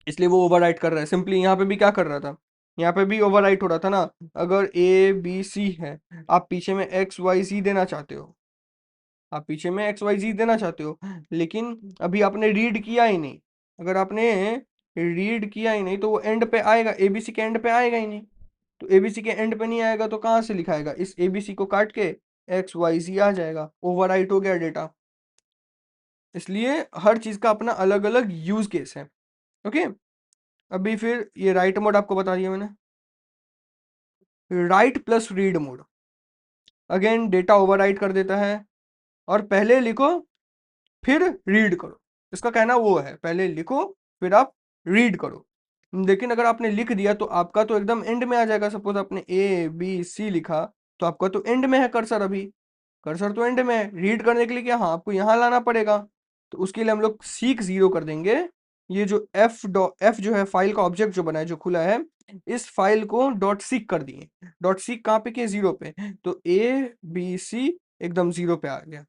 Speaker 1: इसलिए वो ओवरराइट कर रहा है। सिंपली यहाँ पे भी क्या कर रहा था, यहाँ पे भी ओवरराइट हो रहा था ना। अगर ए बी सी है, आप पीछे में एक्स वाई जी देना चाहते हो, आप पीछे में एक्स वाई जी देना चाहते हो, लेकिन अभी आपने रीड किया ही नहीं। अगर आपने रीड किया ही नहीं तो वो एंड पे आएगा, एबीसी के एंड पे आएगा ही नहीं। तो एबीसी के एंड पे नहीं आएगा तो कहाँ से लिखाएगा? इस एबीसी को काट के एक्स वाई जी आ जाएगा, ओवरराइट हो गया डेटा। इसलिए हर चीज का अपना अलग अलग यूज केस है। ओके, अभी फिर ये राइट मोड आपको बता दिया मैंने। Right plus read mode, again data overwrite कर देता है, और पहले लिखो फिर रीड करो। इसका कहना वो है पहले लिखो फिर आप रीड करो। लेकिन अगर आपने लिख दिया तो आपका तो एकदम एंड में आ जाएगा। सपोज आपने ए बी सी लिखा तो आपका तो एंड में है कर्सर, अभी कर्सर तो एंड में है। रीड करने के लिए क्या, हाँ आपको यहाँ लाना पड़ेगा। तो उसके लिए हम लोग सीक जीरो कर देंगे। ये जो एफ जो है फाइल का ऑब्जेक्ट जो बना है, जो खुला है, इस फाइल को डॉट सीक कर दिए। डॉट सीक कहाँ पे किया? जीरो पे। तो ए बी सी एकदम जीरो पे आ गया।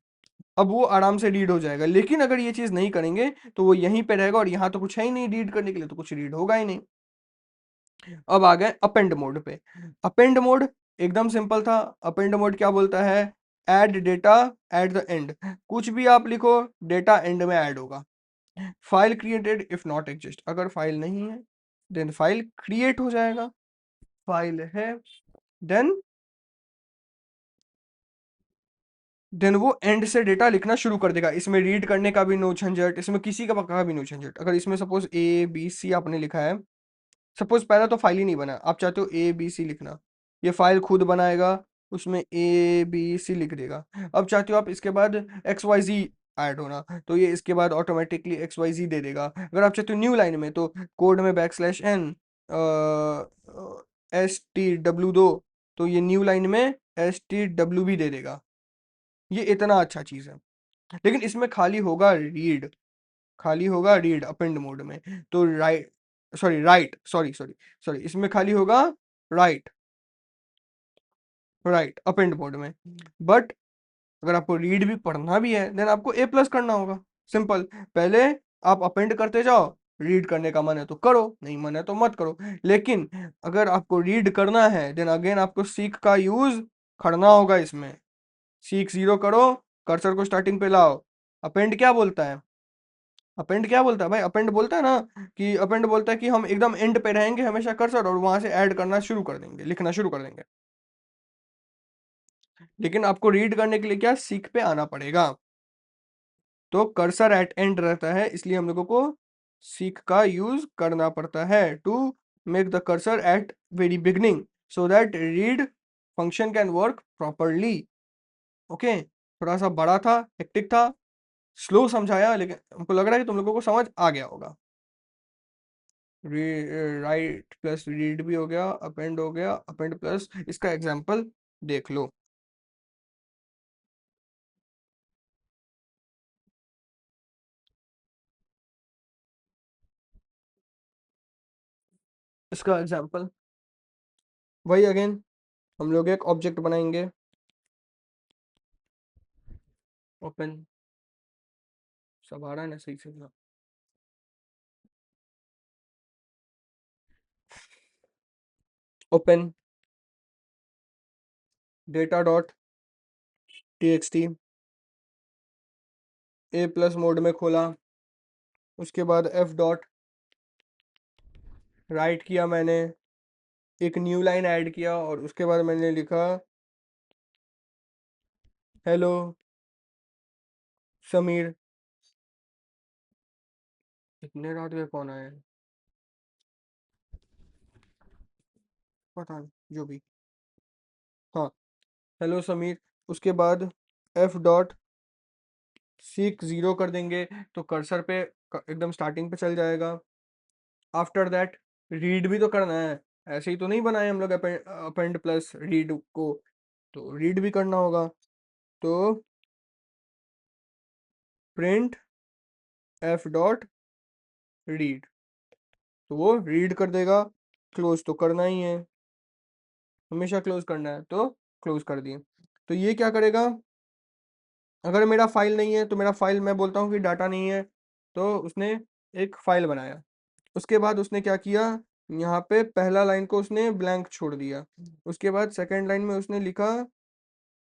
Speaker 1: अब वो आराम से रीड हो जाएगा। लेकिन अगर ये चीज नहीं करेंगे तो वो यहीं पे रहेगा, और यहाँ तो कुछ है ही नहीं रीड करने के लिए, तो कुछ रीड होगा ही नहीं। अब आ गए अपेंड मोड पे। अपेंड मोड एकदम सिंपल था। अपेंड मोड क्या बोलता है? Add data at the and. कुछ भी आप लिखो, डेटा एंड में ऐड होगा। File created if not exist, अगर फाइल नहीं है देन फाइल क्रिएट हो जाएगा। फाइल है देन वो एंड से डेटा लिखना शुरू कर देगा। इसमें रीड करने का भी नो झंझट, इसमें किसी का भी नो झंझट। अगर इसमें सपोज ए बी सी आपने लिखा है, सपोज पहला तो फाइल ही नहीं बना, आप चाहते हो ए बी सी लिखना, ये फाइल खुद बनाएगा, उसमें ए बी सी लिख देगा। अब चाहते हो आप इसके बाद एक्स वाई जी ऐड होना, तो ये इसके बाद ऑटोमेटिकली एक्स वाई जी दे देगा। अगर आप चाहते हो न्यू लाइन में, तो कोड में \n एस टी डब्ल्यू दो, तो ये न्यू लाइन में एस टी डब्ल्यू भी दे देगा। ये इतना अच्छा चीज है। लेकिन इसमें खाली होगा रीड, खाली होगा रीड अपेंड मोड में। तो राइट सॉरी इसमें खाली होगा राइट, अपेंड मोड में। बट अगर आपको रीड भी पढ़ना भी है देन आपको ए प्लस करना होगा। सिंपल, पहले आप अपेंड करते जाओ, रीड करने का मन है तो करो, नहीं मन है तो मत करो। लेकिन अगर आपको रीड करना है देन अगेन आपको सीक का यूज करना होगा। इसमें सीक जीरो करो, कर्सर को स्टार्टिंग पे लाओ। अपेंड क्या बोलता है? अपेंड क्या बोलता है भाई? अपेंड बोलता है ना कि अपेंड बोलता है कि हम एकदम एंड पे रहेंगे हमेशा कर्सर, और वहां से ऐड करना शुरू कर देंगे, लिखना शुरू कर देंगे। लेकिन आपको रीड करने के लिए क्या, सीक पे आना पड़ेगा। तो कर्सर एट एंड रहता है, इसलिए हम लोगों को सीक का यूज करना पड़ता है to make the cursor at very beginning, so that read function can work properly. Okay, थोड़ा सा बड़ा था, हेक्टिक था, स्लो समझाया, लेकिन हमको लग रहा है कि तुम लोगों को समझ आ गया होगा। राइट प्लस रीड भी हो गया, अपेंड हो गया, अपेंड प्लस इसका एग्जांपल देख लो। इसका एग्जांपल वही अगेन, हम लोग एक ऑब्जेक्ट बनाएंगे, ओपन, सब आ रहा है ना सही से? ओपन डेटा डॉट टीएक्सटी, ए प्लस मोड में खोला, उसके बाद एफ डॉट राइट किया मैंने, एक न्यू लाइन ऐड किया, और उसके बाद मैंने लिखा हेलो समीर। इतने रात में कौन आया है? पता नहीं, जो भी। हाँ, हेलो समीर। उसके बाद एफ डॉट सीक 0 कर देंगे, तो कर्सर पे एकदम स्टार्टिंग पे चल जाएगा। आफ्टर दैट रीड भी तो करना है, ऐसे ही तो नहीं बनाए हम लोग अपेंड प्लस रीड को, तो रीड भी करना होगा। तो प्रिंट एफ डॉट रीड, तो वो रीड कर देगा। क्लोज तो करना ही है, हमेशा क्लोज करना है, तो क्लोज कर दिए। तो ये क्या करेगा, अगर मेरा फाइल नहीं है तो मेरा फाइल, मैं बोलता हूँ कि डाटा नहीं है, तो उसने एक फाइल बनाया। उसके बाद उसने क्या किया, यहाँ पे पहला लाइन को उसने ब्लैंक छोड़ दिया, उसके बाद सेकंड लाइन में उसने लिखा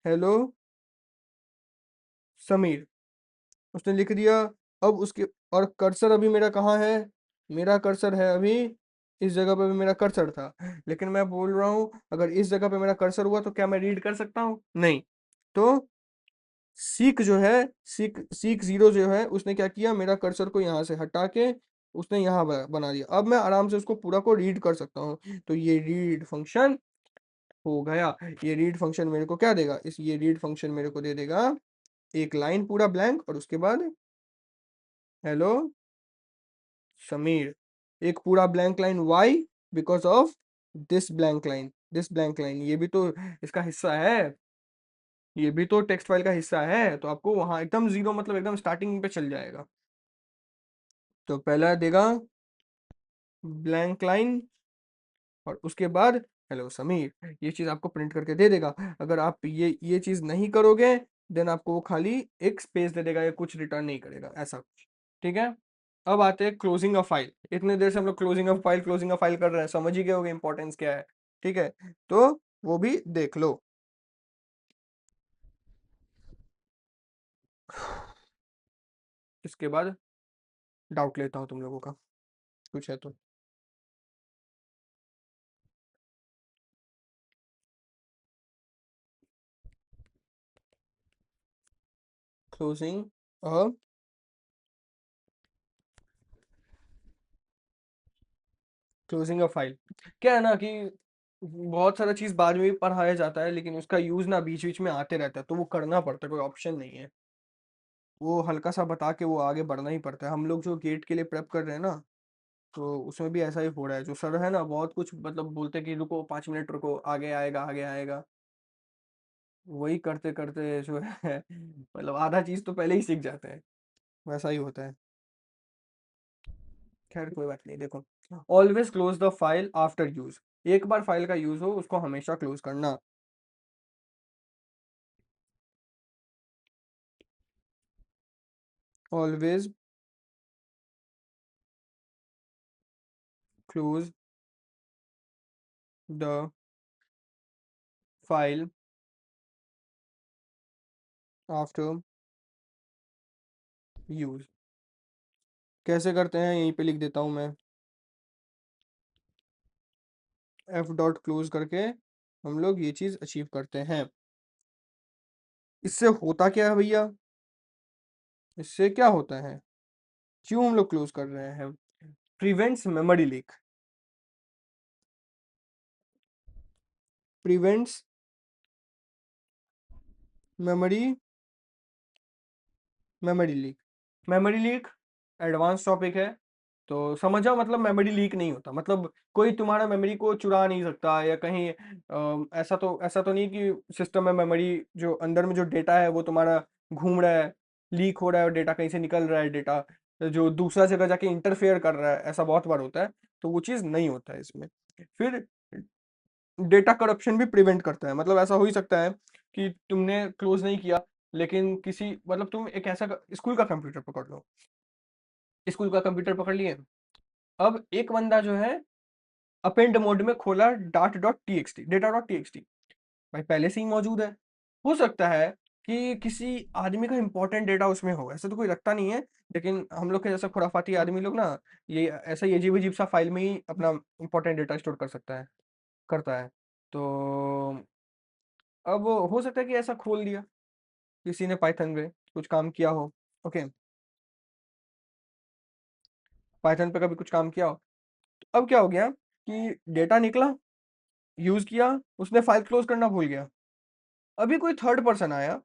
Speaker 1: हेलो समीर, उसने लिख दिया। अब उसके, और कर्सर अभी मेरा कहाँ है, मेरा कर्सर है अभी इस जगह पे भी मेरा कर्सर था, लेकिन मैं बोल रहा हूँ अगर इस जगह पे मेरा कर्सर हुआ तो क्या मैं रीड कर सकता हूँ? नहीं। तो सीक जो है, सीक सीक 0 जो है, उसने क्या किया, मेरा कर्सर को यहाँ से हटा के उसने यहाँ बना दिया। अब मैं आराम से उसको पूरा को रीड कर सकता हूँ। तो ये रीड फंक्शन हो गया। ये रीड फंक्शन मेरे को क्या देगा, ये रीड फंक्शन मेरे को दे देगा एक लाइन पूरा ब्लैंक, और उसके बाद हेलो समीर, एक पूरा blank line. Why? Because of this blank line, this blank line, ये भी तो इसका हिस्सा है, ये भी तो टेक्स्ट फाइल का हिस्सा है, तो आपको वहां एकदम 0 मतलब एकदम स्टार्टिंग पे चल जाएगा। तो पहला देगा ब्लैंक लाइन, और उसके बाद हेलो समीर, ये चीज आपको प्रिंट करके दे देगा। अगर आप ये चीज नहीं करोगे, देन आपको वो खाली एक स्पेस दे देगा या कुछ रिटर्न नहीं करेगा, ऐसा कुछ। ठीक है, अब आते हैं क्लोजिंग अ फाइल। इतने देर से हम लोग closing a file, closing a file कर रहे हैं, समझ ही गए होगे इंपॉर्टेंस क्या है। ठीक है, तो वो भी देख लो। इसके बाद डाउट लेता हूँ तुम लोगों का, कुछ है तो। Closing a closing a file, क्या है ना कि बहुत सारा चीज बाद में भी पढ़ाया जाता है, लेकिन उसका यूज ना बीच बीच में आते रहता है, तो वो करना पड़ता है, कोई ऑप्शन नहीं है। वो हल्का सा बता के वो आगे बढ़ना ही पड़ता है। हम लोग जो गेट के लिए प्रेप कर रहे हैं ना, तो उसमें भी ऐसा ही हो रहा है। जो सर है ना, बहुत कुछ मतलब बोलते हैं कि रुको 5 मिनट रुको, आगे आएगा आगे आएगा, वही करते करते जो है मतलब आधा चीज तो पहले ही सीख जाते हैं, वैसा ही होता है। खैर कोई बात नहीं, देखो, always close the file after use, एक बार फाइल का यूज हो उसको हमेशा क्लोज करना। Always close the file after use. कैसे करते हैं यहीं पे लिख देता हूँ मैं, एफ डॉट क्लोज करके हम लोग ये चीज अचीव करते हैं। इससे होता क्या है भैया, इससे क्या होता है, क्यों हम लोग क्लोज कर रहे हैं, prevents memory leak, prevents memory memory leak. Memory leak advance topic है, तो समझ जाओ, मतलब मेमोरी लीक नहीं होता, मतलब कोई तुम्हारा मेमोरी को चुरा नहीं सकता, या कहीं ऐसा तो नहीं कि सिस्टम में मेमोरी जो अंदर में जो डेटा है वो तुम्हारा घूम रहा है, लीक हो रहा है और डेटा कहीं से निकल रहा है, डेटा जो दूसरा जगह जाके इंटरफेयर कर रहा है, ऐसा बहुत बार होता है। तो वो चीज़ नहीं होता है इसमें। फिर डेटा करप्शन भी प्रिवेंट करता है, मतलब ऐसा हो ही सकता है कि तुमने क्लोज नहीं किया, लेकिन किसी मतलब तुम एक ऐसा स्कूल का कंप्यूटर पकड़ लो, स्कूल का कंप्यूटर पकड़ लिए, अब एक बंदा जो है अपेंड मोड में खोला dot dot T X T, data dot T X T, भाई पहले से ही मौजूद है। हो सकता है कि किसी आदमी का इंपॉर्टेंट डेटा उसमें हो, ऐसा तो कोई रखता नहीं है, लेकिन हम लोग के जैसा खुराफाती आदमी लोग ना, ये ऐसा ही अजीब अजीब सा फाइल में ही अपना इंपॉर्टेंट डेटा स्टोर कर सकता है, करता है। तो अब हो सकता है कि ऐसा खोल दिया किसी ने, पाइथन पे कुछ काम किया हो, ओके, पाइथन पे कभी कुछ काम किया हो। अब क्या हो गया कि डेटा निकला, यूज किया, उसने फाइल क्लोज करना भूल गया। अभी कोई थर्ड पर्सन आया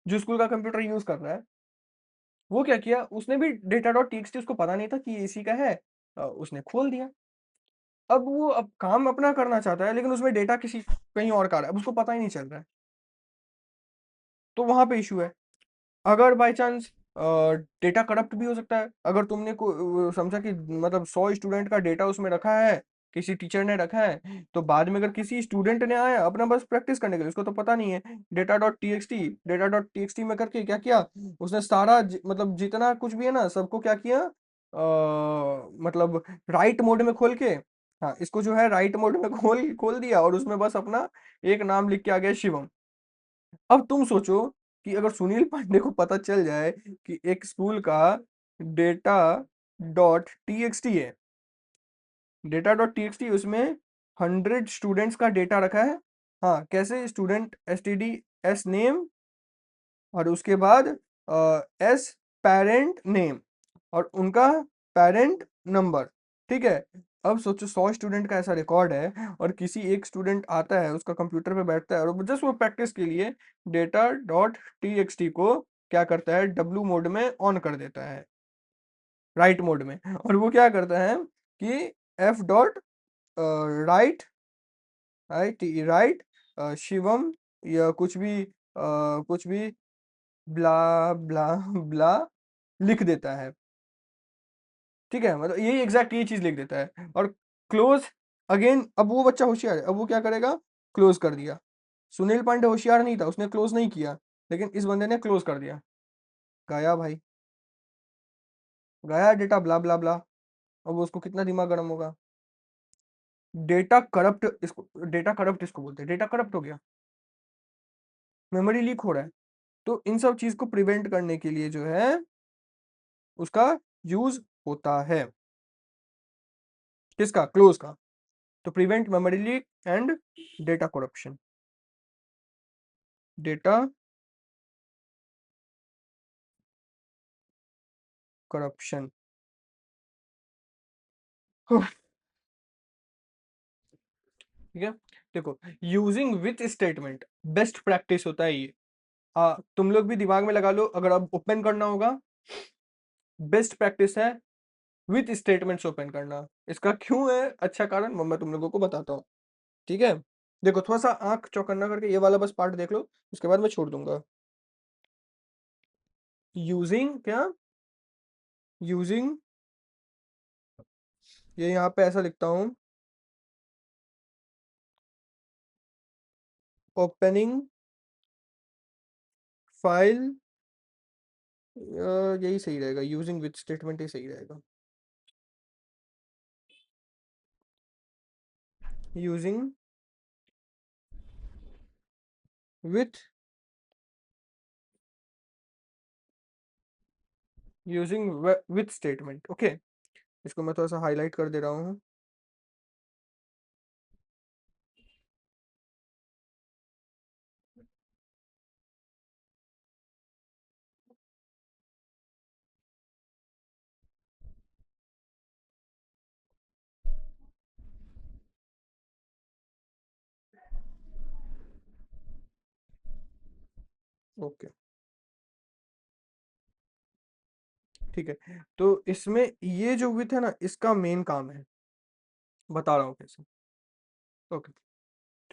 Speaker 1: जो स्कूल का कंप्यूटर यूज कर रहा है, वो क्या किया, उसने भी डेटा डॉट टीएक्सटी, उसको पता नहीं था कि ये इसी का है, उसने खोल दिया। अब वो अब काम अपना करना चाहता है, लेकिन उसमें डेटा किसी कहीं और का आ रहा है, अब उसको पता ही नहीं चल रहा है, तो वहां पे इशू है। अगर बाय चांस डेटा करप्ट भी हो सकता है, अगर तुमने समझा कि मतलब 100 स्टूडेंट का डेटा उसमें रखा है, किसी टीचर ने रखा है, तो बाद में अगर किसी स्टूडेंट ने आया अपना बस प्रैक्टिस करने के लिए, उसको तो पता नहीं है, डेटा डॉट टीएक्सटी में करके क्या किया, उसने सारा मतलब जितना कुछ भी है ना सबको क्या किया, मतलब राइट मोड में खोल के, हाँ इसको जो है राइट मोड में खोल खोल दिया, और उसमें बस अपना एक नाम लिख के आ गया, शिवम। अब तुम सोचो कि अगर सुनील पांडे को पता चल जाए कि एक स्कूल का डेटा डॉट टीएक्सटी है, डेटा डॉट टीएक्सटी, उसमें 100 स्टूडेंट्स का डेटा रखा है, हाँ कैसे, स्टूडेंट एसटीडी, एस नेम, और उसके बाद एस पेरेंट नेम, और उनका पेरेंट नंबर, ठीक है। अब सोचो 100 स्टूडेंट का ऐसा रिकॉर्ड है, और किसी एक स्टूडेंट आता है उसका कंप्यूटर पे बैठता है, और जस्ट वो प्रैक्टिस के लिए डेटा डॉट टीएक्सटी को क्या करता है, डब्लू मोड में ऑन कर देता है, राइट मोड में, और वो क्या करता है कि F dot right, right Shivam, या कुछ भी ब्ला ब्ला ब्ला लिख देता है, ठीक है, मतलब यही एग्जैक्ट ये चीज लिख देता है, और क्लोज अगेन। अब वो बच्चा होशियार है, अब वो क्या करेगा, क्लोज कर दिया। सुनील पांडे होशियार नहीं था, उसने क्लोज नहीं किया, लेकिन इस बंदे ने क्लोज कर दिया, गया भाई, गया डेटा ब्ला ब्ला ब्ला। अब उसको कितना दिमाग गर्म होगा। डेटा करप्ट इसको बोलते हैं, डेटा करप्ट हो गया, मेमोरी लीक हो रहा है। तो इन सब चीज को प्रिवेंट करने के लिए जो है उसका यूज होता है, किसका, क्लोज का। तो prevent memory leak and data corruption, data corruption. ठीक है, देखो, using with statement best practice होता है ये। तुम लोग भी दिमाग में लगा लो, अगर अब ओपन करना होगा, बेस्ट प्रैक्टिस है विथ स्टेटमेंट्स ओपन करना। इसका क्यों है अच्छा कारण, मैं तुम लोगों को बताता हूँ, ठीक है। देखो, थोड़ा सा आंख चौकन्ना करके ये वाला बस पार्ट देख लो, उसके बाद मैं छोड़ दूंगा। यूजिंग क्या, यूजिंग, ये यहाँ पे ऐसा लिखता हूँ, ओपनिंग फाइल, यही सही रहेगा, यूजिंग विथ स्टेटमेंट ही सही रहेगा, using with using with statement. Okay, इसको मैं थोड़ा सा हाईलाइट कर दे रहा हूँ। ओके, ठीक है। तो इसमें ये जो विथ है ना, इसका मेन काम है, बता रहा हूँ कैसे। ओके,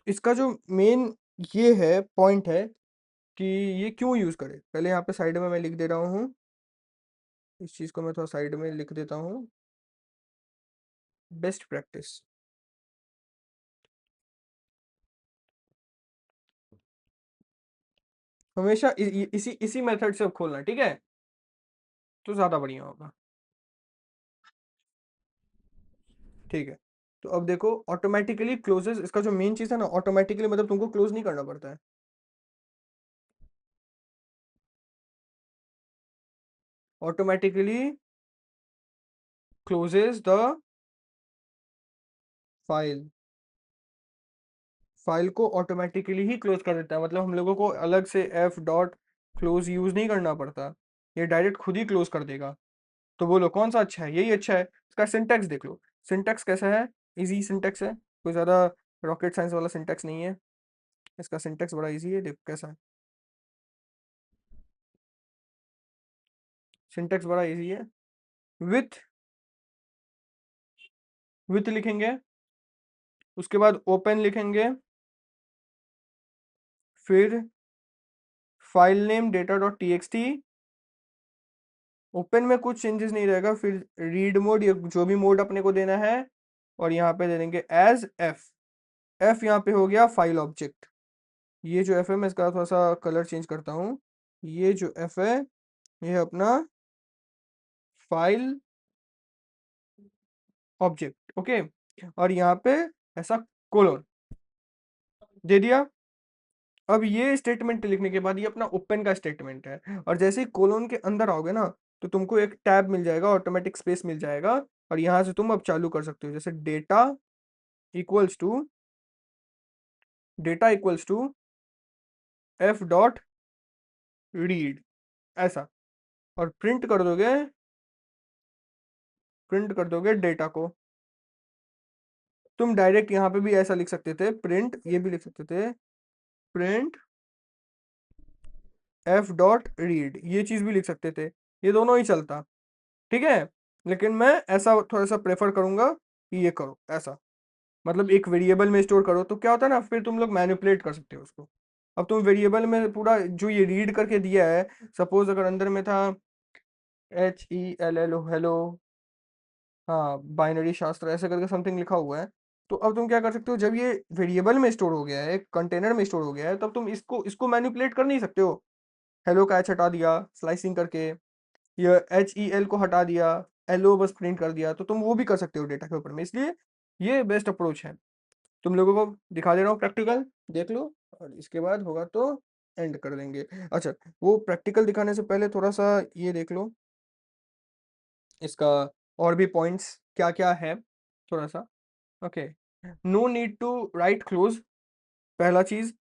Speaker 1: इसका जो मेन ये है पॉइंट है कि ये क्यों यूज करें, पहले यहाँ पे साइड में मैं लिख दे रहा हूँ। इस चीज को मैं थोड़ा साइड में लिख देता हूँ, बेस्ट प्रैक्टिस। हमेशा इसी इसी मेथड से खोलना, ठीक है, तो ज्यादा बढ़िया होगा। ठीक है, तो अब देखो ऑटोमेटिकली क्लोजेस, इसका जो मेन चीज है ना, ऑटोमेटिकली मतलब तुमको क्लोज नहीं करना पड़ता है। Automatically closes the file, file को ऑटोमेटिकली ही क्लोज कर देता है, मतलब हम लोगों को अलग से एफ डॉट क्लोज यूज नहीं करना पड़ता, ये डायरेक्ट खुद ही क्लोज कर देगा। तो बोलो कौन सा अच्छा है, यही अच्छा है। इसका सिंटैक्स देख लो, सिंटैक्स कैसा है, इजी सिंटैक्स है, कोई ज़्यादा रॉकेट साइंस वाला सिंटैक्स नहीं है। इसका सिंटैक्स बड़ा इजी है, देखो कैसा है, सिंटैक्स बड़ा इजी है। विथ विथ लिखेंगे, उसके बाद ओपन लिखेंगे, फिर file name data dot T X T, open में कुछ चेंजेस नहीं रहेगा, फिर रीड मोड या जो भी मोड अपने को देना है, और यहाँ पे दे देंगे एज एफ। एफ यहाँ पे हो गया फाइल ऑब्जेक्ट। ये जो एफ है, मैं इसका थोड़ा सा कलर चेंज करता हूँ। ये जो एफ है, ये है अपना फाइल ऑब्जेक्ट। ओके, और यहाँ पे ऐसा कोलोन दे दिया। अब ये स्टेटमेंट लिखने के बाद ये अपना ओपन का स्टेटमेंट है, और जैसे ही कोलोन के अंदर आओगे ना, तो तुमको एक टैब मिल जाएगा, ऑटोमेटिक स्पेस मिल जाएगा, और यहाँ से तुम अब चालू कर सकते हो, जैसे equals to data equals to F dot read, ऐसा, और प्रिंट कर दोगे डेटा को। तुम डायरेक्ट यहाँ पे भी ऐसा लिख सकते थे, प्रिंट, ये भी लिख सकते थे, प्रिंट एफ डॉट रीड, ये चीज भी लिख सकते थे, ये दोनों ही चलता, ठीक है। लेकिन मैं ऐसा थोड़ा सा प्रेफर करूंगा कि ये करो ऐसा, मतलब एक वेरिएबल में स्टोर करो, तो क्या होता है ना, फिर तुम लोग मैनिपुलेट कर सकते हो उसको। अब तुम वेरिएबल में पूरा जो ये रीड करके दिया है, सपोज अगर अंदर में था HELLO हेलो, हाँ बाइनरी शास्त्र ऐसे करके समथिंग लिखा हुआ है, तो अब तुम क्या कर सकते हो, जब ये वेरिएबल में स्टोर हो गया है, कंटेनर में स्टोर हो गया है, तब तुम इसको इसको मैनिपुलेट कर नहीं सकते हो। हेलो का एच हटा दिया स्लाइसिंग करके, या HEL को हटा दिया, LO बस प्रिंट कर दिया, तो तुम वो भी कर सकते हो डेटा के ऊपर में, इसलिए ये बेस्ट अप्रोच है। तुम लोगों को दिखा दे रहा हूँ प्रैक्टिकल, देख लो, और इसके बाद होगा तो एंड कर देंगे। अच्छा, वो प्रैक्टिकल दिखाने से पहले थोड़ा सा ये देख लो, इसका और भी पॉइंट्स क्या क्या है, थोड़ा सा। Okay, no need to write close, पहला चीज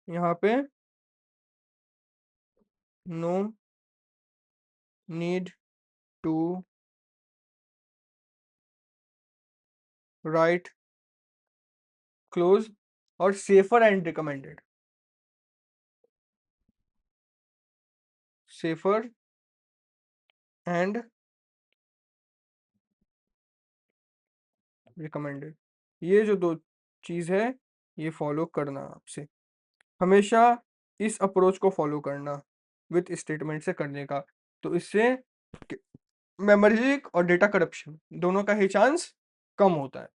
Speaker 1: यहाँ पे, no need to write close, और safer and recommended, safer and recommended, ये जो दो चीज है, ये फॉलो करना आपसे, हमेशा इस अप्रोच को फॉलो करना, विथ स्टेटमेंट से करने का, तो इससे मेमोरी लीक और डेटा करप्शन दोनों का ही चांस कम होता है।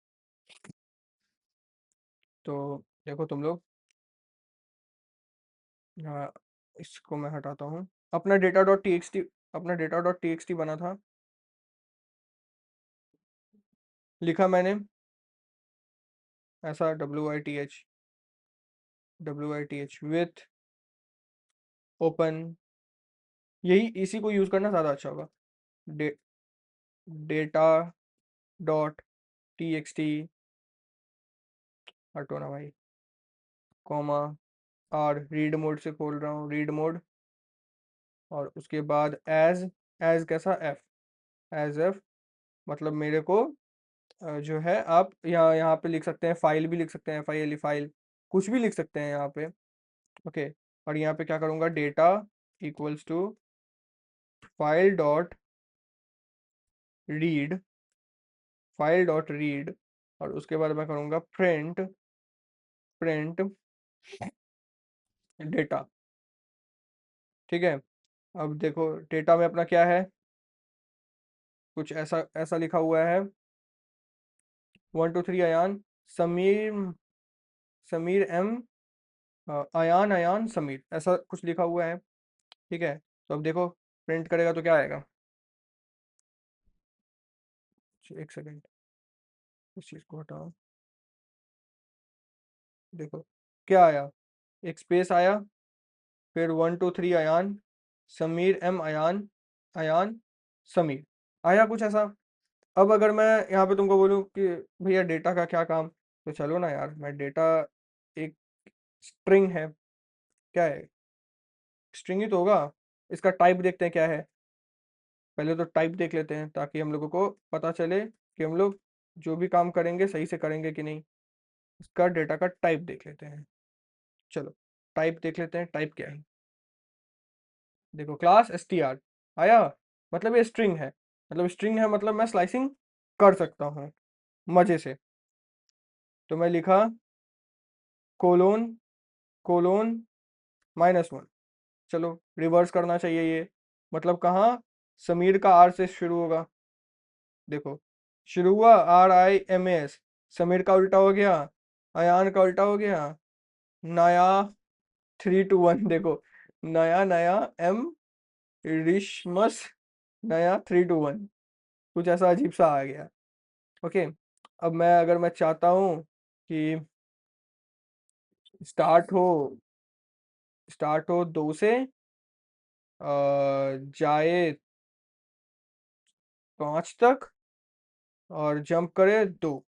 Speaker 1: तो देखो तुम लोग, हाँ, इसको मैं हटाता हूँ, अपना data dot T X T, अपना data dot T X T बना था, लिखा मैंने ऐसा WITH WITH विथ ओपन, यही इसी को यूज़ करना ज़्यादा अच्छा होगा। Day data dot T X T, हटो ना भाई, कॉमा आर, रीड मोड से खोल रहा हूँ, रीड मोड, और उसके बाद एज कैसा, एफ, एज एफ, मतलब मेरे को जो है आप यहाँ पे लिख सकते हैं, फाइल भी लिख सकते हैं, फाइल फाइल, कुछ भी लिख सकते हैं यहाँ पे। ओके, और यहाँ पे क्या करूँगा, data equals to file dot read, file dot read, और उसके बाद मैं करूँगा प्रिंट, प्रिंट डेटा। ठीक है, अब देखो डेटा में अपना क्या है, कुछ ऐसा ऐसा लिखा हुआ है, 1 2 3 अयान समीर, समीर एम, अयान अयान समीर, ऐसा कुछ लिखा हुआ है। ठीक है, तो अब देखो प्रिंट करेगा तो क्या आएगा, एक सेकेंड, इस चीज़ को हटाओ, देखो क्या आया, एक स्पेस आया, फिर 1 2 3 अयान समीर एम अयान, अयान समीर, आया कुछ ऐसा। अब अगर मैं यहाँ पे तुमको बोलूँ कि भैया डेटा का क्या काम, तो चलो ना यार, मैं डेटा, एक स्ट्रिंग है, क्या है, स्ट्रिंग ही तो होगा, इसका टाइप देखते हैं क्या है, पहले तो टाइप देख लेते हैं ताकि हम लोगों को पता चले कि हम लोग जो भी काम करेंगे सही से करेंगे कि नहीं। इसका डेटा का टाइप देख लेते हैं, चलो टाइप देख लेते हैं, टाइप क्या है, देखो क्लास str आया, मतलब ये स्ट्रिंग है, मतलब स्ट्रिंग है मतलब मैं स्लाइसिंग कर सकता हूँ मजे से। तो मैं लिखा कोलोन, कोलोन -1, चलो रिवर्स करना चाहिए ये, मतलब कहाँ, समीर का आर से शुरू होगा, देखो शुरू हुआ RIMAS, समीर का उल्टा हो गया, अयान का उल्टा हो गया, नया 3 2 1, देखो नया नया एम रिश्मस, नया 3 2 1, कुछ ऐसा अजीब सा आ गया। ओके, अब मैं अगर मैं चाहता हूँ कि स्टार्ट हो, स्टार्ट हो 2 से जाए 5 तक, और जंप करे 2,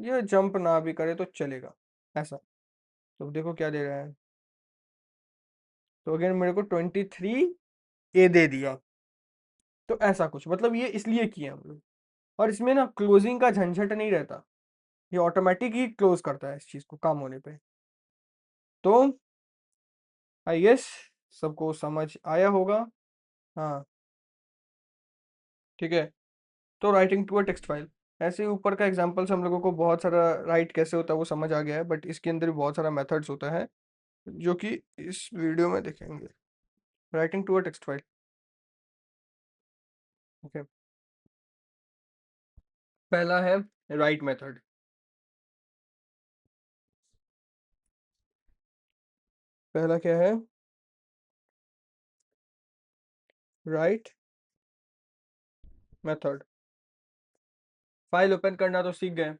Speaker 1: ये जंप ना भी करे तो चलेगा ऐसा। तो देखो क्या दे रहा है, तो अगेन मेरे को 23 दे दिया, तो ऐसा कुछ, मतलब ये इसलिए किया हम लोग, और इसमें ना क्लोजिंग का झंझट नहीं रहता, ये ऑटोमेटिक ही क्लोज करता है इस चीज को काम होने पे। तो आई गेस सबको समझ आया होगा, हाँ ठीक है। तो writing to a text file, ऐसे ही ऊपर का एग्जांपल से हम लोगों को बहुत सारा राइट कैसे होता है वो समझ आ गया है, बट इसके अंदर भी बहुत सारा मेथड्स होता है जो कि इस वीडियो में देखेंगे। Writing to a text file, okay, पहला है राइट मेथड, पहला क्या है, राइट मेथड, फाइल ओपन करना तो सीख गए,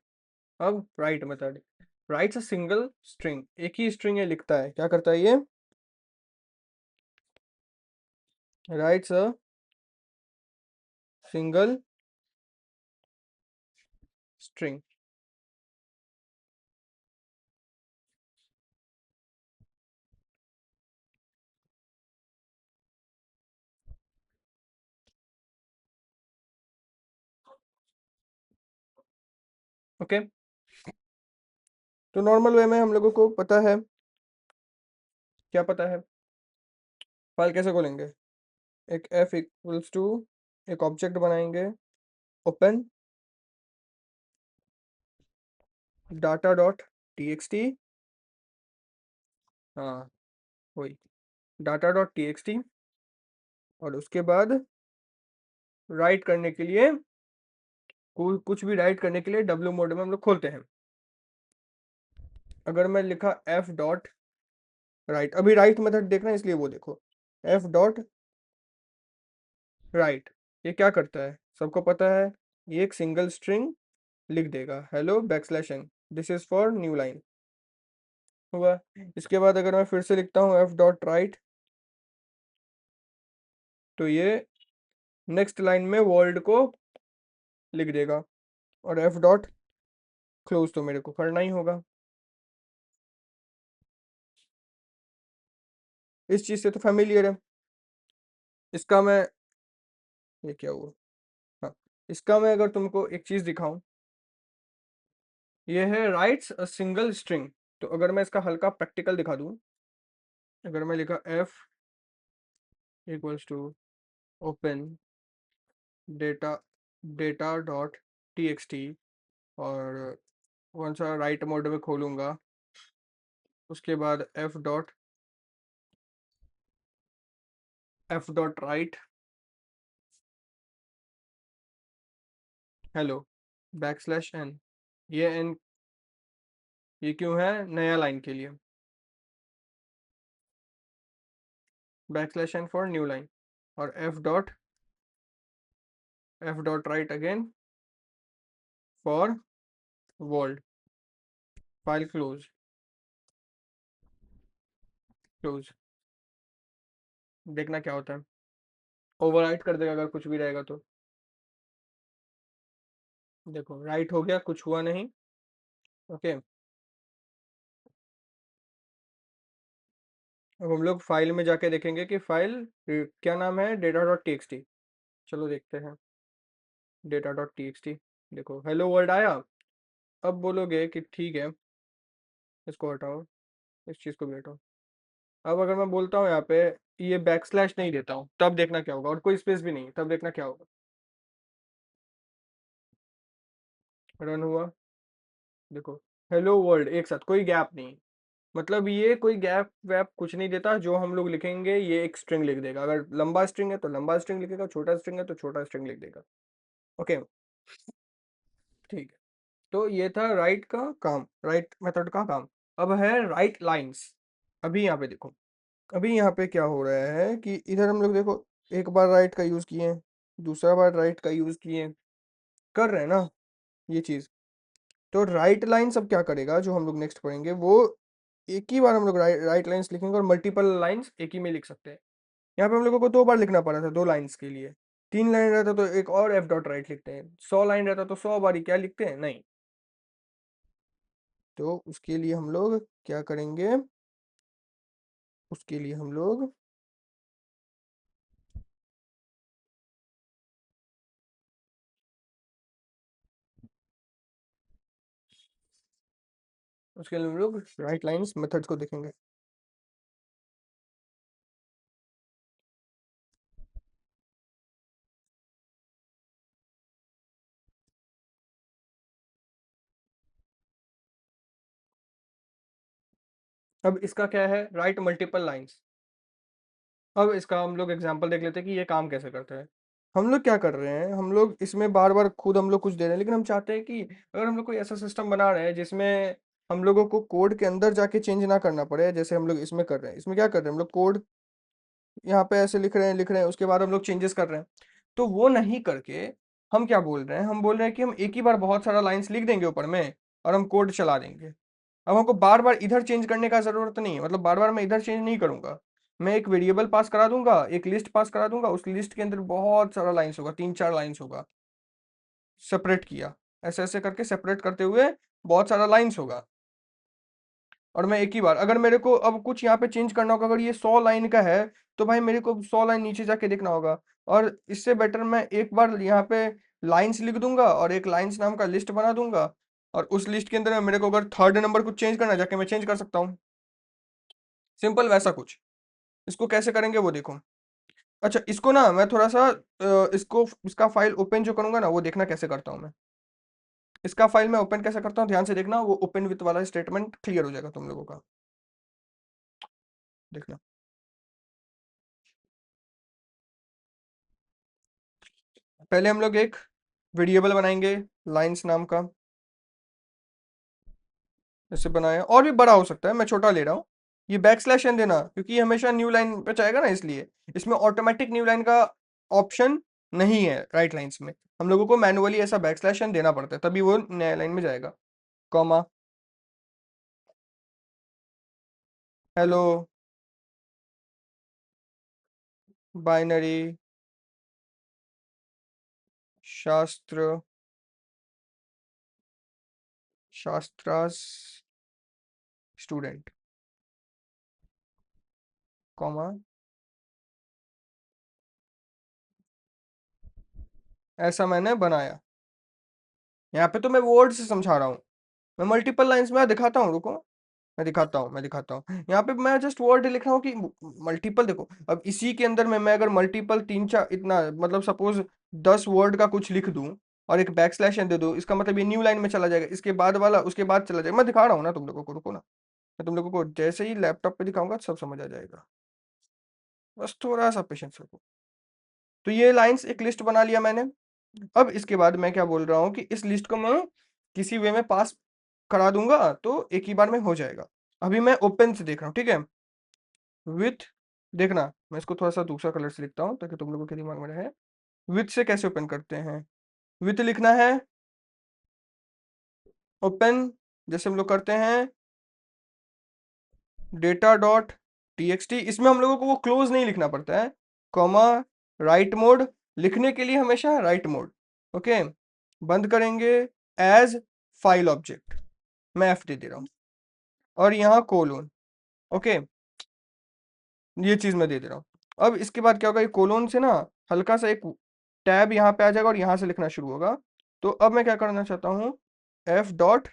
Speaker 1: अब right method, rights a single string, एक ही स्ट्रिंग है लिखता है, क्या करता है ये, rights a single string, okay. तो नॉर्मल वे में हम लोगों को पता है, क्या पता है, फाइल कैसे खोलेंगे, एक f इक्वल्स टू, एक ऑब्जेक्ट बनाएंगे, ओपन डाटा डॉट txt, हाँ वही डाटा डॉट txt, और उसके बाद राइट करने के लिए, कुछ भी राइट करने के लिए w मोड में हम लोग खोलते हैं। अगर मैं लिखा f डॉट राइट, अभी राइट मेथड देखना है इसलिए वो देखो, f डॉट राइट, ये क्या करता है सबको पता है, ये एक सिंगल स्ट्रिंग लिख देगा, hello backslash n, this is for new line, हुआ। इसके बाद अगर मैं फिर से लिखता हूँ f डॉट राइट, तो ये नेक्स्ट लाइन में वर्ल्ड को लिख देगा, और एफ डॉट क्लोज तो मेरे को करना ही होगा। इस चीज से तो फैमिलियर है। इसका मैं, ये क्या हुआ, हाँ, इसका मैं अगर तुमको एक चीज दिखाऊं, ये है राइट्स अ सिंगल स्ट्रिंग। तो अगर मैं इसका हल्का प्रैक्टिकल दिखा दूं, अगर मैं लिखा F equals to open data data dot T X T, और कौन सा राइट मोड में खोलूंगा, उसके बाद F dot write hello backslash n। ये n, ये क्यों है, नया लाइन के लिए, backslash n for new line, और F dot write again for world. File close, close. देखना क्या होता है, ओवरराइट कर देगा अगर कुछ भी रहेगा तो। देखो राइट हो गया, कुछ हुआ नहीं। ओके, अब हम लोग फाइल में जाके देखेंगे कि फाइल क्या नाम है, data dot T X T. चलो देखते हैं, data dot T X T. देखो हेलो वर्ल्ड आया। अब बोलोगे कि ठीक है, इसको हटाओ, इस चीज़ को भी हटाओ। अब अगर मैं बोलता हूँ यहाँ पे ये बैकस्लैश नहीं देता हूँ, तब देखना क्या होगा, और कोई स्पेस भी नहीं, तब देखना क्या होगा। रन हुआ, देखो हेलो वर्ल्ड एक साथ, कोई गैप नहीं। मतलब ये कोई गैप वैप कुछ नहीं देता, जो हम लोग लिखेंगे ये एक स्ट्रिंग लिख देगा। अगर लंबा स्ट्रिंग है तो लंबा स्ट्रिंग लिखेगा, छोटा स्ट्रिंग है तो छोटा स्ट्रिंग लिख देगा। ओके, ठीक है। तो ये था राइट का काम, राइट मेथड का काम। अब है राइट लाइंस। अभी यहाँ पे देखो, अभी यहाँ पे क्या हो रहा है कि इधर हम लोग देखो, एक बार राइट का यूज किए, दूसरा बार राइट का यूज किए, कर रहे हैं ना ये चीज। तो राइट लाइन सब क्या करेगा, जो हम लोग नेक्स्ट पढ़ेंगे वो, एक ही बार हम लोग राइट लाइंस लिखेंगे, और मल्टीपल लाइंस एक ही में लिख सकते हैं। यहाँ पे हम लोगों को 2 बार लिखना पड़ा था 2 लाइंस के लिए। 3 लाइन रहता तो एक और एफ डॉट राइट लिखते हैं, 100 लाइन रहता तो 100 बार ही क्या लिखते हैं, नहीं। तो उसके लिए हम लोग क्या करेंगे, उसके लिए हम लोग उसके लिए हम लोग राइट लाइंस मेथड्स को देखेंगे। अब इसका क्या है, राइट मल्टीपल लाइंस। अब इसका हम लोग एग्जांपल देख लेते हैं कि ये काम कैसे करता है। हम लोग क्या कर रहे हैं, हम लोग इसमें बार बार खुद हम लोग कुछ दे रहे हैं, लेकिन हम चाहते हैं कि अगर हम लोग कोई ऐसा सिस्टम बना रहे हैं जिसमें हम लोगों को कोड के अंदर जाके चेंज ना करना पड़े, जैसे हम लोग इसमें कर रहे हैं। इसमें क्या कर रहे हैं, हम लोग कोड यहाँ पे ऐसे लिख रहे हैं, उसके बाद हम लोग चेंजेस कर रहे हैं। तो वो नहीं करके हम क्या बोल रहे हैं, हम बोल रहे हैं कि हम एक ही बार बहुत सारा लाइंस लिख देंगे ऊपर में, और हम कोड चला देंगे। अब हमको बार बार इधर चेंज करने का जरूरत नहीं है, मतलब बार बार मैं इधर चेंज नहीं करूंगा। मैं एक वेरिएबल पास करा दूंगा, एक लिस्ट पास करा दूंगा, उस लिस्ट के अंदर बहुत सारा लाइंस होगा, 3-4 लाइंस होगा, सेपरेट किया, ऐसे ऐसे करके सेपरेट करते हुए बहुत सारा लाइंस होगा। और मैं एक ही बार, अगर मेरे को अब कुछ यहाँ पे चेंज करना होगा, अगर ये 100 लाइन का है, तो भाई मेरे को 100 लाइन नीचे जाके देखना होगा। और इससे बेटर मैं एक बार यहाँ पे लाइंस लिख दूंगा, और एक लाइंस नाम का लिस्ट बना दूंगा, और उस लिस्ट के अंदर मेरे को अगर थर्ड नंबर कुछ चेंज करना है, जाके मैं चेंज कर सकता हूँ। सिंपल वैसा कुछ। इसको कैसे करेंगे वो देखो। अच्छा, इसको ना मैं थोड़ा सा इसको इसका फाइल ओपन जो करूंगा ना, वो देखना कैसे करता हूँ मैं। इसका फाइल मैं ओपन कैसे करता हूँ, ध्यान से देखना, वो ओपन विथ वाला स्टेटमेंट क्लियर हो जाएगा तुम लोगों का। देखना, पहले हम लोग एक वेरिएबल बनाएंगे लाइंस नाम का। ऐसे बनाया, और भी बड़ा हो सकता है, मैं छोटा ले रहा हूँ। ये बैकस्लैश एन देना, क्योंकि ये हमेशा न्यू लाइन पे जाएगा ना, इसलिए इसमें ऑटोमेटिक न्यू लाइन का ऑप्शन नहीं है राइट लाइंस में। हम लोगों को मैनुअली ऐसा बैकस्लैश एन देना पड़ता है, तभी वो नया लाइन में जाएगा। कॉमा, हेलो बाइनरी शास्त्र शास्त्रास स्टूडेंट, कॉमा, ऐसा मैंने बनाया। यहाँ पे तो मैं वर्ड से समझा रहा हूँ, मैं मल्टीपल लाइंस में दिखाता हूँ, रुको, मैं दिखाता हूँ। यहाँ पे मैं जस्ट वर्ड लिख रहा हूँ कि मल्टीपल, देखो अब इसी के अंदर में मैं अगर मल्टीपल तीन चार इतना मतलब सपोज 10 वर्ड का कुछ लिख दूं और एक बैक स्लैश एन दे दूं, इसका मतलब ये न्यू लाइन में चला जाएगा, इसके बाद वाला उसके बाद चला जाएगा। मैं दिखा रहा हूँ ना तुम लोगों को, रुको ना, मैं तुम लोगों को जैसे ही लैपटॉप पे दिखाऊंगा सब समझ आ जाएगा, बस थोड़ा सा पेशेंस रखो। तो ये लाइंस एक लिस्ट बना लिया मैंने। अब इसके बाद मैं क्या बोल रहा हूँ कि इस लिस्ट को मैं किसी वे में पास करा दूंगा तो एक ही बार में हो जाएगा। अभी मैं ओपन से देख रहा हूँ, ठीक है, विथ, देखना मैं इसको थोड़ा सा दूसरा कलर से लिखता हूँ ताकि तुम लोगों के दिमाग में रहे। विथ से कैसे ओपन करते हैं, विथ लिखना है, ओपन जैसे हम लोग करते हैं डेटा डॉट टीएक्सटी, इसमें हम लोगों को वो क्लोज नहीं लिखना पड़ता है, कॉमा, राइट मोड, लिखने के लिए हमेशा राइट मोड, ओके। बंद करेंगे एज फाइल ऑब्जेक्ट, मैं एफ दे रहा हूँ, और यहाँ कोलोन, ओके, ये चीज मैं दे रहा हूँ। अब इसके बाद क्या होगा, ये कोलोन से ना हल्का सा एक टैब यहाँ पे आ जाएगा और यहाँ से लिखना शुरू होगा। तो अब मैं क्या करना चाहता हूँ, F dot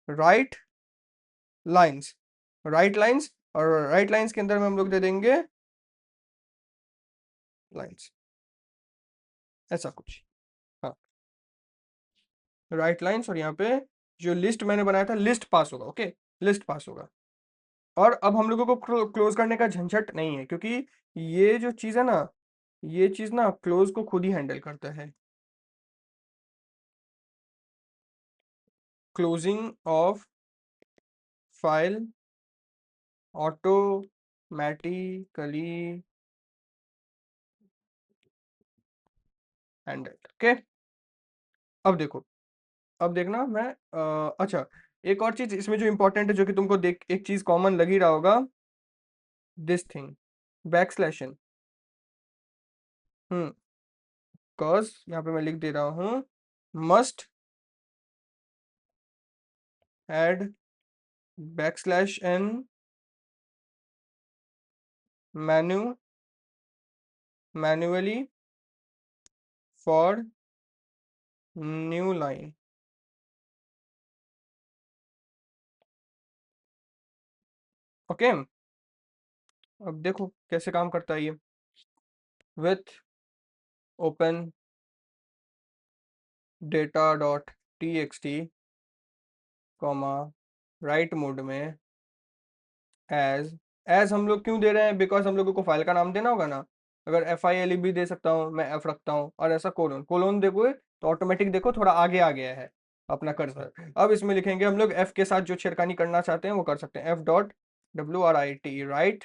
Speaker 1: right lines, right lines, और राइट लाइन्स के अंदर में हम लोग दे देंगे लाइन्स, ऐसा कुछ, हाँ, राइट लाइन्स, और यहाँ पे जो लिस्ट मैंने बनाया था लिस्ट पास होगा, ओके, लिस्ट पास होगा। और अब हम लोगों को क्लोज करने का झंझट नहीं है, क्योंकि ये जो चीज़ है ना, ये चीज़ ना क्लोज को खुद ही हैंडल करता है। Closing of file automatically handle, okay. अब देखो, अब देखना मैं अच्छा, एक और चीज इसमें जो इंपॉर्टेंट है जो कि तुमको देख एक चीज कॉमन लग ही रहा होगा, this thing, back slash N, cause यहाँ पे मैं लिख दे रहा हूँ must add back slash N manually for new line, okay. अब देखो कैसे काम करता है ये, with open data dot T X T, comma, write mode में एज हम लोग क्यों दे रहे हैं, बिकॉज हम लोगों को फाइल का नाम देना होगा ना। अगर एफ आई एल ई भी दे सकता हूँ, मैं एफ रखता हूँ, और ऐसा कोलोन, कोलोन देखो तो ऑटोमेटिक देखो थोड़ा आगे आ गया है अपना कर्सर। अब इसमें लिखेंगे हम लोग एफ के साथ जो छेड़खानी करना चाहते हैं वो कर सकते हैं, F dot W R I T, right,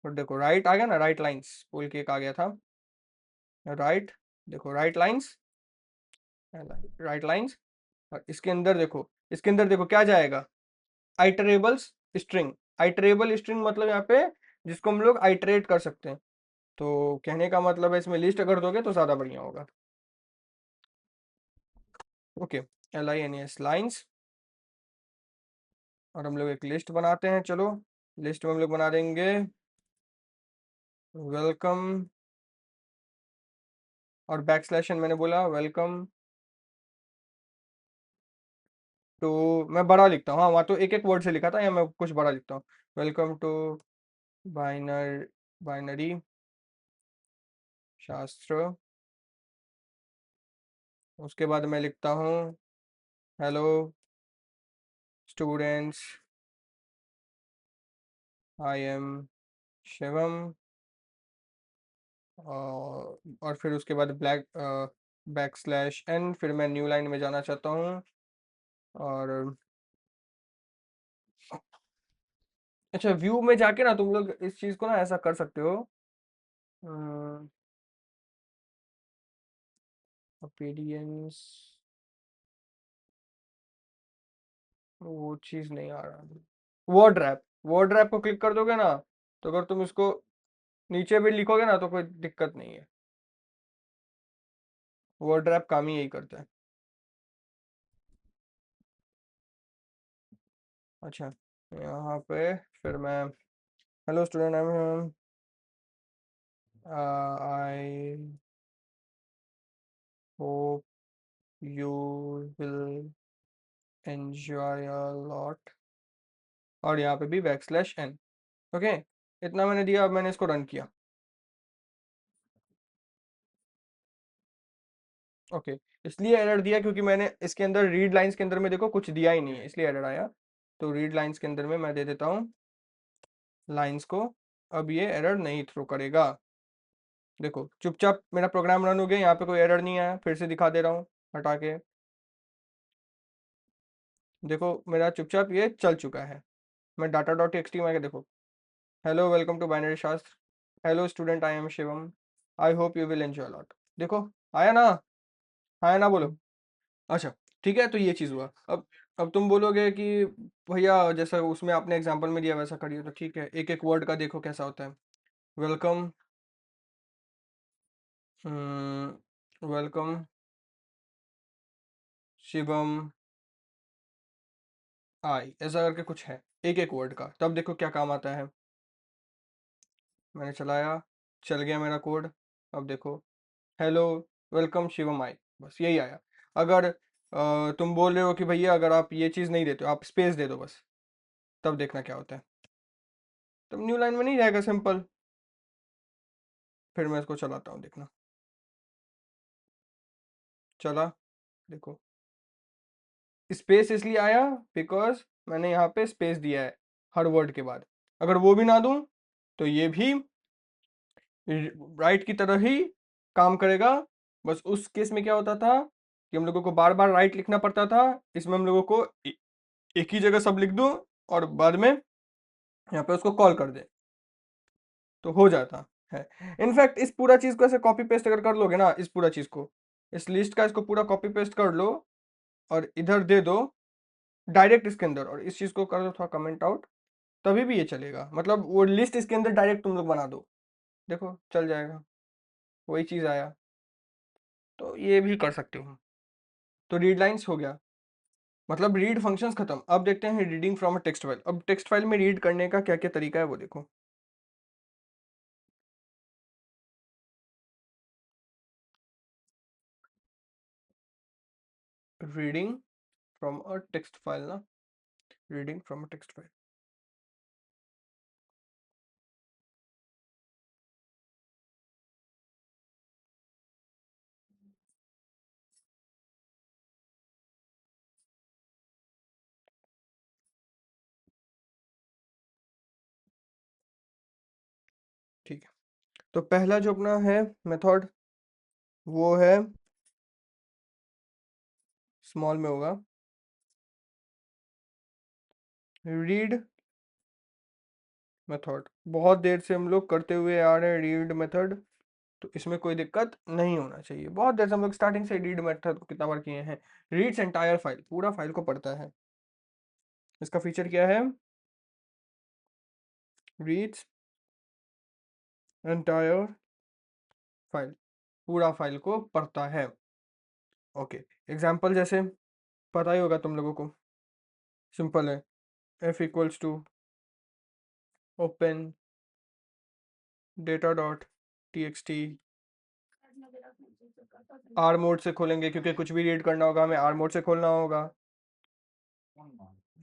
Speaker 1: और देखो राइट आ गया ना, राइट लाइन्स बोल के एक आ गया था, राइट, देखो राइट लाइन्स, राइट लाइन्स, और इसके अंदर देखो, इसके अंदर देखो क्या जाएगा, आइटरेबल्स स्ट्रिंग, आइटरेबल स्ट्रिंग मतलब यहाँ पे जिसको हम लोग आइटरेट कर सकते हैं। तो कहने का मतलब है इसमें लिस्ट अगर दोगे तो ज़्यादा बढ़िया होगा, ओके, LINES लाइन्स, और हम लोग एक लिस्ट बनाते हैं, चलो लिस्ट में हम लोग बना देंगे वेलकम, और बैक स्लैश एन मैंने बोला वेलकम टू, मैं बड़ा लिखता हूँ, हाँ वहाँ तो एक एक वर्ड से लिखा था, या मैं कुछ बड़ा लिखता हूँ, वेलकम टू बाइनरी शास्त्र। उसके बाद मैं लिखता हूँ hello students, I am Shivam, और फिर उसके बाद बैक स्लैश एन, फिर मैं न्यू लाइन में जाना चाहता हूँ, और अच्छा व्यू में जाके ना तुम लोग इस चीज़ को ना ऐसा कर सकते हो, ओबीडियंस, वो चीज़ नहीं आ रहा, वर्ड रैप, वर्ड रैप को क्लिक कर दोगे ना, तो अगर तुम इसको नीचे भी लिखोगे ना तो कोई दिक्कत नहीं है, वर्ड रैप काम ही यही करता है। अच्छा, यहाँ पे फिर मैं hello student, I hope you will enjoy a lot, और यहाँ पे भी \n। ओके, इतना मैंने दिया, अब मैंने इसको रन किया। ओके, इसलिए एरर दिया क्योंकि मैंने इसके अंदर रीड लाइंस के अंदर में देखो कुछ दिया ही नहीं है, इसलिए एरर आया। तो रीड लाइंस के अंदर में मैं दे देता हूँ लाइंस को, अब ये एरर नहीं थ्रो करेगा। देखो चुपचाप मेरा प्रोग्राम रन हो गया, यहाँ पे कोई एरर नहीं आया। फिर से दिखा दे रहा हूँ हटा के, देखो मेरा चुपचाप ये चल चुका है। मैं डाटा डॉट टीएक्सटी में आके देखो, हेलो वेलकम टू बाइनरी शास्त्र, hello student I am Shivam, I hope you will enjoy lot. देखो आया ना, आया ना बोलो। अच्छा ठीक है, तो ये चीज़ हुआ। अब तुम बोलोगे कि भैया जैसा उसमें आपने एग्जांपल में दिया वैसा करिए, तो ठीक है, एक एक वर्ड का देखो कैसा होता है। वेलकम, वेलकम शिवम आई, ऐसा करके कुछ है एक एक वर्ड का। तब देखो क्या काम आता है। मैंने चलाया, चल गया मेरा कोड। अब देखो हेलो वेलकम शिवम आई, बस यही आया। अगर तुम बोल रहे हो कि भैया अगर आप ये चीज़ नहीं देते हो, आप स्पेस दे दो बस, तब देखना क्या होता है। तब न्यू लाइन में नहीं जाएगा, सिंपल। फिर मैं इसको चलाता हूँ, देखना चला। देखो स्पेस इसलिए आया बिकॉज मैंने यहाँ पे स्पेस दिया है हर वर्ड के बाद। अगर वो भी ना दूं तो ये भी राइट की तरह ही काम करेगा। बस उस केस में क्या होता था कि हम लोगों को बार बार राइट लिखना पड़ता था, इसमें हम लोगों को एक ही जगह सब लिख दूं और बाद में यहाँ पे उसको कॉल कर दे तो हो जाता है। इनफैक्ट इस पूरा चीज को ऐसे कॉपी पेस्ट अगर कर लोगे ना, इस पूरा चीज को, इस लिस्ट का इसको पूरा कॉपी पेस्ट कर लो और इधर दे दो डायरेक्ट इसके अंदर, और इस चीज को कर दो थोड़ा कमेंट आउट, तभी भी ये चलेगा। मतलब वो लिस्ट इसके अंदर डायरेक्ट तुम लोग बना दो, देखो चल जाएगा, वही चीज आया। तो ये भी कर सकते हो। तो रीड लाइंस हो गया, मतलब रीड फंक्शंस खत्म। अब देखते हैं reading from a text file. अब टेक्स्ट फाइल में रीड करने का क्या क्या तरीका है वो देखो। Reading from a text file ना, reading from a text file, ठीक है। तो पहला जो अपना है मेथड वो है स्मॉल में होगा रीड मेथड। बहुत देर से हम लोग करते हुए आ रहे हैं रीड मेथड, तो इसमें कोई दिक्कत नहीं होना चाहिए। बहुत देर से हम लोग स्टार्टिंग से रीड मेथड को कितना बार किए हैं। रीड्स एंटायर फाइल, पूरा फाइल को पढ़ता है। इसका फीचर क्या है, रीड्स एंटायर फाइल, पूरा फाइल को पढ़ता है। ओके, एग्जाम्पल जैसे पता ही होगा तुम लोगों को, सिंपल है। f equals to open data dot TXT, R mode से खोलेंगे क्योंकि कुछ भी रीड करना होगा हमें आर मोड से खोलना होगा।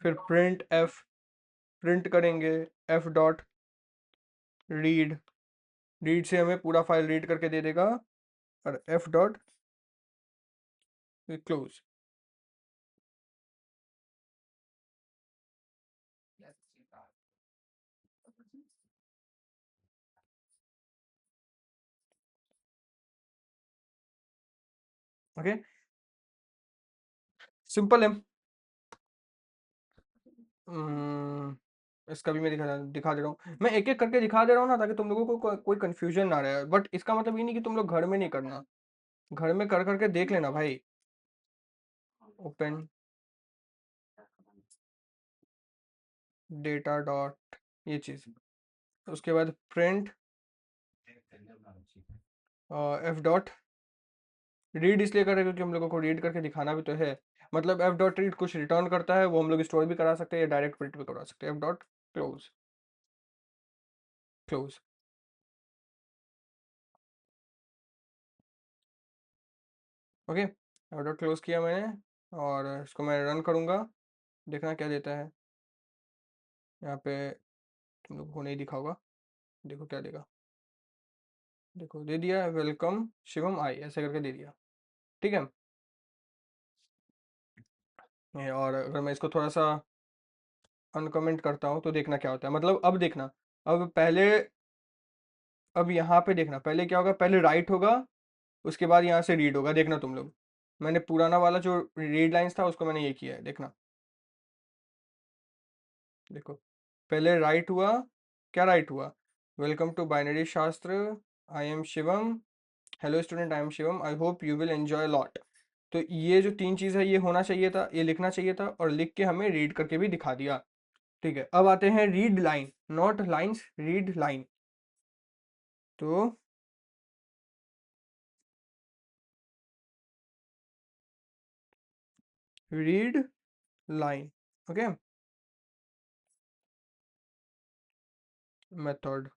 Speaker 1: फिर प्रिंट एफ, प्रिंट करेंगे एफ डॉट रीड, रीड से हमें पूरा फाइल रीड करके दे देगा, और F dot close. Okay, simple है। इसका भी मैं दिखा दे रहा हूँ। मैं एक एक करके दिखा दे रहा हूँ ना, ताकि तुम लोगों को कोई कंफ्यूजन ना रहे। बट इसका मतलब ये नहीं कि तुम लोग घर में नहीं करना, घर में कर करके देख लेना भाई। ओपन डेटा डॉट ये चीज, उसके बाद प्रिंट एफ डॉट रीड इसलिए करें क्योंकि हम लोगों को रीड करके दिखाना भी तो है। मतलब एफ डॉट रीड कुछ रिटर्न करता है, वो हम लोग स्टोर भी करा सकते हैं या डायरेक्ट प्रिंट भी करा सकते हैं। F dot close, close. Okay, F dot close किया मैंने और इसको मैं रन करूँगा, देखना क्या देता है। यहाँ पे तुम लोगों को नहीं दिखा होगा, देखो क्या देगा। देखो दे दिया वेलकम शिवम आई, ऐसे करके दे दिया। ठीक है, और अगर मैं इसको थोड़ा सा अनकमेंट करता हूँ तो देखना क्या होता है। मतलब अब देखना, अब पहले, अब यहाँ पे देखना पहले क्या होगा। पहले राइट होगा, उसके बाद यहाँ से रीड होगा। देखना तुम लोग, मैंने पुराना वाला जो रीड लाइंस था उसको मैंने ये किया है, देखना। देखो पहले राइट हुआ, क्या राइट हुआ, welcome to binary Shastra, I am Shivam, hello student I am Shivam, I hope you will enjoy lot. तो ये जो तीन चीज़ है ये होना चाहिए था, ये लिखना चाहिए था, और लिख के हमें रीड करके भी दिखा दिया। ठीक है, अब आते हैं read line, not lines, read line. तो रीड लाइन, ओके, मेथड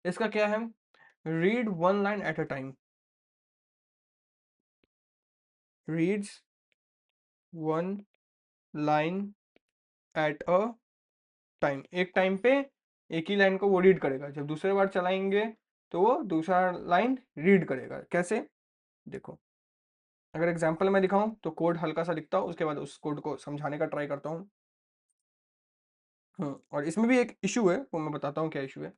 Speaker 1: इसका क्या है, read one line at a time, reads one line at a time, एक टाइम पे एक ही लाइन को वो रीड करेगा। जब दूसरे बार चलाएंगे तो वो दूसरा लाइन रीड करेगा। कैसे, देखो अगर एग्जांपल मैं दिखाऊं तो कोड हल्का सा लिखता हूँ, उसके बाद उस कोड को समझाने का ट्राई करता हूँ। और इसमें भी एक इशू है, वो मैं बताता हूँ क्या इशू है।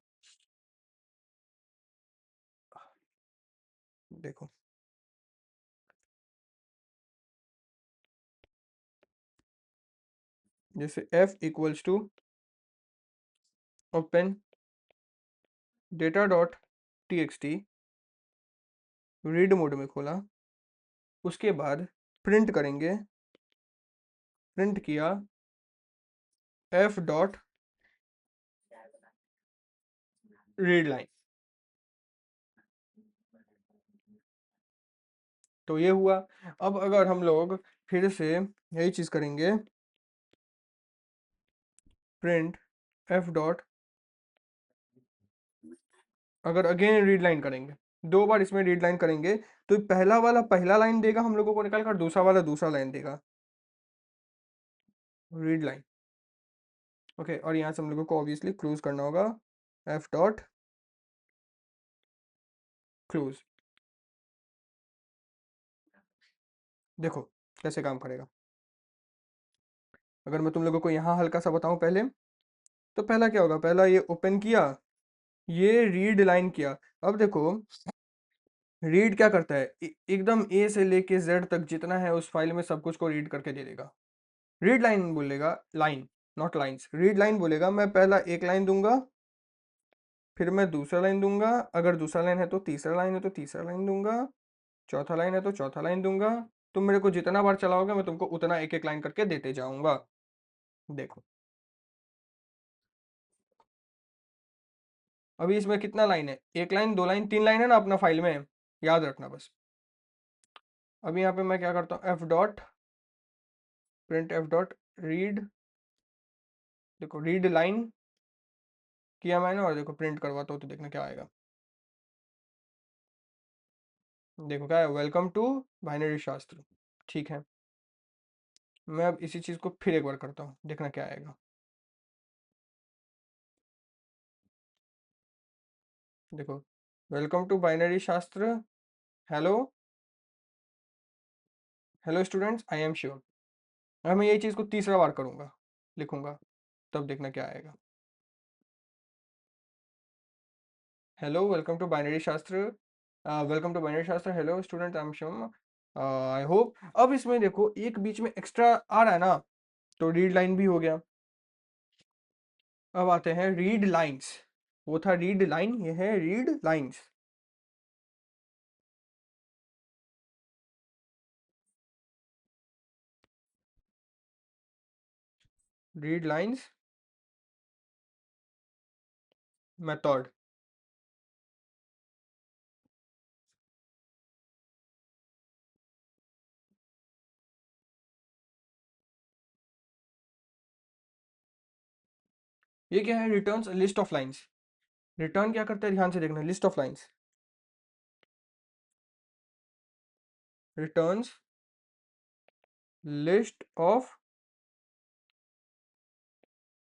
Speaker 1: देखो जैसे f equals to open data dot T read mode में खोला, उसके बाद प्रिंट करेंगे, प्रिंट किया f डॉट रीड लाइन, तो ये हुआ। अब अगर हम लोग फिर से यही चीज करेंगे, प्रिंट f डॉट, अगर अगेन रीड लाइन करेंगे, दो बार इसमें रीड लाइन करेंगे, तो पहला वाला पहला लाइन देगा हम लोगों को निकाल कर, दूसरा वाला दूसरा लाइन देगा, रीड लाइन। ओके, और यहाँ से हम लोगों को ऑब्वियसली क्लोज करना होगा, f डॉट क्लोज। देखो कैसे काम करेगा। अगर मैं तुम लोगों को यहाँ हल्का सा बताऊं पहले, तो पहला क्या होगा, पहला ये ओपन किया, ये रीड लाइन किया। अब देखो रीड क्या करता है, एकदम ए से लेके जेड तक जितना है उस फाइल में सब कुछ को रीड करके दे देगा। रीड लाइन बोलेगा, line not lines, read line बोलेगा मैं पहला एक लाइन दूंगा, फिर मैं दूसरा लाइन दूंगा, अगर दूसरा लाइन है तो तीसरा लाइन है तो तीसरा लाइन दूंगा, चौथा लाइन है तो चौथा लाइन दूंगा। तुम मेरे को जितना बार चलाओगे मैं तुमको उतना एक एक लाइन करके देते जाऊंगा। देखो अभी इसमें कितना लाइन है, एक लाइन, दो लाइन, तीन लाइन है ना अपना फाइल में, याद रखना बस। अभी यहाँ पे मैं क्या करता हूँ, F dot print F dot read, देखो रीड लाइन किया मैंने, और देखो प्रिंट करवाता हूँ तो देखना क्या आएगा। देखो क्या है, वेलकम टू बाइनरी शास्त्र। ठीक है, मैं अब इसी चीज को फिर एक बार करता हूँ, देखना क्या आएगा। देखो वेलकम टू बाइनरी शास्त्र, hello, hello students I am sure. अब मैं यही चीज को तीसरा बार करूंगा, लिखूंगा, तब देखना क्या आएगा। हेलो वेलकम टू बाइनरी शास्त्र, वेलकम टू बाइनरी शास्त्र, hello student I am sure, I hope. अब इसमें देखो एक बीच में एक्स्ट्रा आ रहा है ना, तो रीड लाइन भी हो गया। अब आते हैं रीड लाइंस, वो था रीड लाइन, ये है read lines. Read lines method, ये क्या है, returns list of lines. Return क्या करता है, ध्यान से देखना, list of lines, returns list of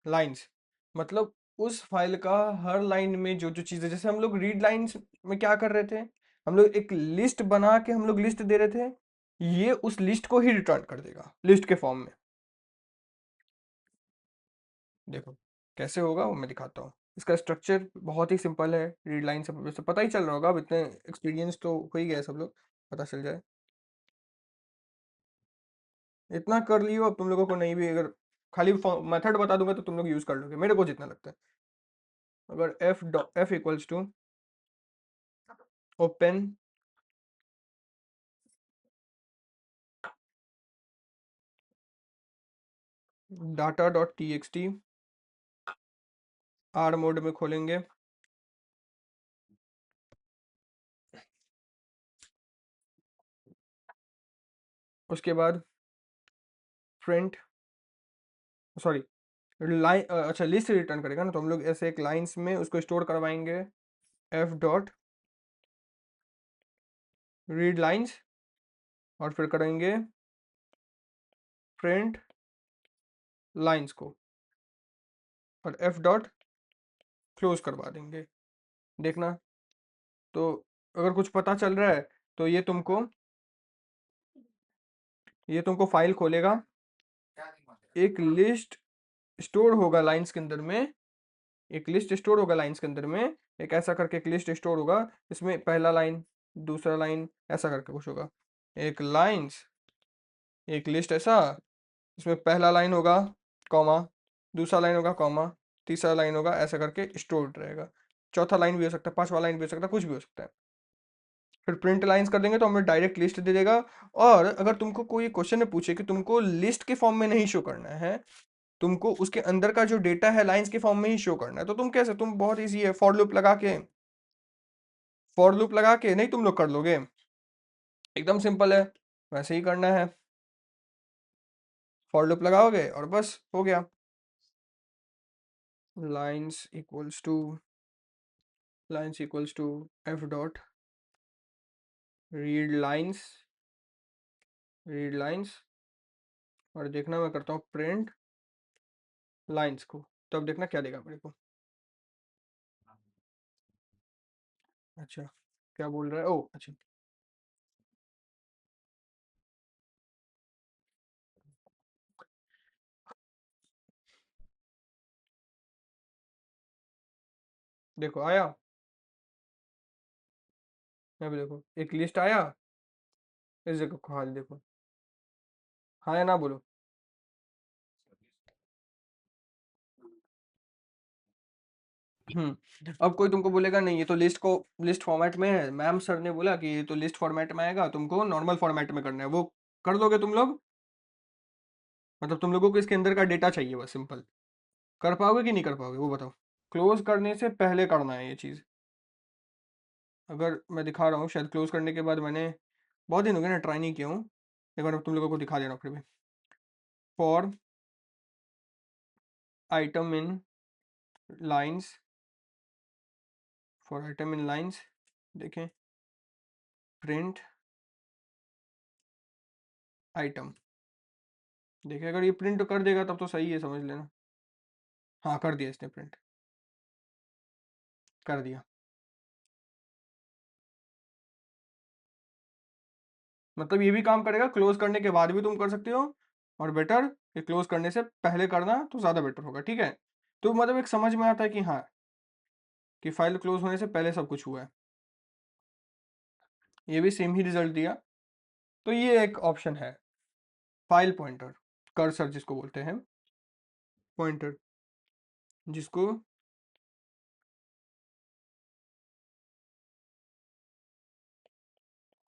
Speaker 1: lines, मतलब उस फाइल का हर लाइन में जो जो चीज़ें, जैसे हम लोग रीड लाइंस में क्या कर रहे थे, हम लोग एक लिस्ट बना के हम लोग लिस्ट दे रहे थे, ये उस लिस्ट को ही रिटर्न कर देगा लिस्ट के फॉर्म में। देखो कैसे होगा वो मैं दिखाता हूँ। इसका स्ट्रक्चर बहुत ही सिंपल है, रीड लाइन से वैसे पता ही चल रहा होगा, अब इतने एक्सपीरियंस तो हो ही गया है सब लोग, पता चल जाए। इतना कर लियो, अब तुम लोगों को नहीं भी, अगर खाली मेथड बता दूंगा तो तुम लोग यूज कर लोगे, मेरे को जितना लगता है। अगर F equals to open data dot T X T, R mode में खोलेंगे, उसके बाद प्रिंट, सॉरी लाइन, अच्छा लिस्ट रिटर्न करेगा ना, तो हम लोग ऐसे एक लाइंस में उसको स्टोर करवाएंगे, एफ डॉट रीड लाइंस, और फिर करेंगे प्रिंट लाइंस को, और एफ डॉट क्लोज करवा देंगे। देखना, तो अगर कुछ पता चल रहा है तो ये तुमको फाइल खोलेगा, एक लिस्ट स्टोर होगा लाइंस के अंदर में, एक लिस्ट स्टोर होगा लाइंस के अंदर में, एक ऐसा करके एक लिस्ट स्टोर होगा, इसमें पहला लाइन, दूसरा लाइन, ऐसा करके कुछ होगा, एक लाइंस, एक लिस्ट ऐसा, इसमें पहला लाइन होगा कॉमा, दूसरा लाइन होगा कॉमा, तीसरा लाइन होगा, ऐसा करके स्टोर्ड रहेगा, चौथा लाइन भी हो सकता है, पांचवा लाइन भी हो सकता है, कुछ भी हो सकता है। फिर प्रिंट लाइंस कर देंगे तो हमें डायरेक्ट लिस्ट दे देगा। और अगर तुमको कोई क्वेश्चन में पूछे कि तुमको लिस्ट के फॉर्म में नहीं शो करना है, तुमको उसके अंदर का जो डेटा है लाइंस के फॉर्म में ही शो करना है, तो तुम कैसे, तुम बहुत इजी है, फॉर लूप लगा के नहीं तुम लोग कर लोगे, एकदम सिंपल है, वैसे ही करना है, फॉर लूप लगाओगे और बस हो गया। Lines equals to F dot read lines, और देखना मैं करता हूँ प्रिंट लाइंस को, तब देखना क्या देगा मेरे को। अच्छा, क्या बोल रहा है, ओ अच्छा, देखो आया, यहाँ पे देखो एक लिस्ट आया, इस जगह को हाल देखो, हाँ या ना बोलो। अब कोई तुमको बोलेगा नहीं ये तो लिस्ट फॉर्मेट में है, मैम सर ने बोला कि ये तो लिस्ट फॉर्मेट में आएगा, तुमको नॉर्मल फॉर्मेट में करना है, वो कर दोगे तुम लोग, मतलब तुम लोगों को इसके अंदर का डेटा चाहिए बस, सिंपल, कर पाओगे कि नहीं कर पाओगे वो बताओ। क्लोज करने से पहले करना है ये चीज़, अगर मैं दिखा रहा हूँ, शायद क्लोज करने के बाद मैंने बहुत दिन हो गए ना, ट्राई नहीं किया हूँ, एक बार तुम लोगों को दिखा दे रहा हूँ फिर भी। फॉर आइटम इन लाइंस, देखें, प्रिंट आइटम, देखिए अगर ये प्रिंट कर देगा तब तो सही है, समझ लेना। हाँ कर दिया इसने प्रिंट, कर दिया, मतलब ये भी काम करेगा, क्लोज करने के बाद भी तुम कर सकते हो, और बेटर ये क्लोज करने से पहले करना तो ज़्यादा बेटर होगा, ठीक है। तो मतलब एक समझ में आता है कि हाँ, कि फाइल क्लोज होने से पहले सब कुछ हुआ है, ये भी सेम ही रिजल्ट दिया। तो ये एक ऑप्शन है, फाइल पॉइंटर, कर्सर जिसको बोलते हैं, पॉइंटर जिसको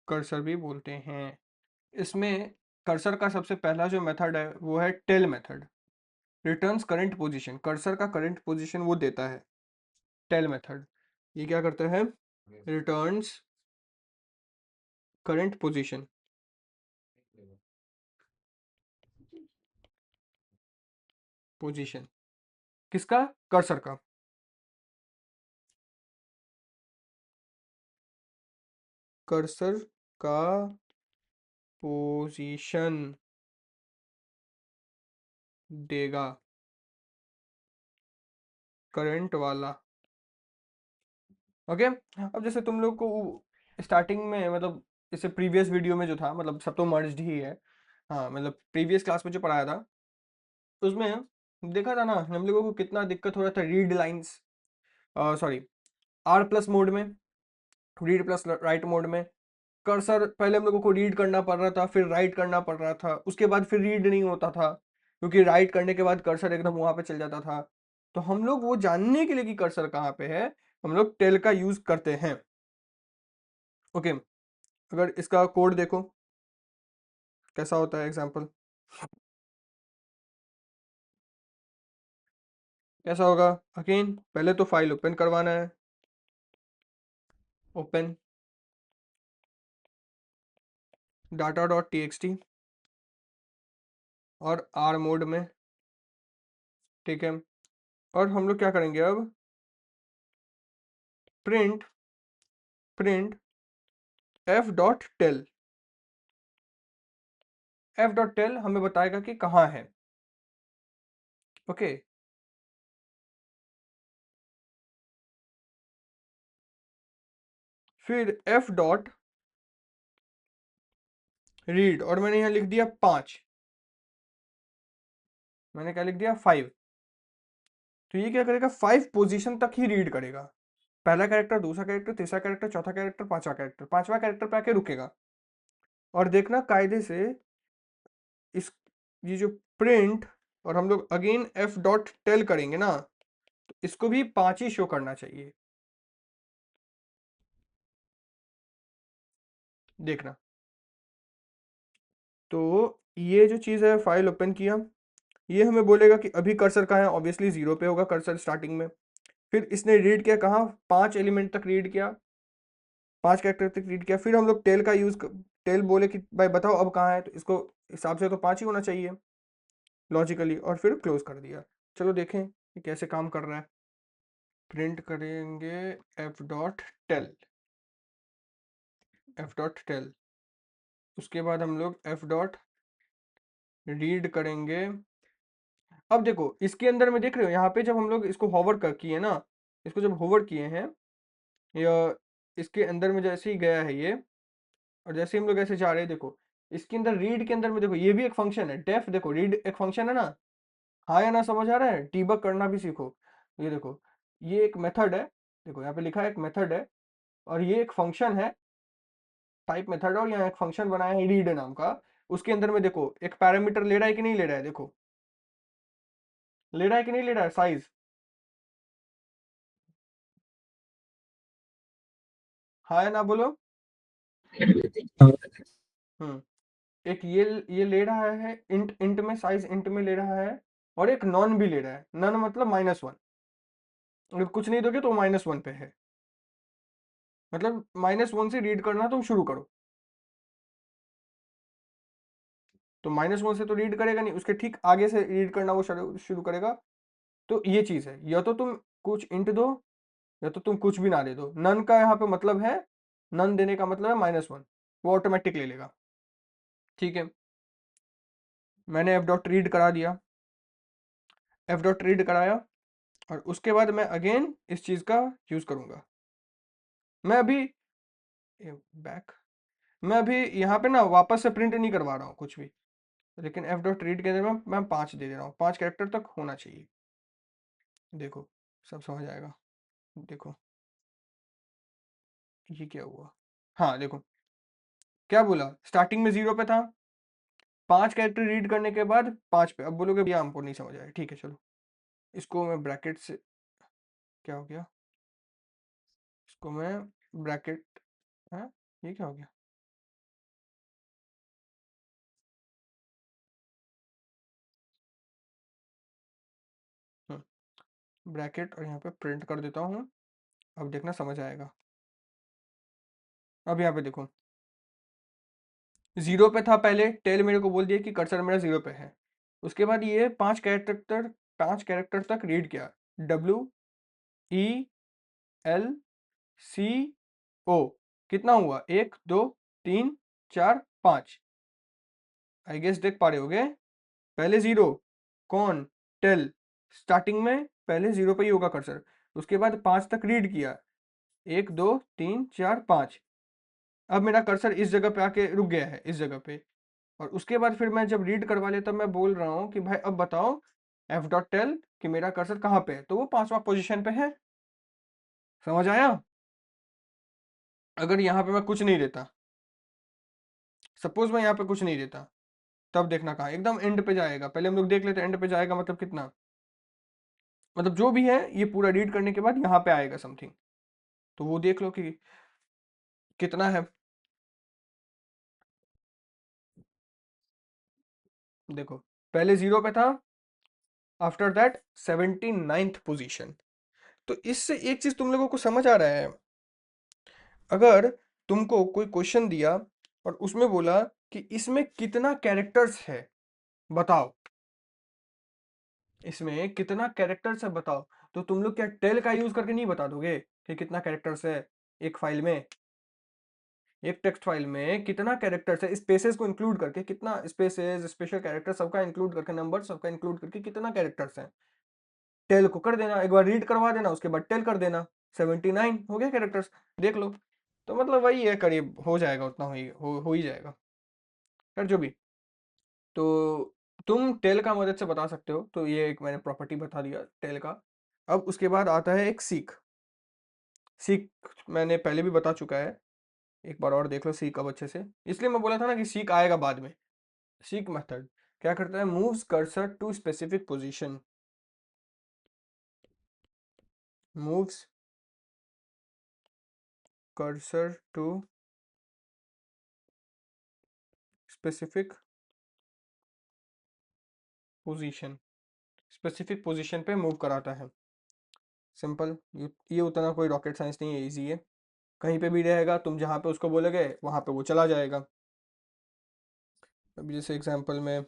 Speaker 1: कर्सर भी बोलते हैं। इसमें कर्सर का सबसे पहला जो मेथड है वो है tell method, returns current position, cursor का करंट पोजीशन वो देता है, टेल मेथड। ये क्या करता है, रिटर्न्स करंट पोजीशन, किसका? कर्सर का। कर्सर का पोजीशन देगा करंट वाला। ओके। अब जैसे तुम लोग को स्टार्टिंग में, मतलब जैसे प्रीवियस वीडियो में जो था, मतलब सब तो मर्ज्ड ही है। हाँ, मतलब प्रीवियस क्लास में जो पढ़ाया था उसमें देखा था ना हम लोगों को कितना दिक्कत हो रहा था read lines, sorry, R plus mode में, रीड प्लस राइट मोड में। कर्सर पहले हम लोगों को रीड करना पड़ रहा था, फिर राइट करना पड़ रहा था, उसके बाद फिर रीड नहीं होता था क्योंकि राइट करने के बाद कर्सर एकदम वहां पे चल जाता था। तो हम लोग वो जानने के लिए कि कर्सर कहाँ पे है, हम लोग टेल का यूज करते हैं। ओके। अगर इसका कोड देखो कैसा होता है, एग्जांपल कैसा होगा। अगेन पहले तो फाइल ओपन करवाना है, ओपन data.txt और आर मोड में, ठीक है। और हम लोग क्या करेंगे अब, प्रिंट प्रिंट f.tel। f.tel हमें बताएगा कि कहाँ है। ओके। फिर f.read, और मैंने यहाँ लिख दिया 5, मैंने क्या लिख दिया 5। तो ये क्या करेगा, 5 पोजीशन तक ही रीड करेगा। पहला कैरेक्टर, दूसरा कैरेक्टर, तीसरा कैरेक्टर, चौथा कैरेक्टर, पांचवा कैरेक्टर, पांचवा कैरेक्टर पे आके रुकेगा। और देखना कायदे से इस, ये जो प्रिंट, और हम लोग अगेन f.tel करेंगे ना, तो इसको भी 5 ही शो करना चाहिए। देखना, तो ये जो चीज़ है, फाइल ओपन किया, ये हमें बोलेगा कि अभी कर्सर कहाँ है, ऑब्वियसली 0 पे होगा कर्सर स्टार्टिंग में। फिर इसने रीड किया कहाँ, 5 एलिमेंट तक रीड किया, 5 कैरेक्टर तक रीड किया। फिर हम लोग टेल का यूज, टेल बोले कि भाई बताओ अब कहाँ है, तो इसको हिसाब से तो 5 ही होना चाहिए लॉजिकली, और फिर क्लोज कर दिया। चलो देखें कि कैसे काम कर रहा है। प्रिंट करेंगे f.tel, उसके बाद हम लोग f.read करेंगे। अब देखो इसके अंदर में देख रहे हो, यहाँ पे जब हम लोग इसको होवर कर किए ना, इसको जब होवर किए हैं, या इसके अंदर में जैसे ही गया है ये, और जैसे हम लोग ऐसे जा रहे हैं, देखो इसके अंदर रीड के अंदर में देखो ये भी एक फंक्शन है डेफ। देखो रीड एक फंक्शन है ना, हाँ या ना, समझ आ रहा है? डीबग करना भी सीखो। ये देखो, ये एक मेथड है, देखो यहाँ पे लिखा है एक मेथड है, और ये एक फंक्शन है, टाइप मेथड, और यहाँ एक फंक्शन बनाया है रीड नाम का। उसके अंदर में देखो एक पैरामीटर ले रहा है कि नहीं ले रहा है, देखो ले रहा है कि नहीं ले रहा है, साइज। हाँ या ना बोलो। हम्म। एक ये ले रहा है इंट, इंट में साइज, इंट में ले रहा है, और एक नॉन भी ले रहा है। नॉन मतलब -1, अगर कुछ नहीं दोगे तो -1 पे है, मतलब -1 से रीड करना तुम शुरू करो। तो -1 से तो रीड करेगा नहीं, उसके ठीक आगे से रीड करना वो शुरू करेगा। तो ये चीज है, या तो तुम कुछ इंट दो, या तो तुम कुछ भी ना दे दो। नन का यहाँ पे मतलब है, नन देने का मतलब है -1, वो ऑटोमेटिक ले लेगा। ठीक है, मैंने f.read करा दिया, f.read कराया, और उसके बाद मैं अगेन इस चीज का यूज करूंगा। मैं अभी बैक, मैं अभी यहाँ पे ना वापस से प्रिंट नहीं करवा रहा हूँ कुछ भी, लेकिन f.read के अंदर मैं 5 दे दे रहा हूँ, 5 कैरेक्टर तक होना चाहिए। देखो सब समझ आएगा। देखो ये क्या हुआ, हाँ देखो क्या बोला, स्टार्टिंग में 0 पे था, 5 कैरेक्टर रीड करने के बाद 5 पे। अब बोलोगे भैया हमको नहीं समझ आया, ठीक है चलो, इसको मैं ब्रैकेट से, क्या हो गया, इसको मैं ब्रैकेट, है ये क्या हो गया, ब्रैकेट, और यहाँ पे प्रिंट कर देता हूँ। अब देखना समझ आएगा। अब यहाँ पे देखो 0 पे था पहले, टेल मेरे को बोल दिया कि कर्सर मेरा 0 पे है। उसके बाद ये 5 कैरेक्टर 5 कैरेक्टर तक रीड किया, WELCO, कितना हुआ, 1 2 3 4 5, आई गेस देख पा रहे होगे। पहले 0, कौन, टेल, स्टार्टिंग में पहले 0 पे ही होगा कर्सर, उसके बाद 5 तक रीड किया, 1 2 3 4 5, अब मेरा कर्सर इस जगह पे आके रुक गया है, इस जगह पे, और उसके बाद फिर मैं जब रीड करवा लेता मैं बोल रहा हूँ कि भाई अब बताओ एफ डॉट टेल कि मेरा कर्सर कहाँ पे है, तो वो 5वां पोजीशन पे है। समझ आया? अगर यहाँ पे मैं कुछ नहीं देता, सपोज मैं यहाँ पे कुछ नहीं देता, तब देखना कहाँ एकदम एंड पे जाएगा। पहले हम लोग देख लेते हैं एंड पे जाएगा मतलब कितना, मतलब जो भी है ये पूरा रीड करने के बाद यहाँ पे आएगा समथिंग, तो वो देख लो कि कितना है। देखो पहले 0 पे था, आफ्टर दैट 79th पोजीशन। तो इससे एक चीज तुम लोगों को समझ आ रहा है, अगर तुमको कोई क्वेश्चन दिया और उसमें बोला कि इसमें कितना कैरेक्टर्स है बताओ, इसमें कितना कैरेक्टर्स है बताओ, तो तुम लोग क्या टेल का यूज करके नहीं बता दोगे कि कितना कैरेक्टर्स है एक फाइल में, एक टेक्स्ट फाइल में कितना कैरेक्टर्स है, स्पेसेस को इंक्लूड करके कितना स्पेसेस, स्पेशल कैरेक्टर सबका इंक्लूड करके, नंबर सबका इंक्लूड करके कितना कैरेक्टर्स हैं, टेल को कर देना, एक बार रीड करवा देना, उसके बाद टेल कर देना, 79 हो गया कैरेक्टर्स, देख लो। तो मतलब वही है, करीब हो जाएगा उतना, हो ही जाएगा। खैर जो भी, तो तुम टेल का मदद से बता सकते हो, तो ये एक मैंने प्रॉपर्टी बता दिया टेल का। अब उसके बाद आता है एक सीक। सीक मैंने पहले भी बता चुका है, एक बार और देख लो सीक अब अच्छे से, इसलिए मैं बोला था ना कि सीक आएगा बाद में। सीक मेथड क्या करता है, moves cursor to specific position, moves cursor to specific position, specific position पे मूव कराता है। सिंपल, ये उतना कोई रॉकेट साइंस नहीं है, इजी है, कहीं पे भी रहेगा, तुम जहाँ पे उसको बोलोगे वहाँ पे वो चला जाएगा। अभी जैसे एग्जांपल में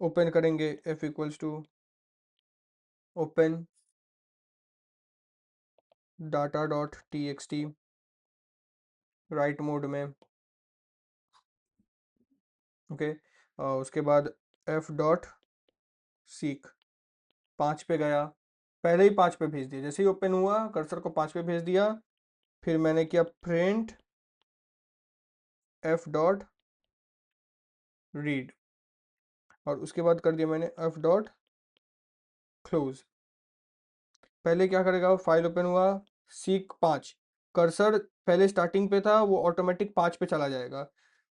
Speaker 1: ओपन करेंगे, f equals to open data dot txt write mode में, ओके, उसके बाद f डॉट सीक 5 पे गया, पहले ही 5 पे भेज दिया, जैसे ही ओपन हुआ कर्सर को 5 पे भेज दिया, फिर मैंने किया प्रिंट f डॉट रीड, और उसके बाद कर दिया मैंने f डॉट क्लोज। पहले क्या करेगा, फाइल ओपन हुआ, सीक 5, कर्सर पहले स्टार्टिंग पे था वो ऑटोमेटिक 5 पे चला जाएगा,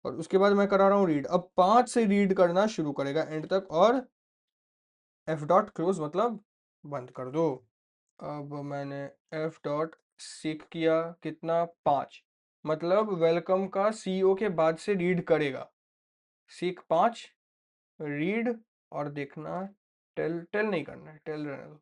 Speaker 1: और उसके बाद मैं करा रहा हूँ रीड, अब 5 से रीड करना शुरू करेगा एंड तक, और एफ डॉट क्लोज मतलब बंद कर दो। अब मैंने एफ डॉट सीक किया, कितना, 5, मतलब वेलकम का सीओ के बाद से रीड करेगा, सीक 5 रीड, और देखना टेल, टेल नहीं करना है, टेल रहने दो।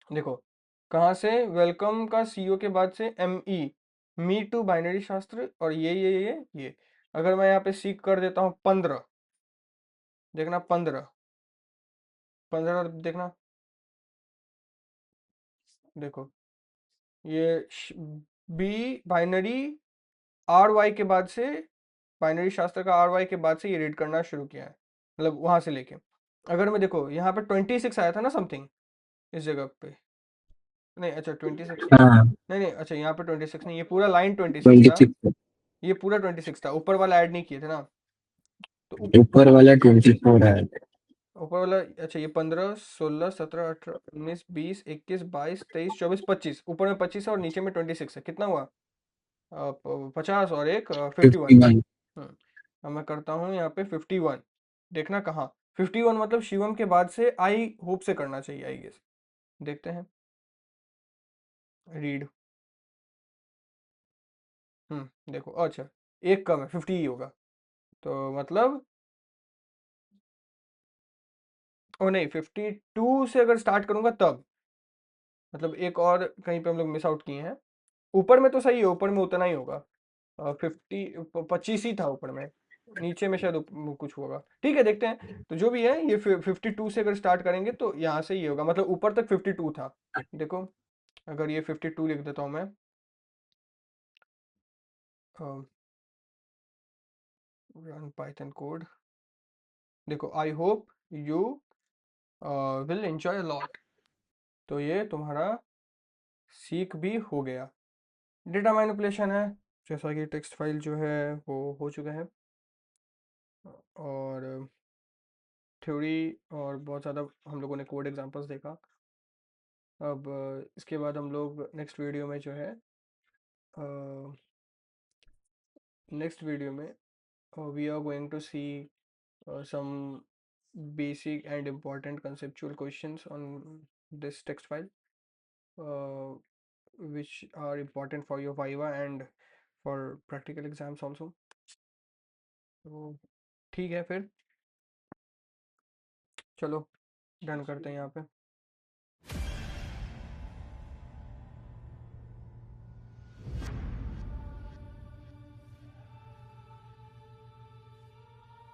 Speaker 1: देखो कहाँ से, वेलकम का सीओ के बाद से मी टू बाइनरी शास्त्र, और ये अगर मैं यहाँ पे सीक कर देता हूँ 15, देखना 15, 15 देखना, देखो ये बी बाइनरी आर वाई के बाद से, बाइनरी शास्त्र का आर वाई के बाद से ये रीड करना शुरू किया है, मतलब वहां से लेके, अगर मैं देखो यहाँ पे 26 आया था ना समथिंग इस जगह पे, नहीं अच्छा 26 नहीं,
Speaker 2: हाँ
Speaker 1: नहीं नहीं अच्छा यहाँ पे 26 नहीं, ये पूरा लाइन 26 था,
Speaker 2: 26।
Speaker 1: ये पूरा 26 था, ऊपर वाला ऐड नहीं किए थे ना, तो
Speaker 2: ऊपर वाला 24 है।
Speaker 1: ऊपर वाला, अच्छा ये 15 16 17 18 19 20 21 22 23 24 25, ऊपर में 25 है और नीचे में 26 है, कितना हुआ, 50 और एक 51।
Speaker 2: 51।
Speaker 1: अब मैं करता हूँ यहाँ पे 51, देखना कहाँ, 51 मतलब शिवम के बाद से आई होप से करना चाहिए, आई गेस, देखते हैं रीड, देखो अच्छा एक कम है, 50 ही होगा, तो मतलब ओ नहीं 52 से अगर स्टार्ट करूंगा तब, मतलब एक और कहीं पे हम लोग मिस आउट किए हैं। ऊपर में तो सही है, ऊपर में उतना ही होगा, 25 ही था ऊपर में, नीचे में शायद कुछ होगा, ठीक है देखते हैं। तो जो भी है ये 52 से अगर स्टार्ट करेंगे तो यहाँ से ये होगा, मतलब ऊपर तक 52 था। देखो अगर ये 52 लिख देता हूँ मैं, रन पाइथन कोड। देखो I hope you will enjoy a lot. तो ये तुम्हारा सीख भी हो गया। डेटा मैनिपुलेशन है, जैसा कि टेक्स्ट फाइल जो है वो हो चुका है, और थ्योरी और बहुत ज़्यादा हम लोगों ने कोड एग्जांपल्स देखा। अब इसके बाद हम लोग नेक्स्ट वीडियो में जो है, नेक्स्ट वीडियो में we are going to see some basic and important conceptual questions on this text file, uh, which are important for your Viva and for practical exams also. तो ठीक है फिर, चलो done करते हैं यहाँ पे।